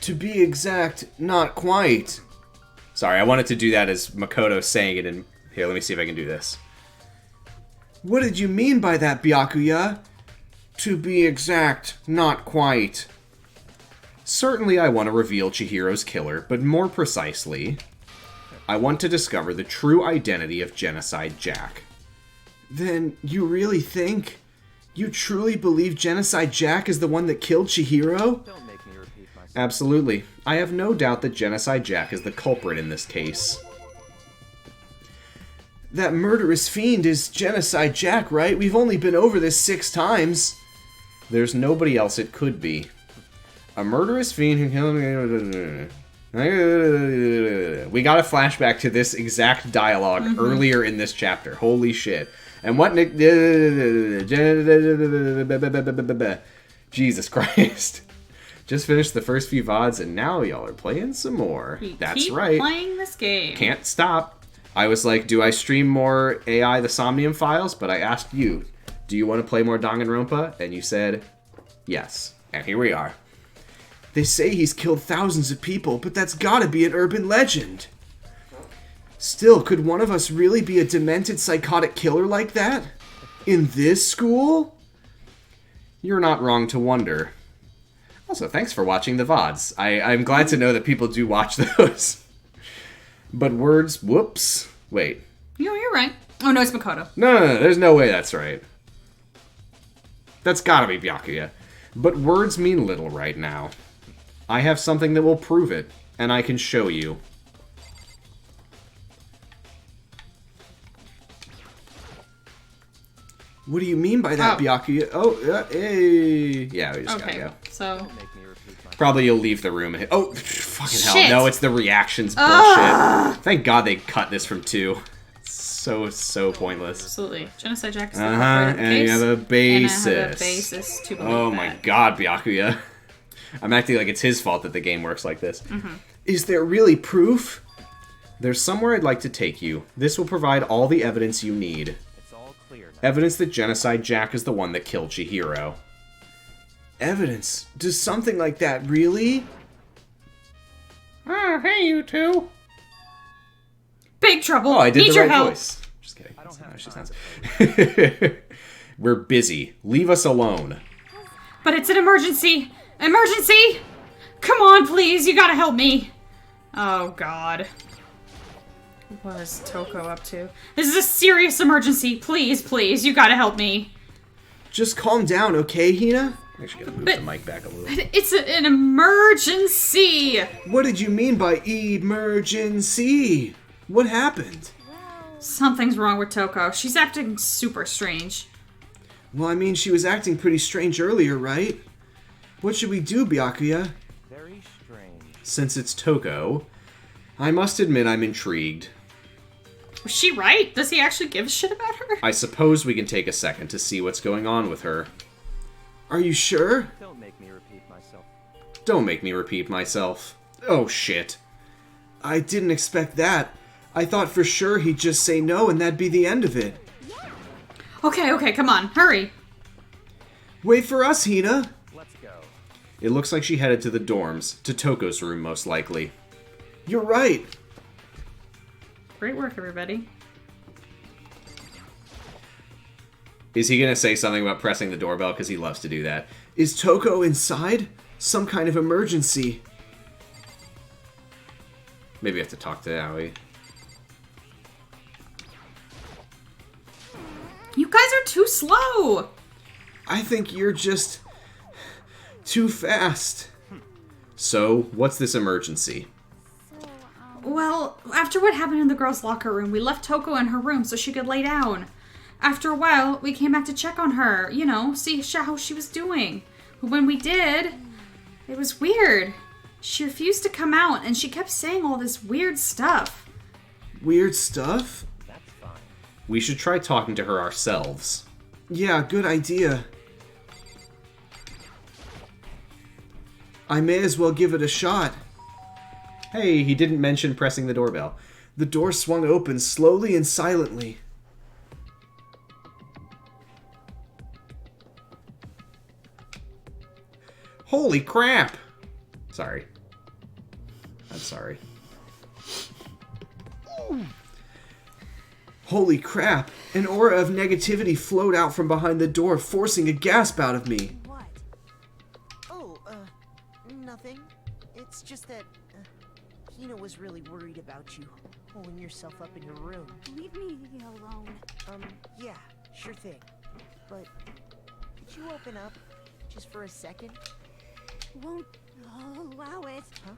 To be exact, not quite. Sorry, I wanted to do that as Makoto saying it in... Here, let me see if I can do this. What did you mean by that, Byakuya? To be exact, not quite. Certainly I want to reveal Chihiro's killer, but more precisely, I want to discover the true identity of Genocide Jack. Then you really think? You truly believe Genocide Jack is the one that killed Chihiro? Don't make me repeat myself. Absolutely. I have no doubt that Genocide Jack is the culprit in this case. That murderous fiend is Genocide Jack, right? We've only been over this 6 times. There's nobody else it could be. A murderous fiend who killed... We got a flashback to this exact dialogue earlier in this chapter. Holy shit. And what Nick... Jesus Christ. Just finished the first few VODs and now y'all are playing some more. That's right. Playing this game. Can't stop. I was like, do I stream more AI the Somnium Files? But I asked you, do you want to play more Danganronpa? And you said, yes. And here we are. They say he's killed thousands of people, but that's gotta be an urban legend. Still, could one of us really be a demented psychotic killer like that? In this school? You're not wrong to wonder. Also, thanks for watching the VODs. I'm glad to know that people do watch those. But words, whoops. Wait. No, you're right. Oh, no, it's Makoto. No, there's no way that's right. That's gotta be Byakuya. But words mean little right now. I have something that will prove it, and I can show you. What do you mean by that, Byakuya? Oh, hey. Yeah, we just gotta go. So... Probably you'll leave the room. Oh, fucking hell. Shit. No, it's the reactions bullshit. Thank God they cut this from 2. So pointless. Absolutely. Genocide Jack is the culprit and you have a basis. And I have a basis to believe Oh my God, Byakuya. I'm acting like it's his fault that the game works like this. Is there really proof? There's somewhere I'd like to take you. This will provide all the evidence you need. It's all clear now. Evidence that Genocide Jack is the one that killed Chihiro. Evidence? Does something like that really? Oh, hey, you two. Big trouble. Oh, I did Need the your right help. voice. Just kidding. don't have she sounds. We're busy. Leave us alone. But it's an emergency! Emergency! Come on, please, you gotta help me! Oh, God. What is Toko up to? This is a serious emergency. Please, please, you gotta help me. Just calm down, okay, Hina? I actually gotta move the mic back a little. It's an emergency! What did you mean by emergency? What happened? Something's wrong with Toko. She's acting super strange. Well, I mean, she was acting pretty strange earlier, right? What should we do, Byakuya? Very strange. Since it's Toko, I must admit I'm intrigued. Was she right? Does he actually give a shit about her? I suppose we can take a second to see what's going on with her. Are you sure? Don't make me repeat myself. Don't make me repeat myself. Oh, shit. I didn't expect that. I thought for sure he'd just say no and that'd be the end of it. Okay, come on, hurry. Wait for us, Hina. Let's go. It looks like she headed to the dorms, to Toko's room most likely. You're right. Great work, everybody. Is he gonna say something about pressing the doorbell? Because he loves to do that. Is Toko inside? Some kind of emergency. Maybe I have to talk to Aoi. You guys are too slow. I think you're just too fast. So, what's this emergency? Well, after what happened in the girls' locker room, we left Toko in her room so she could lay down. After a while, we came back to check on her, you know, see how she was doing. But when we did, it was weird. She refused to come out, and she kept saying all this weird stuff. Weird stuff? That's fine. We should try talking to her ourselves. Yeah, good idea. I may as well give it a shot. Hey, he didn't mention pressing the doorbell. The door swung open slowly and silently. Holy crap! Sorry. I'm sorry. Holy crap! An aura of negativity flowed out from behind the door, forcing a gasp out of me. What? Oh, nothing. It's just that Hina was really worried about you, holding yourself up in your room. Leave me alone. Yeah, sure thing. But could you open up just for a second? Won't allow it. Huh?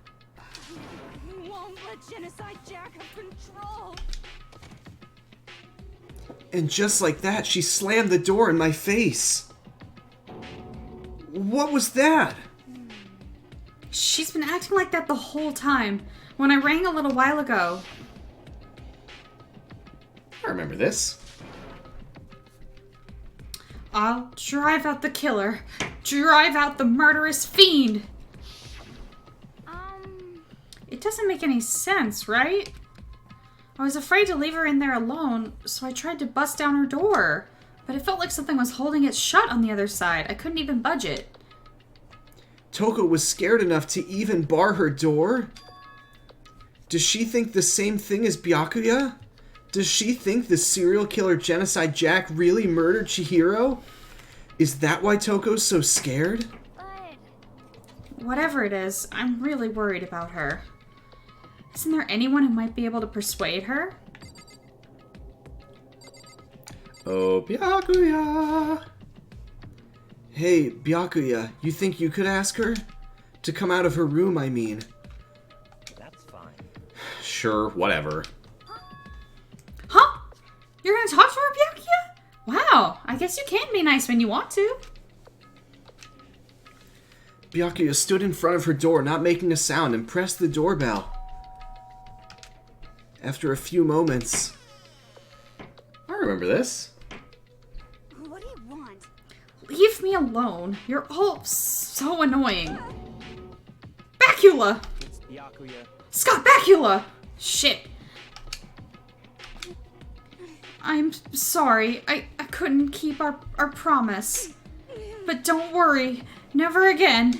Won't let Genocide Jack have control. And just like that, she slammed the door in my face. What was that? She's been acting like that the whole time. When I rang a little while ago. I remember this. I'll drive out the killer. Drive out the murderous fiend. It doesn't make any sense, right? I was afraid to leave her in there alone, so I tried to bust down her door. But it felt like something was holding it shut on the other side. I couldn't even budge it. Toko was scared enough to even bar her door? Does she think the same thing as Byakuya? Does she think the serial killer Genocide Jack really murdered Chihiro? Is that why Toko's so scared? Whatever it is, I'm really worried about her. Isn't there anyone who might be able to persuade her? Oh, Byakuya! Hey, Byakuya, you think you could ask her? To come out of her room, I mean. That's fine. Sure, whatever. Huh? You're gonna talk to her, Byakuya? Wow, I guess you can be nice when you want to. Byakuya stood in front of her door, not making a sound, and pressed the doorbell. After a few moments... I remember this. What do you want? Leave me alone. You're all so annoying. Bakula! It's Byakuya. Scott Bakula! Shit. I'm sorry. I couldn't keep our promise. But don't worry. Never again.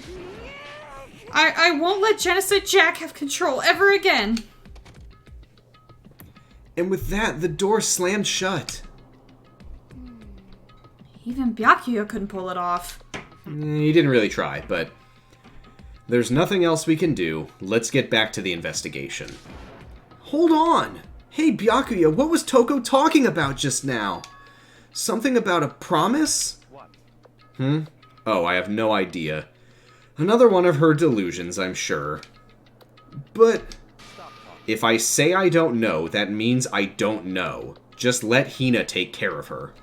I won't let Genocide Jack have control ever again. And with that, the door slammed shut. Even Byakuya couldn't pull it off. He didn't really try, but there's nothing else we can do. Let's get back to the investigation. Hold on! Hey, Byakuya, what was Toko talking about just now? Something about a promise? Oh, I have no idea. Another one of her delusions, I'm sure. But if I say I don't know, that means I don't know. Just let Hina take care of her.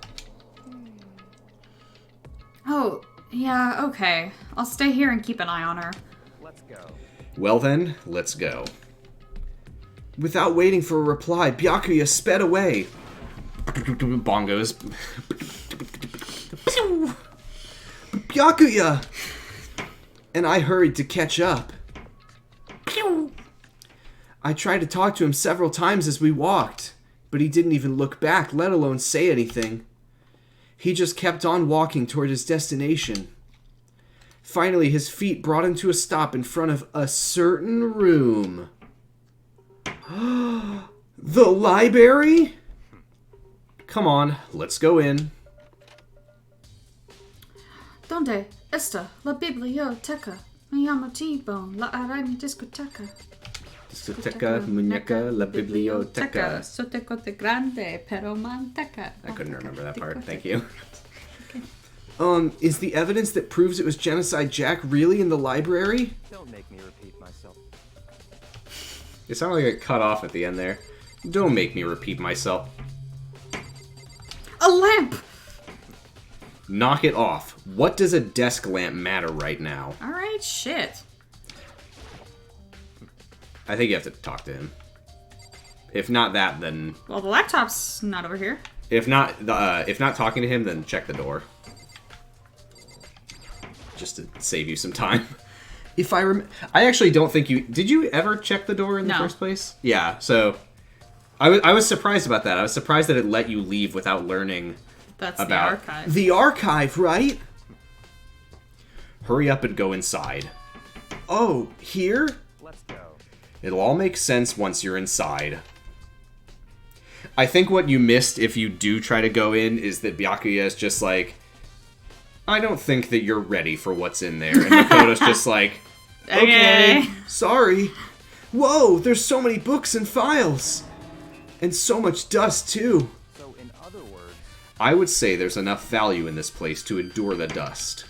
Oh, yeah, okay. I'll stay here and keep an eye on her. Let's go. Well then, let's go. Without waiting for a reply, Byakuya sped away. Bongos. Byakuya! And I hurried to catch up. I tried to talk to him several times as we walked, but he didn't even look back, let alone say anything. He just kept on walking toward his destination. Finally, his feet brought him to a stop in front of a certain room. The library? Come on, let's go in. Donde está la biblioteca? Me llamo T-Bone, la haré mi discoteca. Discoteca, muñeca, la biblioteca. Sotecote grande, pero manteca. I couldn't remember that part, thank you. Is the evidence that proves it was Genocide Jack really in the library? Don't make me repeat myself. It sounded like it cut off at the end there. Don't make me repeat myself. A lamp! Knock it off. What does a desk lamp matter right now? Alright, shit. I think you have to talk to him. If not that, then... Well, the laptop's not over here. If not talking to him, then check the door. Just to save you some time. If I actually don't think you... Did you ever check the door in the first place? Yeah, so... I was surprised about that. I was surprised that it let you leave without learning That's about... the archive. The archive, right? Hurry up and go inside. Oh, here? Let's go. It'll all make sense once you're inside. I think what you missed if you do try to go in is that Byakuya is just like, I don't think that you're ready for what's in there. And Makoto's just like, okay, sorry. Whoa, there's so many books and files. And so much dust, too. So, in other words... I would say there's enough value in this place to endure the dust.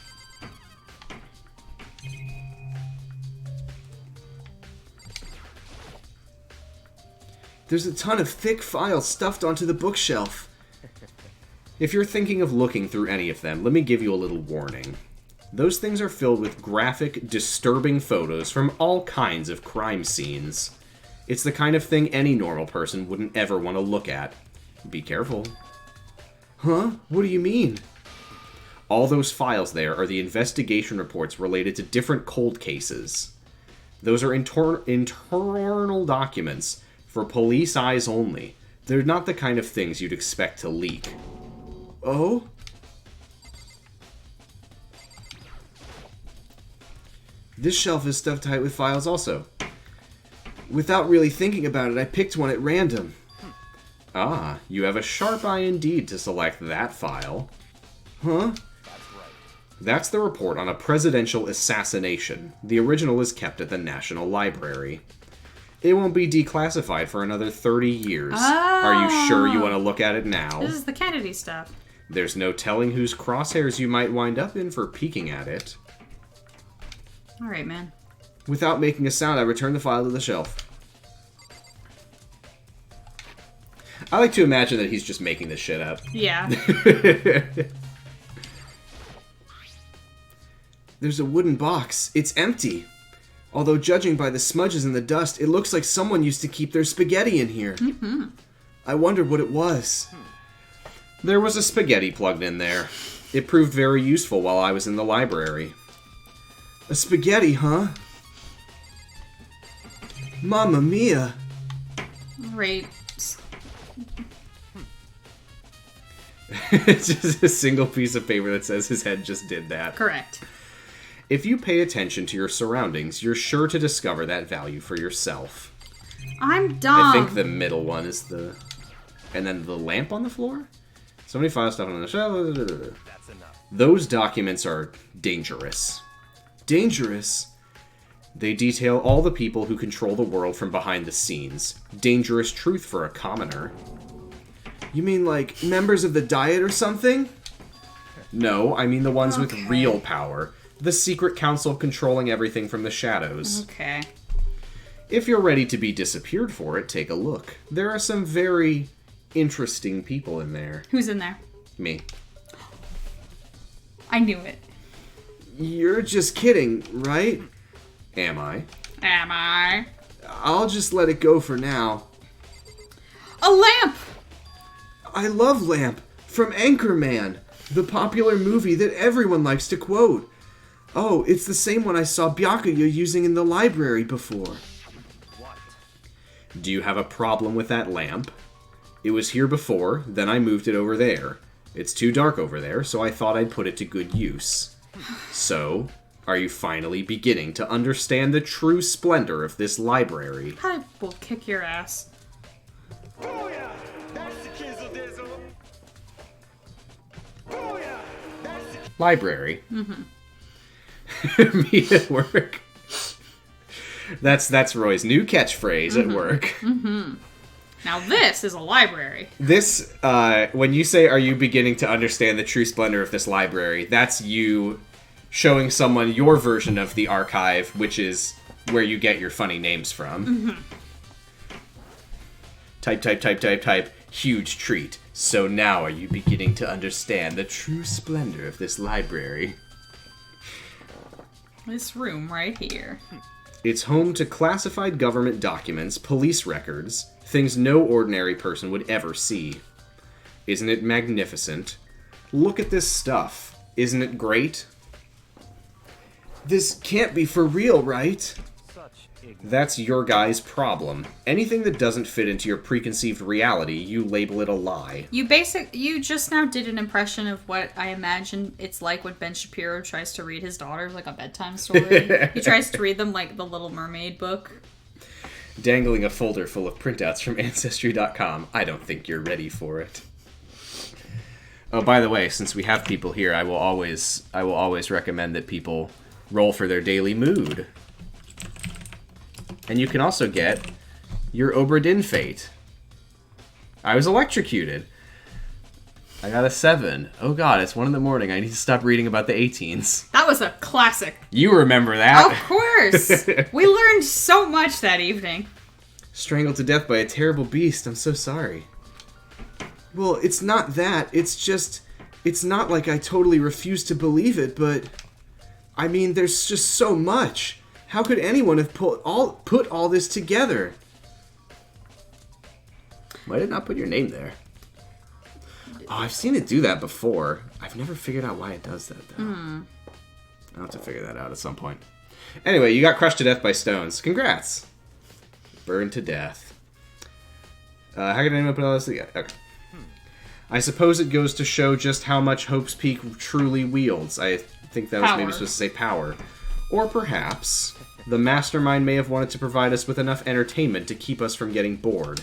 There's a ton of thick files stuffed onto the bookshelf. If you're thinking of looking through any of them, let me give you a little warning. Those things are filled with graphic, disturbing photos from all kinds of crime scenes. It's the kind of thing any normal person wouldn't ever want to look at. Be careful. Huh? What do you mean? All those files there are the investigation reports related to different cold cases. Those are internal documents for police eyes only. They're not the kind of things you'd expect to leak. Oh? This shelf is stuffed tight with files also. Without really thinking about it, I picked one at random. Ah, you have a sharp eye indeed to select that file. Huh? That's the report on a presidential assassination. The original is kept at the National Library. It won't be declassified for another 30 years. Oh. Are you sure you want to look at it now? This is the Kennedy stuff. There's no telling whose crosshairs you might wind up in for peeking at it. Alright, man. Without making a sound, I returned the file to the shelf. I like to imagine that he's just making this shit up. Yeah. There's a wooden box. It's empty. Although, judging by the smudges and the dust, it looks like someone used to keep their spaghetti in here. Mm-hmm. I wondered what it was. There was a spaghetti plugged in there. It proved very useful while I was in the library. A spaghetti, huh? Mamma mia. Right. It's just a single piece of paper that says his head just did that. Correct. If you pay attention to your surroundings, you're sure to discover that value for yourself. I'm dumb. I think the middle one is the And then the lamp on the floor? Somebody filed stuff on the shelf. That's enough. Those documents are dangerous. Dangerous? They detail all the people who control the world from behind the scenes. Dangerous truth for a commoner. You mean like members of the Diet or something? No, I mean the ones with real power. The secret council controlling everything from the shadows. Okay. If you're ready to be disappeared for it, take a look. There are some very interesting people in there. Who's in there? Me. I knew it. You're just kidding, right? Am I? Am I? I'll just let it go for now. A lamp! I love Lamp from Anchorman, the popular movie that everyone likes to quote. Oh, it's the same one I saw Byakuya using in the library before. What? Do you have a problem with that lamp? It was here before, then I moved it over there. It's too dark over there, so I thought I'd put it to good use. So, are you finally beginning to understand the true splendor of this library? I will kick your ass. Oh yeah, that's the kizzle dizzle. Oh yeah, that's the... Library. Me at work. That's Roy's new catchphrase at work. Now this is a library. This, when you say, are you beginning to understand the true splendor of this library, that's you showing someone your version of the archive, which is where you get your funny names from. Type. Huge treat. So now are you beginning to understand the true splendor of this library? This room right here. It's home to classified government documents, police records, things no ordinary person would ever see. Isn't it magnificent? Look at this stuff. Isn't it great? This can't be for real, right? Such ignorance. That's your guy's problem. Anything that doesn't fit into your preconceived reality, you label it a lie. You just now did an impression of what I imagine it's like when Ben Shapiro tries to read his daughters like a bedtime story. He tries to read them like the Little Mermaid book. Dangling a folder full of printouts from Ancestry.com. I don't think you're ready for it. Oh, by the way, since we have people here, I will always recommend that people roll for their daily mood. And you can also get your Obra Dinn fate. I was electrocuted. I got a 7. Oh god, it's 1 in the morning. I need to stop reading about the 18s. That was a classic. You remember that? Of course! We learned so much that evening. Strangled to death by a terrible beast. I'm so sorry. Well, it's not that. It's just... It's not like I totally refuse to believe it, but... I mean, there's just so much. How could anyone have put all this together? Why did it not put your name there? Oh, I've seen it do that before. I've never figured out why it does that, though. I'll have to figure that out at some point. Anyway, you got crushed to death by stones. Congrats. Burned to death. How could anyone put all this together? Okay. I suppose it goes to show just how much Hope's Peak truly wields. I think that was maybe supposed to say power. Or perhaps the mastermind may have wanted to provide us with enough entertainment to keep us from getting bored.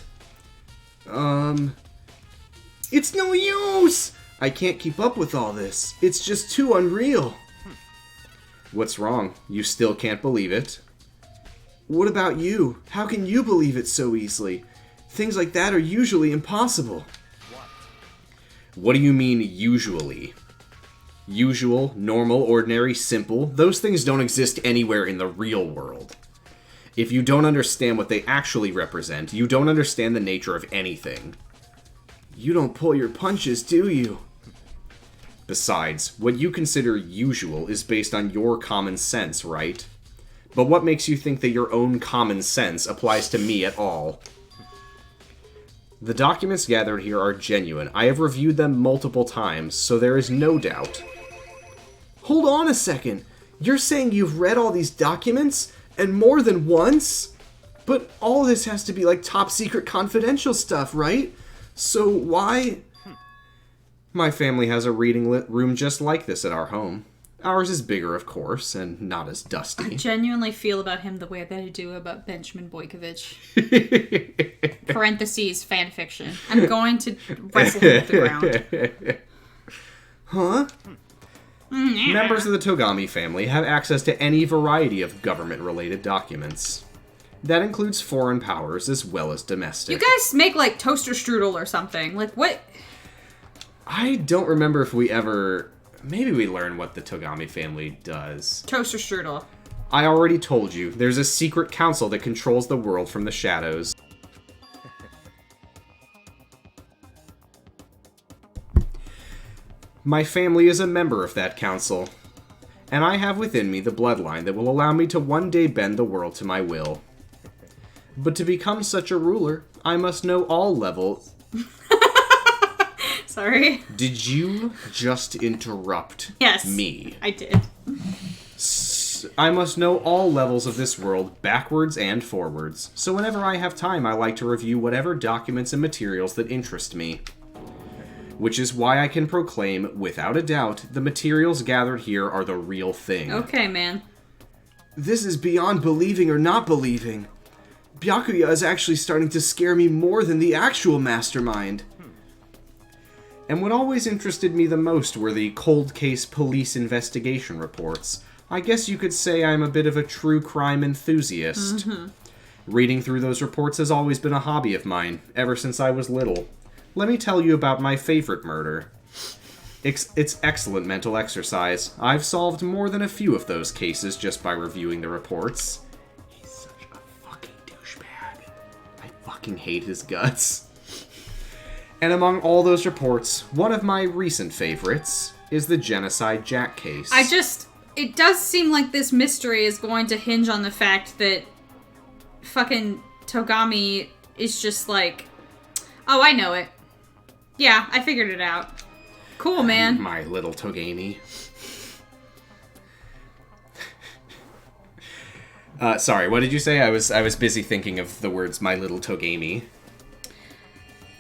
It's no use! I can't keep up with all this. It's just too unreal. What's wrong? You still can't believe it? What about you? How can you believe it so easily? Things like that are usually impossible. What do you mean, usually? Usual, normal, ordinary, simple, those things don't exist anywhere in the real world. If you don't understand what they actually represent, you don't understand the nature of anything. You don't pull your punches, do you? Besides, what you consider usual is based on your common sense, right? But what makes you think that your own common sense applies to me at all? The documents gathered here are genuine. I have reviewed them multiple times, so there is no doubt. Hold on a second. You're saying you've read all these documents? And more than once? But all this has to be like top secret confidential stuff, right? So why... My family has a reading room just like this at our home. Ours is bigger, of course, and not as I dusty. genuinely feel about him the way that I do about Benjamin Boykovich. Parentheses, fanfiction. I'm going to wrestle him to the ground. Huh? Members of the Togami family have access to any variety of government-related documents. That includes foreign powers as well as domestic. You guys make, like, toaster strudel or something. Like, what? I don't remember if we ever... Maybe we learn what the Togami family does. Toaster strudel. I already told you, there's a secret council that controls the world from the shadows. My family is a member of that council, and I have within me the bloodline that will allow me to one day bend the world to my will. But to become such a ruler, I must know all levels... Sorry. Did you just interrupt me? I did. I must know all levels of this world, backwards and forwards. So whenever I have time, I like to review whatever documents and materials that interest me. Which is why I can proclaim, without a doubt, the materials gathered here are the real thing. Okay, man. This is beyond believing or not believing. Byakuya is actually starting to scare me more than the actual mastermind. And what always interested me the most were the cold case police investigation reports. I guess you could say I'm a bit of a true crime enthusiast. Reading through those reports has always been a hobby of mine, ever since I was little. Let me tell you about my favorite murder. It's excellent mental exercise. I've solved more than a few of those cases just by reviewing the reports. He's such a fucking douchebag. I fucking hate his guts. And among all those reports, one of my recent favorites is the Genocide Jack case. It does seem like this mystery is going to hinge on the fact that fucking Togami is just like, oh, I know it. Yeah, I figured it out. Cool, man. My little Togami. Sorry, what did you say? I was busy thinking of the words "my little Togami."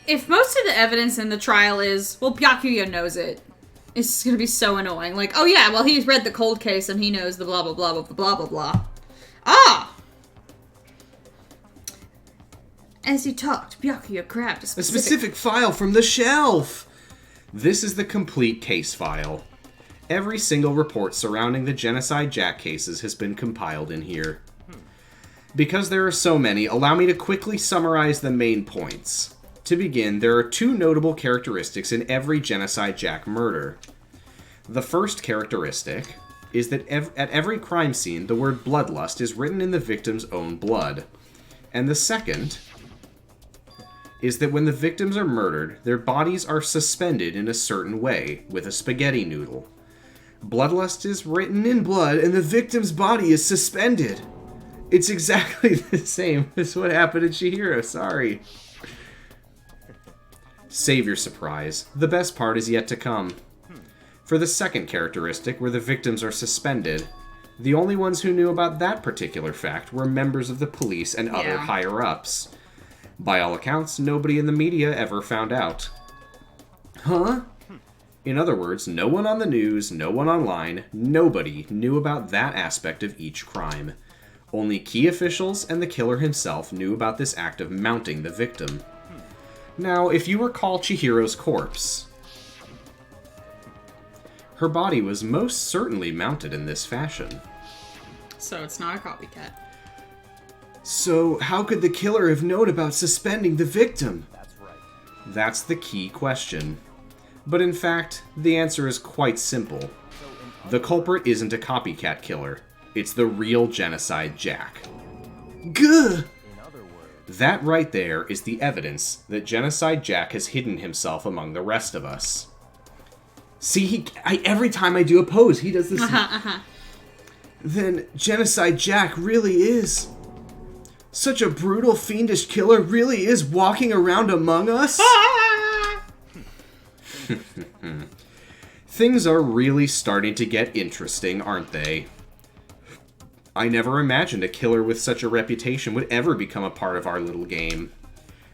If most of the evidence in the trial is, well, Byakuya knows it, it's gonna be so annoying. Like, oh yeah, well, he's read the cold case and he knows the blah blah blah blah blah blah blah. Ah! As he talked, Byakuya grabbed a specific file from the shelf! This is the complete case file. Every single report surrounding the Genocide Jack cases has been compiled in here. Because there are so many, allow me to quickly summarize the main points. To begin, there are two notable characteristics in every Genocide Jack murder. The first characteristic is that at every crime scene, the word bloodlust is written in the victim's own blood. And the second is that when the victims are murdered, their bodies are suspended in a certain way, with a spaghetti noodle. Bloodlust is written in blood, and the victim's body is suspended. It's exactly the same as what happened in Chihiro, sorry. Save your surprise. The best part is yet to come. For the second characteristic, where the victims are suspended, the only ones who knew about that particular fact were members of the police and other higher-ups. By all accounts, nobody in the media ever found out. Huh? In other words, no one on the news, no one online, nobody knew about that aspect of each crime. Only key officials and the killer himself knew about this act of mounting the victim. Now, if you recall Chihiro's corpse, her body was most certainly mounted in this fashion. So it's not a copycat. So how could the killer have known about suspending the victim? That's right. That's the key question. But in fact, the answer is quite simple. The culprit isn't a copycat killer. It's the real Genocide Jack. Gah! That right there is the evidence that Genocide Jack has hidden himself among the rest of us. See, every time I do a pose, he does this. Then Genocide Jack really is... Such a brutal, fiendish killer really is walking around among us? Things are really starting to get interesting, aren't they? I never imagined a killer with such a reputation would ever become a part of our little game.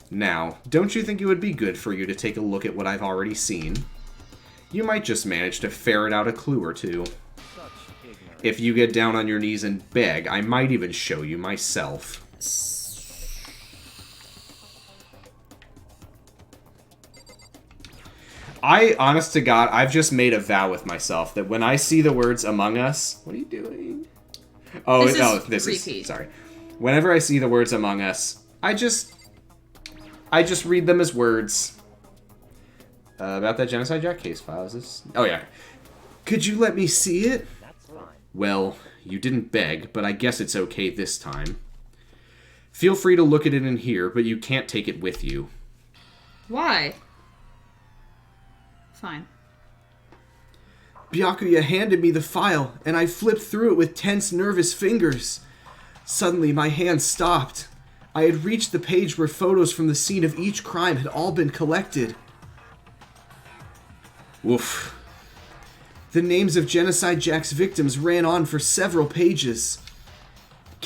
Now, don't you think it would be good for you to take a look at what I've already seen? You might just manage to ferret out a clue or two. If you get down on your knees and beg, I might even show you myself. Honest to God, I've just made a vow with myself that when I see the words Among Us... What are you doing? This is... Sorry. Whenever I see the words Among Us, I just read them as words. About that Genocide Jack case file, is this... Oh, yeah. Could you let me see it? Well, you didn't beg, but I guess it's okay this time. Feel free to look at it in here, but you can't take it with you. Why? Fine. Byakuya handed me the file, and I flipped through it with tense, nervous fingers. Suddenly, my hand stopped. I had reached the page where photos from the scene of each crime had all been collected. Woof. The names of Genocide Jack's victims ran on for several pages.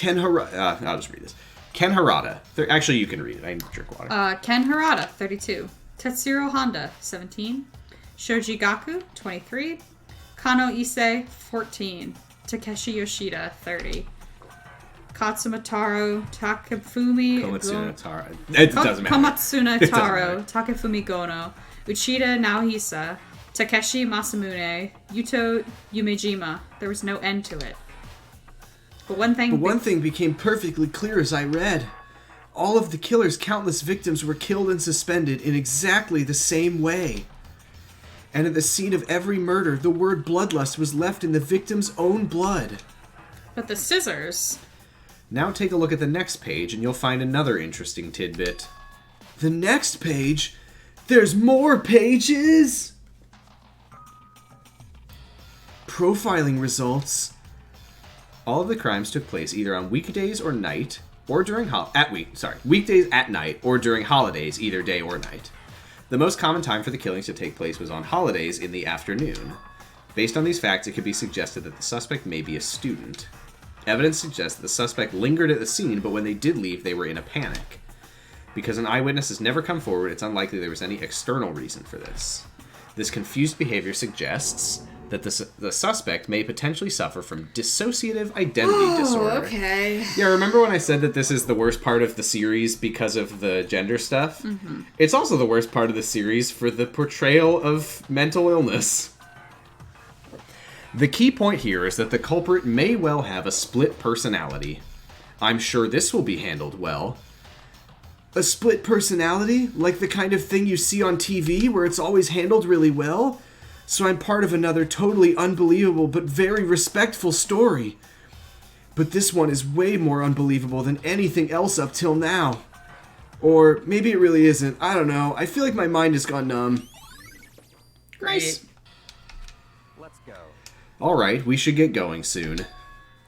I'll just read this. Ken Harada. Actually, you can read it. I need to drink water. Ken Harada, 32. Tetsuro Honda, 17. Shoji Gaku, 23. Kano Issei, 14. Takeshi Yoshida, 30. Katsuma Taro, Takefumi... Komatsuna Taro. It doesn't matter. Komatsuna Taro, Takefumi Gono. Uchida Naohisa. Takeshi Masamune. Yuto Yumejima. There was no end to it. But one thing became perfectly clear as I read. All of the killer's countless victims were killed and suspended in exactly the same way. And at the scene of every murder, the word bloodlust was left in the victim's own blood. But the scissors... Now take a look at the next page and you'll find another interesting tidbit. The next page? There's more pages? Profiling results. All of the crimes took place either on weekdays or night, or during weekdays at night, or during holidays, either day or night. The most common time for the killings to take place was on holidays in the afternoon. Based on these facts, it could be suggested that the suspect may be a student. Evidence suggests that the suspect lingered at the scene, but when they did leave, they were in a panic. Because an eyewitness has never come forward, it's unlikely there was any external reason for this. This confused behavior suggests that the suspect may potentially suffer from dissociative identity disorder. Okay. Yeah, remember when I said that this is the worst part of the series because of the gender stuff? Mm-hmm. It's also the worst part of the series for the portrayal of mental illness. The key point here is that the culprit may well have a split personality. I'm sure this will be handled well. A split personality? Like the kind of thing you see on TV where it's always handled really well? So I'm part of another totally unbelievable but very respectful story. But this one is way more unbelievable than anything else up till now. Or maybe it really isn't. I don't know. I feel like my mind has gone numb. Nice. Let's go. Alright, we should get going soon.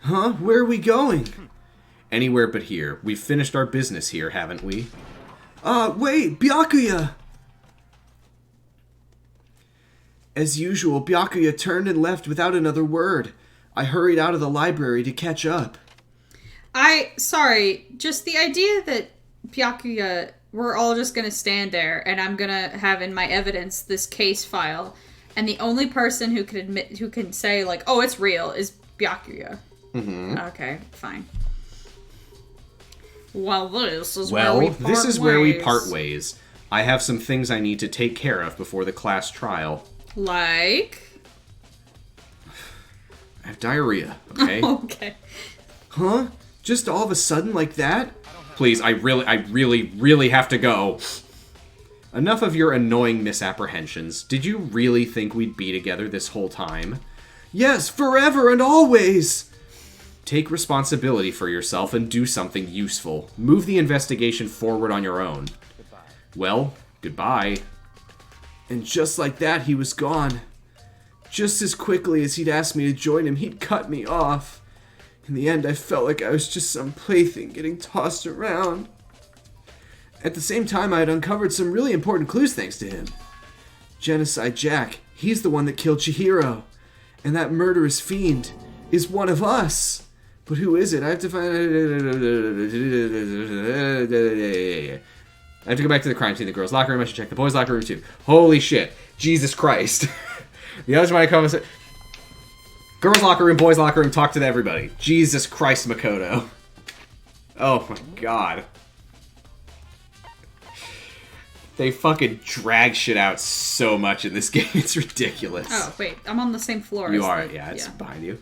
Huh? Where are we going? Anywhere but here. We've finished our business here, haven't we? Wait! Byakuya! As usual, Byakuya turned and left without another word. I hurried out of the library to catch up. Sorry, just the idea that Byakuya, we're all just gonna stand there and I'm gonna have in my evidence this case file, and the only person who can say, like, oh, it's real, is Byakuya. Mm-hmm. Okay, fine. Well, this is where we part ways. I have some things I need to take care of before the class trial. Like? I have diarrhea, okay? Okay. Huh? Just all of a sudden like that? Please, I really have to go. Enough of your annoying misapprehensions. Did you really think we'd be together this whole time? Yes, forever and always! Take responsibility for yourself and do something useful. Move the investigation forward on your own. Goodbye. Well, goodbye. And just like that, he was gone. Just as quickly as he'd asked me to join him, he'd cut me off. In the end, I felt like I was just some plaything getting tossed around. At the same time, I had uncovered some really important clues thanks to him. Genocide Jack, he's the one that killed Chihiro. And that murderous fiend is one of us. But who is it? I have to find... I have to go back to the crime scene. The girls' locker room. I should check the boys' locker room, too. Holy shit. Jesus Christ. The others might come and say... Girls' locker room, boys' locker room, talk to everybody. Jesus Christ, Makoto. Oh my god. They fucking drag shit out so much in this game. It's ridiculous. Oh, wait. I'm on the same floor You as are, the, yeah, it's behind you.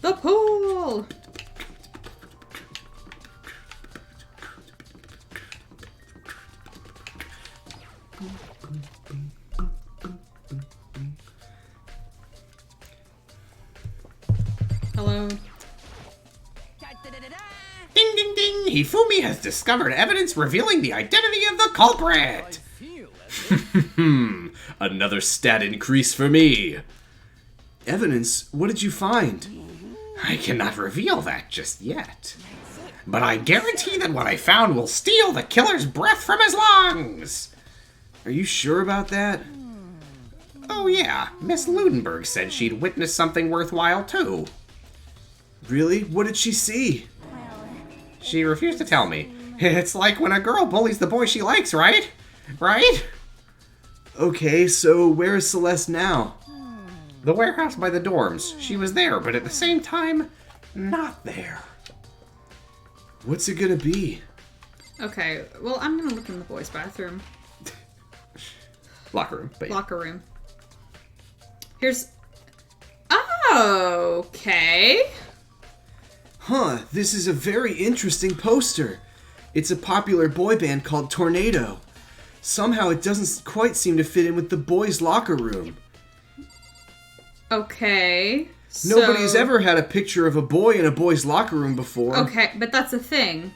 The pool! Hello. Ding ding ding! Hifumi has discovered evidence revealing the identity of the culprit! Another stat increase for me. Evidence? What did you find? I cannot reveal that just yet. But I guarantee that what I found will steal the killer's breath from his lungs! Are you sure about that? Oh yeah, Miss Ludenberg said she'd witnessed something worthwhile too. Really? What did she see? She refused to tell me. It's like when a girl bullies the boy she likes, right? Right? Okay, so where is Celeste now? The warehouse by the dorms. She was there, but at the same time, not there. What's it gonna be? Okay, well, I'm gonna look in the boys' bathroom. Locker room. But yeah. Locker room. Here's... Oh, okay. Huh, this is a very interesting poster. It's a popular boy band called Tornado. Somehow it doesn't quite seem to fit in with the boys' locker room. Okay. Nobody's ever had a picture of a boy in a boy's locker room before. Okay, but that's a thing.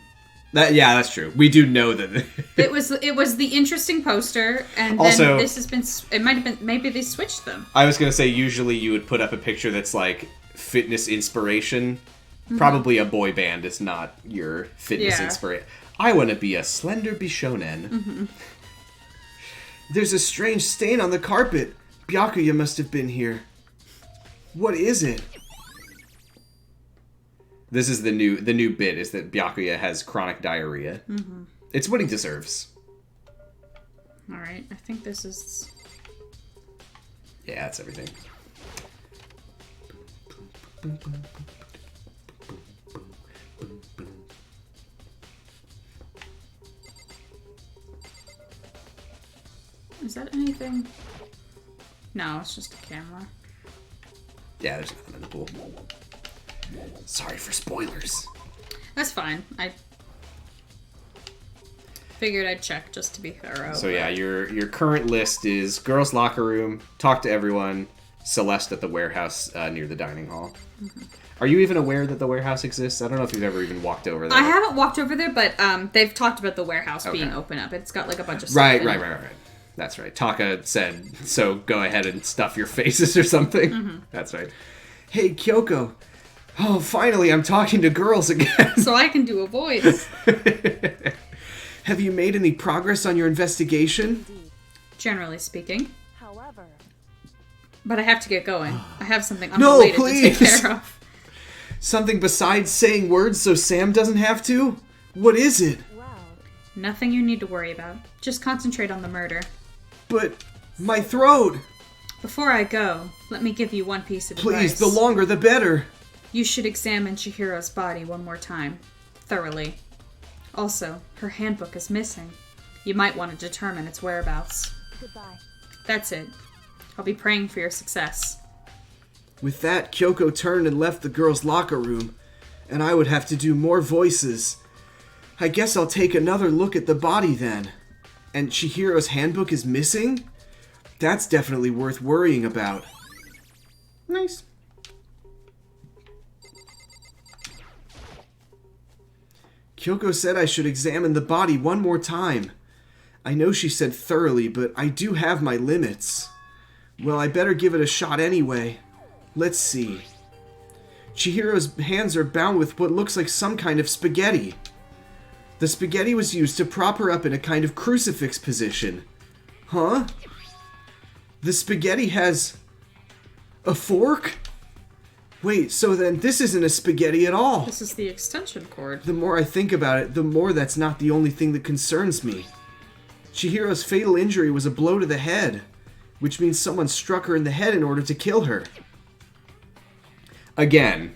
Yeah, that's true. We do know that. it was the interesting poster, and then also, this has been. It might have been. Maybe they switched them. I was gonna say usually you would put up a picture that's like fitness inspiration. Mm-hmm. Probably a boy band is not your fitness inspiration. I want to be a slender bishonen. Mm-hmm. There's a strange stain on the carpet. Byakuya must have been here. What is it? This is the new bit is that Byakuya has chronic diarrhea. Mm-hmm. It's what he deserves. All right, I think this is. Yeah, that's everything. Is that anything? No, it's just a camera. Yeah, there's nothing in the pool. Sorry for spoilers. That's fine. I figured I'd check just to be thorough. So yeah, your current list is girls' locker room, talk to everyone, Celeste at the warehouse near the dining hall. Mm-hmm. Are you even aware that the warehouse exists? I don't know if you've ever even walked over there. I haven't walked over there, but they've talked about the warehouse being open up. It's got like a bunch of stuff Right. That's right. Taka said, so go ahead and stuff your faces or something. Mm-hmm. That's right. Hey, Kyoko. Oh, finally, I'm talking to girls again. So I can do a voice. Have you made any progress on your investigation? Generally speaking. However... But I have to get going. I have something unrelated to take care of. Something besides saying words so Sam doesn't have to? What is it? Nothing you need to worry about. Just concentrate on the murder. But my throat! Before I go, let me give you one piece of advice. Please, the longer the better. You should examine Chihiro's body one more time. Thoroughly. Also, her handbook is missing. You might want to determine its whereabouts. Goodbye. That's it. I'll be praying for your success. With that, Kyoko turned and left the girls' locker room, and I would have to do more voices. I guess I'll take another look at the body then. And Chihiro's handbook is missing? That's definitely worth worrying about. Nice. Kyoko said I should examine the body one more time. I know she said thoroughly, but I do have my limits. Well, I better give it a shot anyway. Let's see. Chihiro's hands are bound with what looks like some kind of spaghetti. The spaghetti was used to prop her up in a kind of crucifix position. Huh? The spaghetti has a fork? Wait, so then this isn't a spaghetti at all. This is the extension cord. The more I think about it, the more that's not the only thing that concerns me. Chihiro's fatal injury was a blow to the head. which means someone struck her in the head in order to kill her. Again,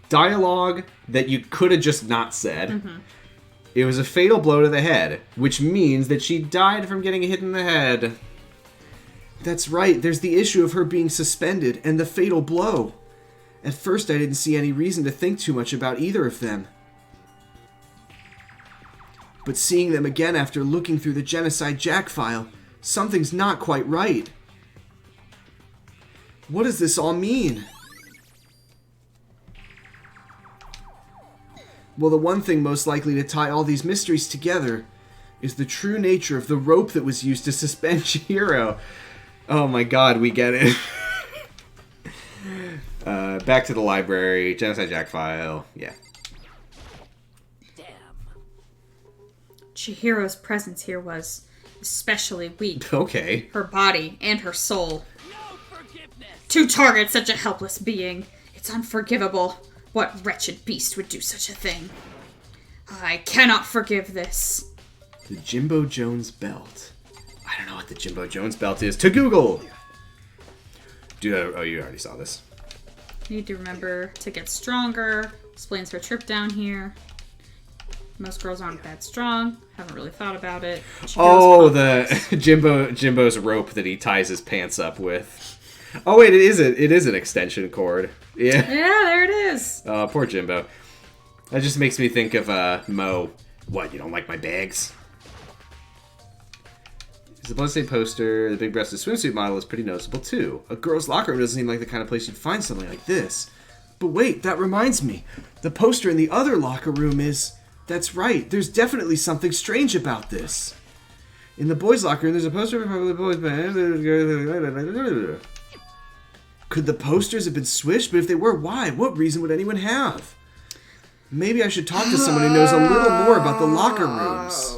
dialogue that you could have just not said. Mm-hmm. It was a fatal blow to the head, which means that she died from getting hit in the head. That's right, there's the issue of her being suspended and the fatal blow. At first I didn't see any reason to think too much about either of them. But seeing them again after looking through the Genocide Jack file, something's not quite right. What does this all mean? Well, the one thing most likely to tie all these mysteries together is the true nature of the rope that was used to suspend Chihiro. Oh my god, we get it. Back to the library, Genocide Jack file, yeah. Chihiro's presence here was especially weak. Okay. Her body and her soul. To target such a helpless being, it's unforgivable. What wretched beast would do such a thing? I cannot forgive this. The Jimbo Jones belt. I don't know what the Jimbo Jones belt is. To Google! Oh, you already saw this. Need to remember to get stronger. Explains her trip down here. Most girls aren't that strong. Haven't really thought about it. The Jimbo's rope that he ties his pants up with. Oh wait, it is an extension cord. Yeah. Yeah, there it is. Oh, poor Jimbo. That just makes me think of Mo. What, you don't like my bags? The Bloodstained poster, the big-breasted swimsuit model is pretty noticeable too. A girl's locker room doesn't seem like the kind of place you'd find something like this. But wait, that reminds me. The poster in the other locker room is... That's right, there's definitely something strange about this. In the boys' locker room, there's a poster of the boys' band. Could the posters have been switched? But if they were, why? What reason would anyone have? Maybe I should talk to someone who knows a little more about the locker rooms.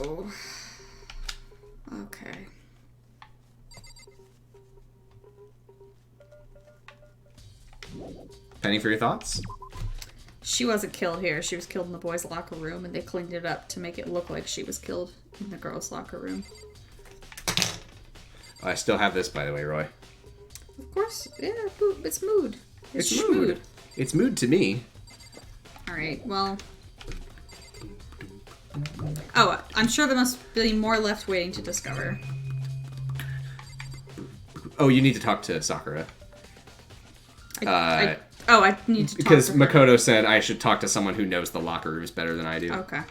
Okay. Penny for your thoughts? She wasn't killed here. She was killed in the boys' locker room, and they cleaned it up to make it look like she was killed in the girls' locker room. I still have this, by the way, Roy. Of course. Yeah, it's mood. It's mood. It's mood to me. Alright, well... Oh, I'm sure there must be more left waiting to discover. Oh, you need to talk to Sakura. I need to talk because to her. Makoto said I should talk to someone who knows the locker rooms better than I do. Okay.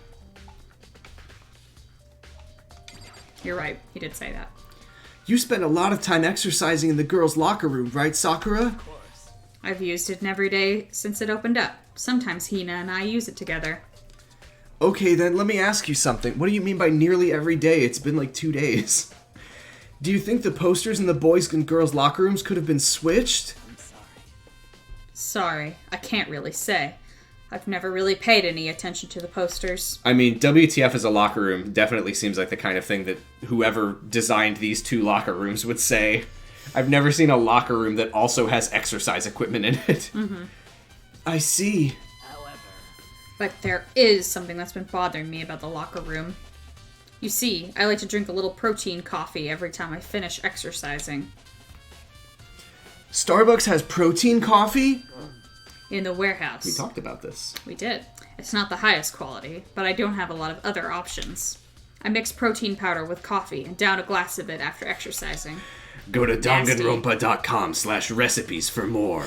You're right. He did say that. You spend a lot of time exercising in the girls' locker room, right, Sakura? Of course. I've used it every day since it opened up. Sometimes Hina and I use it together. Okay, then let me ask you something. What do you mean by nearly every day? It's been like 2 days. Do you think the posters in the boys' and girls' locker rooms could have been switched? I'm sorry. I can't really say. I've never really paid any attention to the posters. I mean, WTF as a locker room definitely seems like the kind of thing that whoever designed these two locker rooms would say. I've never seen a locker room that also has exercise equipment in it. Mm-hmm. I see. But there is something that's been bothering me about the locker room. You see, I like to drink a little protein coffee every time I finish exercising. Starbucks has protein coffee? In the warehouse. We talked about this. We did. It's not the highest quality, but I don't have a lot of other options. I mix protein powder with coffee and down a glass of it after exercising. Go to danganronpa.com/recipes for more.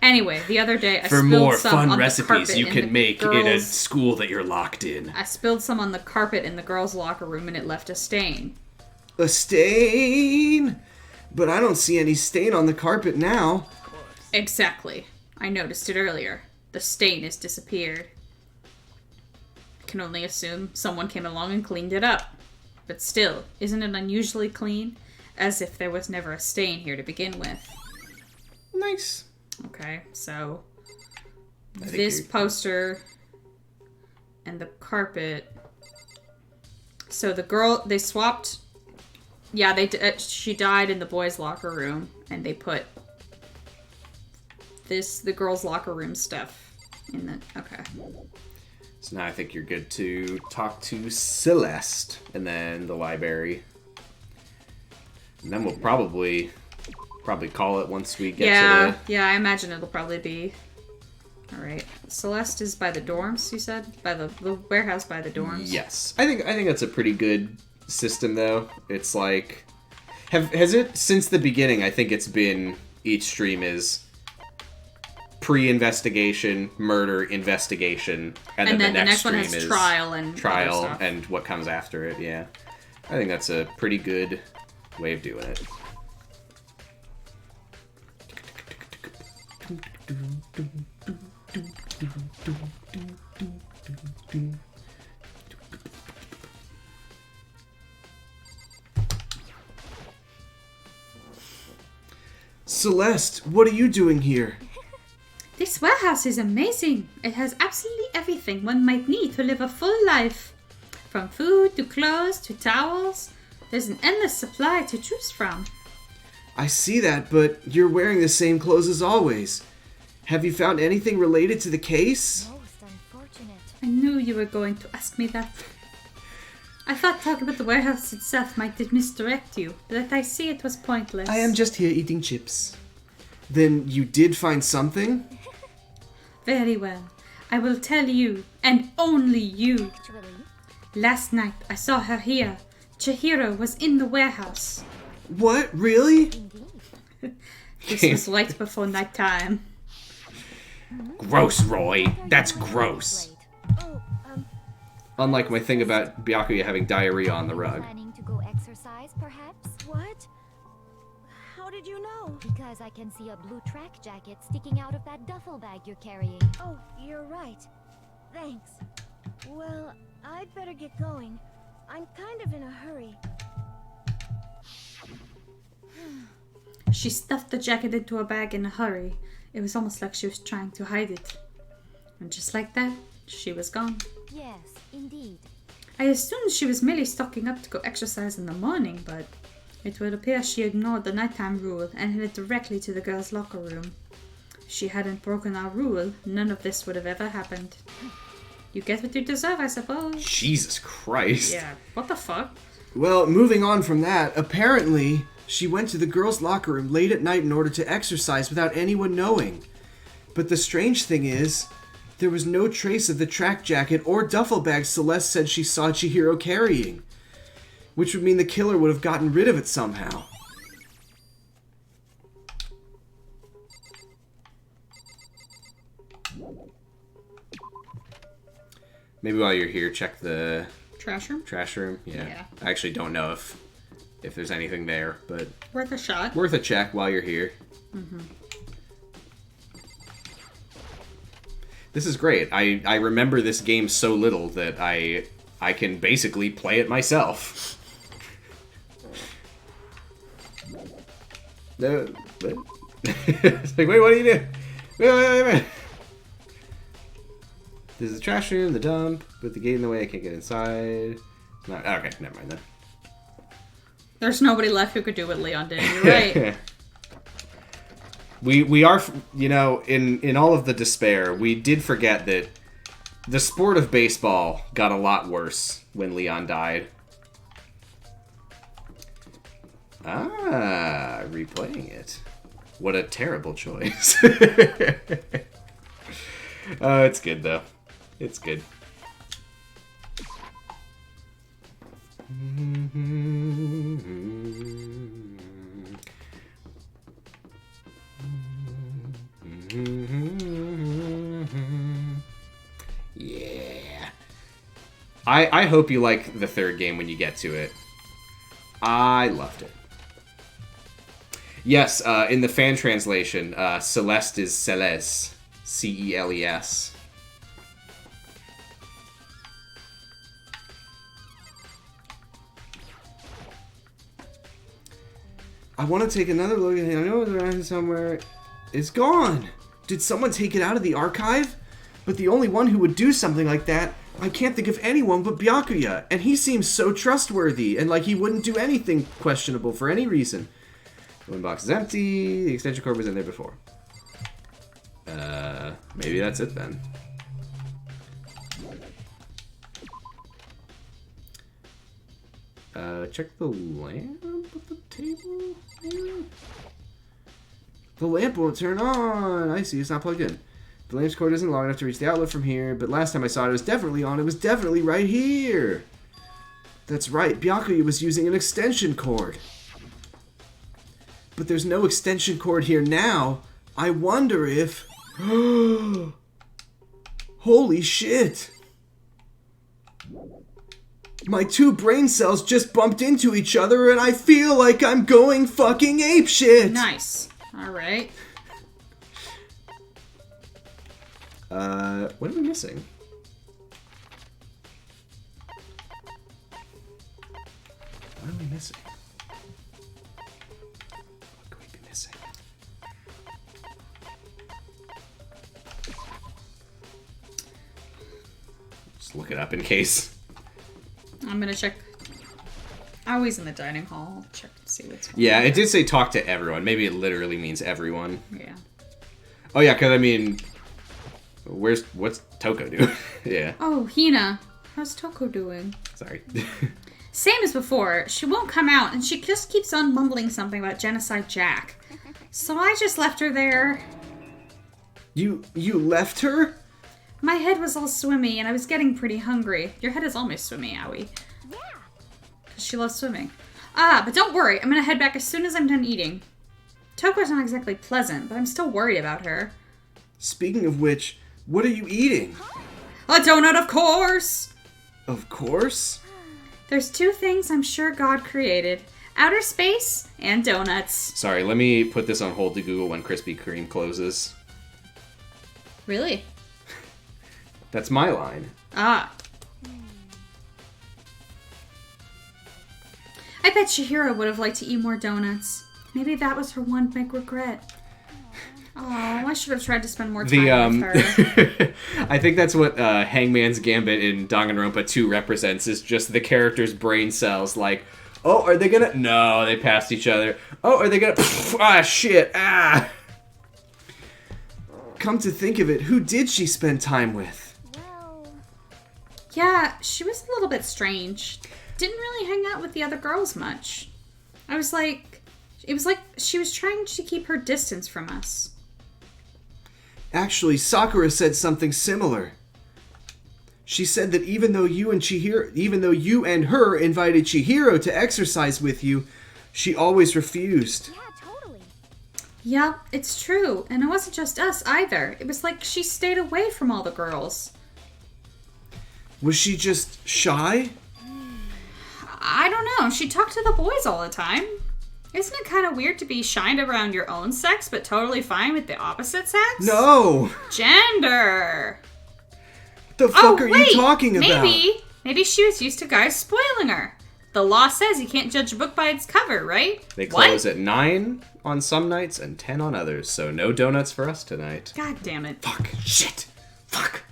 Anyway, the other day I for spilled more some fun on recipes the you can make in a school that you're locked in. I spilled some on the carpet in the girls' locker room and it left a stain. A stain? But I don't see any stain on the carpet now. Exactly. I noticed it earlier. The stain has disappeared. I can only assume someone came along and cleaned it up. But still, isn't it unusually clean? As if there was never a stain here to begin with. Nice. Okay, so this poster and the carpet. So the girl, they swapped. Yeah, she died in the boys' locker room, and they put the girls' locker room stuff in the. Okay. So now I think you're good to talk to Celeste, and then the library. And then we'll probably call it once we get to the... Yeah, I imagine it'll probably be... Alright. Celeste is by the dorms, you said? By the warehouse by the dorms? Yes. I think that's a pretty good system, though. It's like... Has it, since the beginning, I think it's been... Each stream is... pre-investigation, murder, investigation, and then the next one has trial and what comes after it. Yeah, I think that's a pretty good way of doing it. Celeste, what are you doing here? This warehouse is amazing. It has absolutely everything one might need to live a full life. From food to clothes to towels, there's an endless supply to choose from. I see that, but you're wearing the same clothes as always. Have you found anything related to the case? Most unfortunate. I knew you were going to ask me that. I thought talking about the warehouse itself might misdirect you, but I see it was pointless. I am just here eating chips. Then you did find something? Very well. I will tell you, and only you. Actually, Last night I saw her here. Chihiro was in the warehouse. What? Really? This was right before nighttime. Gross, Roy. That's gross. oh, Unlike my thing about Byakuya having diarrhea on the rug. planning to go exercise, perhaps? What? How did you know? Because I can see a blue track jacket sticking out of that duffel bag you're carrying. Oh, you're right. Thanks. Well, I'd better get going. I'm kind of in a hurry. She stuffed the jacket into a bag in a hurry. It was almost like she was trying to hide it. And just like that, she was gone. Yes, indeed. I assumed she was merely stocking up to go exercise in the morning, but it would appear she ignored the nighttime rule and headed directly to the girls' locker room. If she hadn't broken our rule, none of this would have ever happened. You get what you deserve, I suppose. Jesus Christ. Yeah, what the fuck? Well, moving on from that, apparently she went to the girls' locker room late at night in order to exercise without anyone knowing. But the strange thing is, there was no trace of the track jacket or duffel bag Celeste said she saw Chihiro carrying. Which would mean the killer would have gotten rid of it somehow. Maybe while you're here, check the Trash room? trash room. Yeah. I actually don't know if there's anything there, but Worth a shot. worth a check while you're here. Mm-hmm. This is great. I remember this game so little that I can basically play it myself. No, but it's like, wait, what do you do? Wait. This is the trash room, the dump, with the gate in the way, I can't get inside. No, okay, never mind then. There's nobody left who could do what Leon did. You're right. We are, you know, in all of the despair, we did forget that the sport of baseball got a lot worse when Leon died. Ah, replaying it. What a terrible choice. Oh, it's good though. It's good. Yeah. I hope you like the third game when you get to it. I loved it. Yes, in the fan translation, Celeste is Celes. C-E-L-E-S. I want to take another look at it. I know it's around somewhere. It's gone. Did someone take it out of the archive? But the only one who would do something like that, I can't think of anyone but Byakuya. And he seems so trustworthy and like he wouldn't do anything questionable for any reason. The one box is empty. The extension cord was in there before. Maybe that's it then. Check the lamp at the table? The lamp won't turn on. I see, it's not plugged in. The lamp's cord isn't long enough to reach the outlet from here, but last time I saw it, it was definitely on. It was definitely right here. That's right, Byakuya was using an extension cord. But there's no extension cord here now. I wonder if... Holy shit! My two brain cells just bumped into each other and I feel like I'm going fucking apeshit! Nice. Alright. What are we missing? What are we missing? What could we be missing? Just look it up in case. I'm gonna check. Always in the dining hall. I'll check to see what's going on. Yeah, it did say talk to everyone. Maybe it literally means everyone. Yeah. Oh yeah, because I mean, what's Toko doing? Yeah. Oh, Hina. How's Toko doing? Sorry. Same as before. She won't come out, and she just keeps on mumbling something about Genocide Jack. So I just left her there. You left her? My head was all swimmy, and I was getting pretty hungry. Your head is almost swimmy, Aoi. Yeah. Because she loves swimming. But don't worry. I'm going to head back as soon as I'm done eating. Toko's not exactly pleasant, but I'm still worried about her. Speaking of which, what are you eating? A donut, of course! Of course? There's two things I'm sure God created. Outer space and donuts. Sorry, let me put this on hold to Google when Krispy Kreme closes. Really? That's my line. Ah. I bet Chihiro would have liked to eat more donuts. Maybe that was her one big regret. Oh, I should have tried to spend more time with her. I think that's what Hangman's Gambit in Danganronpa 2 represents, is just the character's brain cells, like, oh, are they gonna... No, they passed each other. Oh, are they gonna... Ah, shit, ah! Come to think of it, who did she spend time with? Well... Yeah, she was a little bit strange. Didn't really hang out with the other girls much. It was like she was trying to keep her distance from us. Actually, Sakura said something similar. She said that even though you and her invited Chihiro to exercise with you, she always refused. Yeah, totally. Yeah, it's true. And it wasn't just us either. It was like she stayed away from all the girls. Was she just shy? I don't know. She talked to the boys all the time. Isn't it kind of weird to be shined around your own sex, but totally fine with the opposite sex? No! Gender! The fuck are you talking about? Maybe she was used to guys spoiling her. The law says you can't judge a book by its cover, right? They close at 9 on some nights and 10 on others, so no donuts for us tonight. God damn it. Fuck. Shit. Fuck.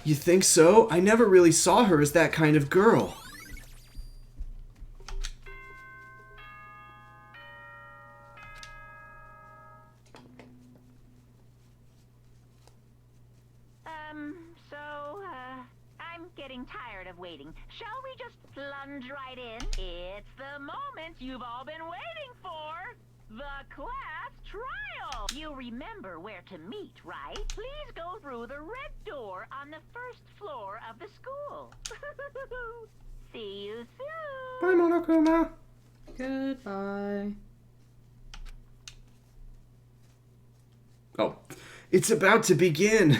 You think so? I never really saw her as that kind of girl. I'm getting tired of waiting. Shall we just plunge right in? It's the moment you've all been waiting for. The class trial. You remember where to meet, right? Please go through the red door on the first floor of the school. See you soon. Bye, Monokuma. Goodbye. Oh. It's about to begin.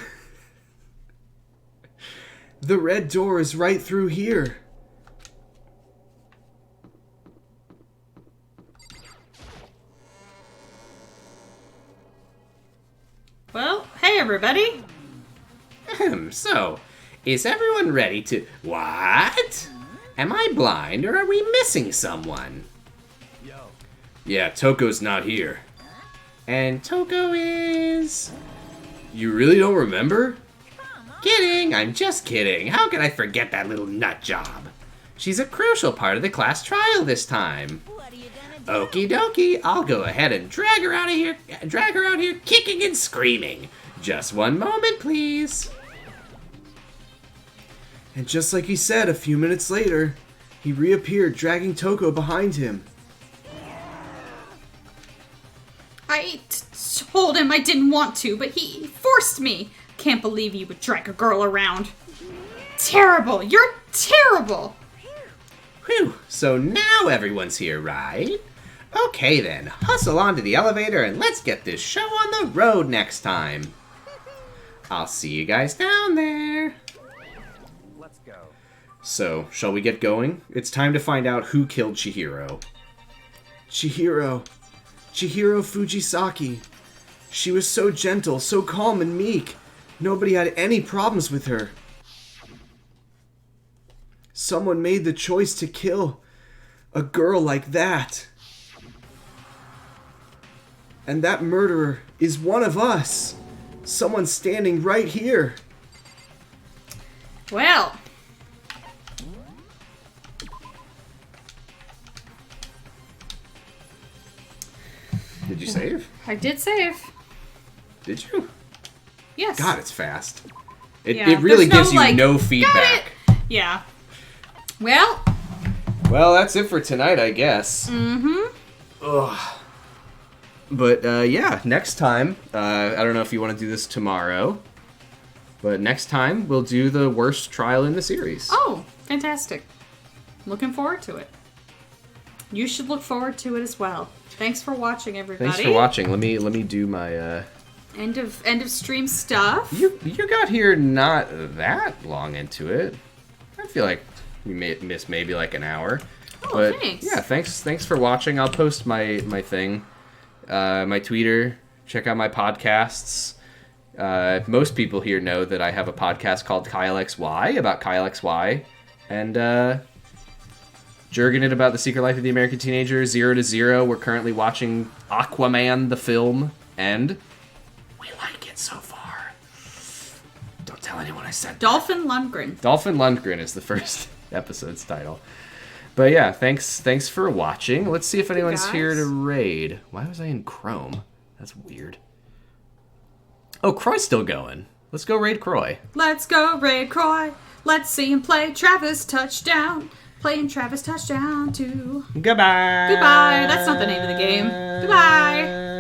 The red door is right through here. Well, hey everybody. So, is everyone ready to... What? Am I blind or are we missing someone? Yo. Yeah, Toko's not here. And Toko is... You really don't remember? Kidding, I'm just kidding. How could I forget that little nut job? She's a crucial part of the class trial this time. What are you gonna do? Okie dokie, I'll go ahead and drag her out here kicking and screaming. Just one moment, please. And just like he said, a few minutes later, he reappeared, dragging Toko behind him. told him I didn't want to, but he forced me. Can't believe you would drag a girl around. Terrible. You're terrible. Whew, so now everyone's here, right? Okay then, hustle onto the elevator and let's get this show on the road next time. I'll see you guys down there. Let's go. So, shall we get going? It's time to find out who killed Chihiro. Chihiro Fujisaki. She was so gentle, so calm and meek. Nobody had any problems with her. Someone made the choice to kill a girl like that. And that murderer is one of us. Someone standing right here. Well. Did you save? I did save. Did you? Yes. God, it's fast. It Yeah, really there's gives you no feedback. Yeah. Well. Well, that's it for tonight, I guess. Mm-hmm. Ugh. But, yeah, next time, I don't know if you want to do this tomorrow, but next time we'll do the worst trial in the series. Oh, fantastic. Looking forward to it. You should look forward to it as well. Thanks for watching, everybody. Thanks for watching. Let me do my, End of stream stuff. You got here not that long into it. I feel like we missed maybe like an hour. Oh, but thanks. Yeah, thanks for watching. I'll post my thing, my Twitter. Check out my podcasts. Most people here know that I have a podcast called Kyle XY about Kyle XY, and Jurgen it about the secret life of the American teenager. 0 to 0. We're currently watching Aquaman the film, and we like it so far. Don't tell anyone I said Dolphin Lundgren. Dolphin Lundgren is the first episode's title. But yeah, thanks for watching. Let's see if anyone's here to raid. Why was I in Chrome? That's weird. Oh, Croy's still going. Let's go raid Croy. Let's go raid Croy. Let's see him play Travis Touchdown. Playing Travis Touchdown too. Goodbye. Goodbye. That's not the name of the game. Goodbye.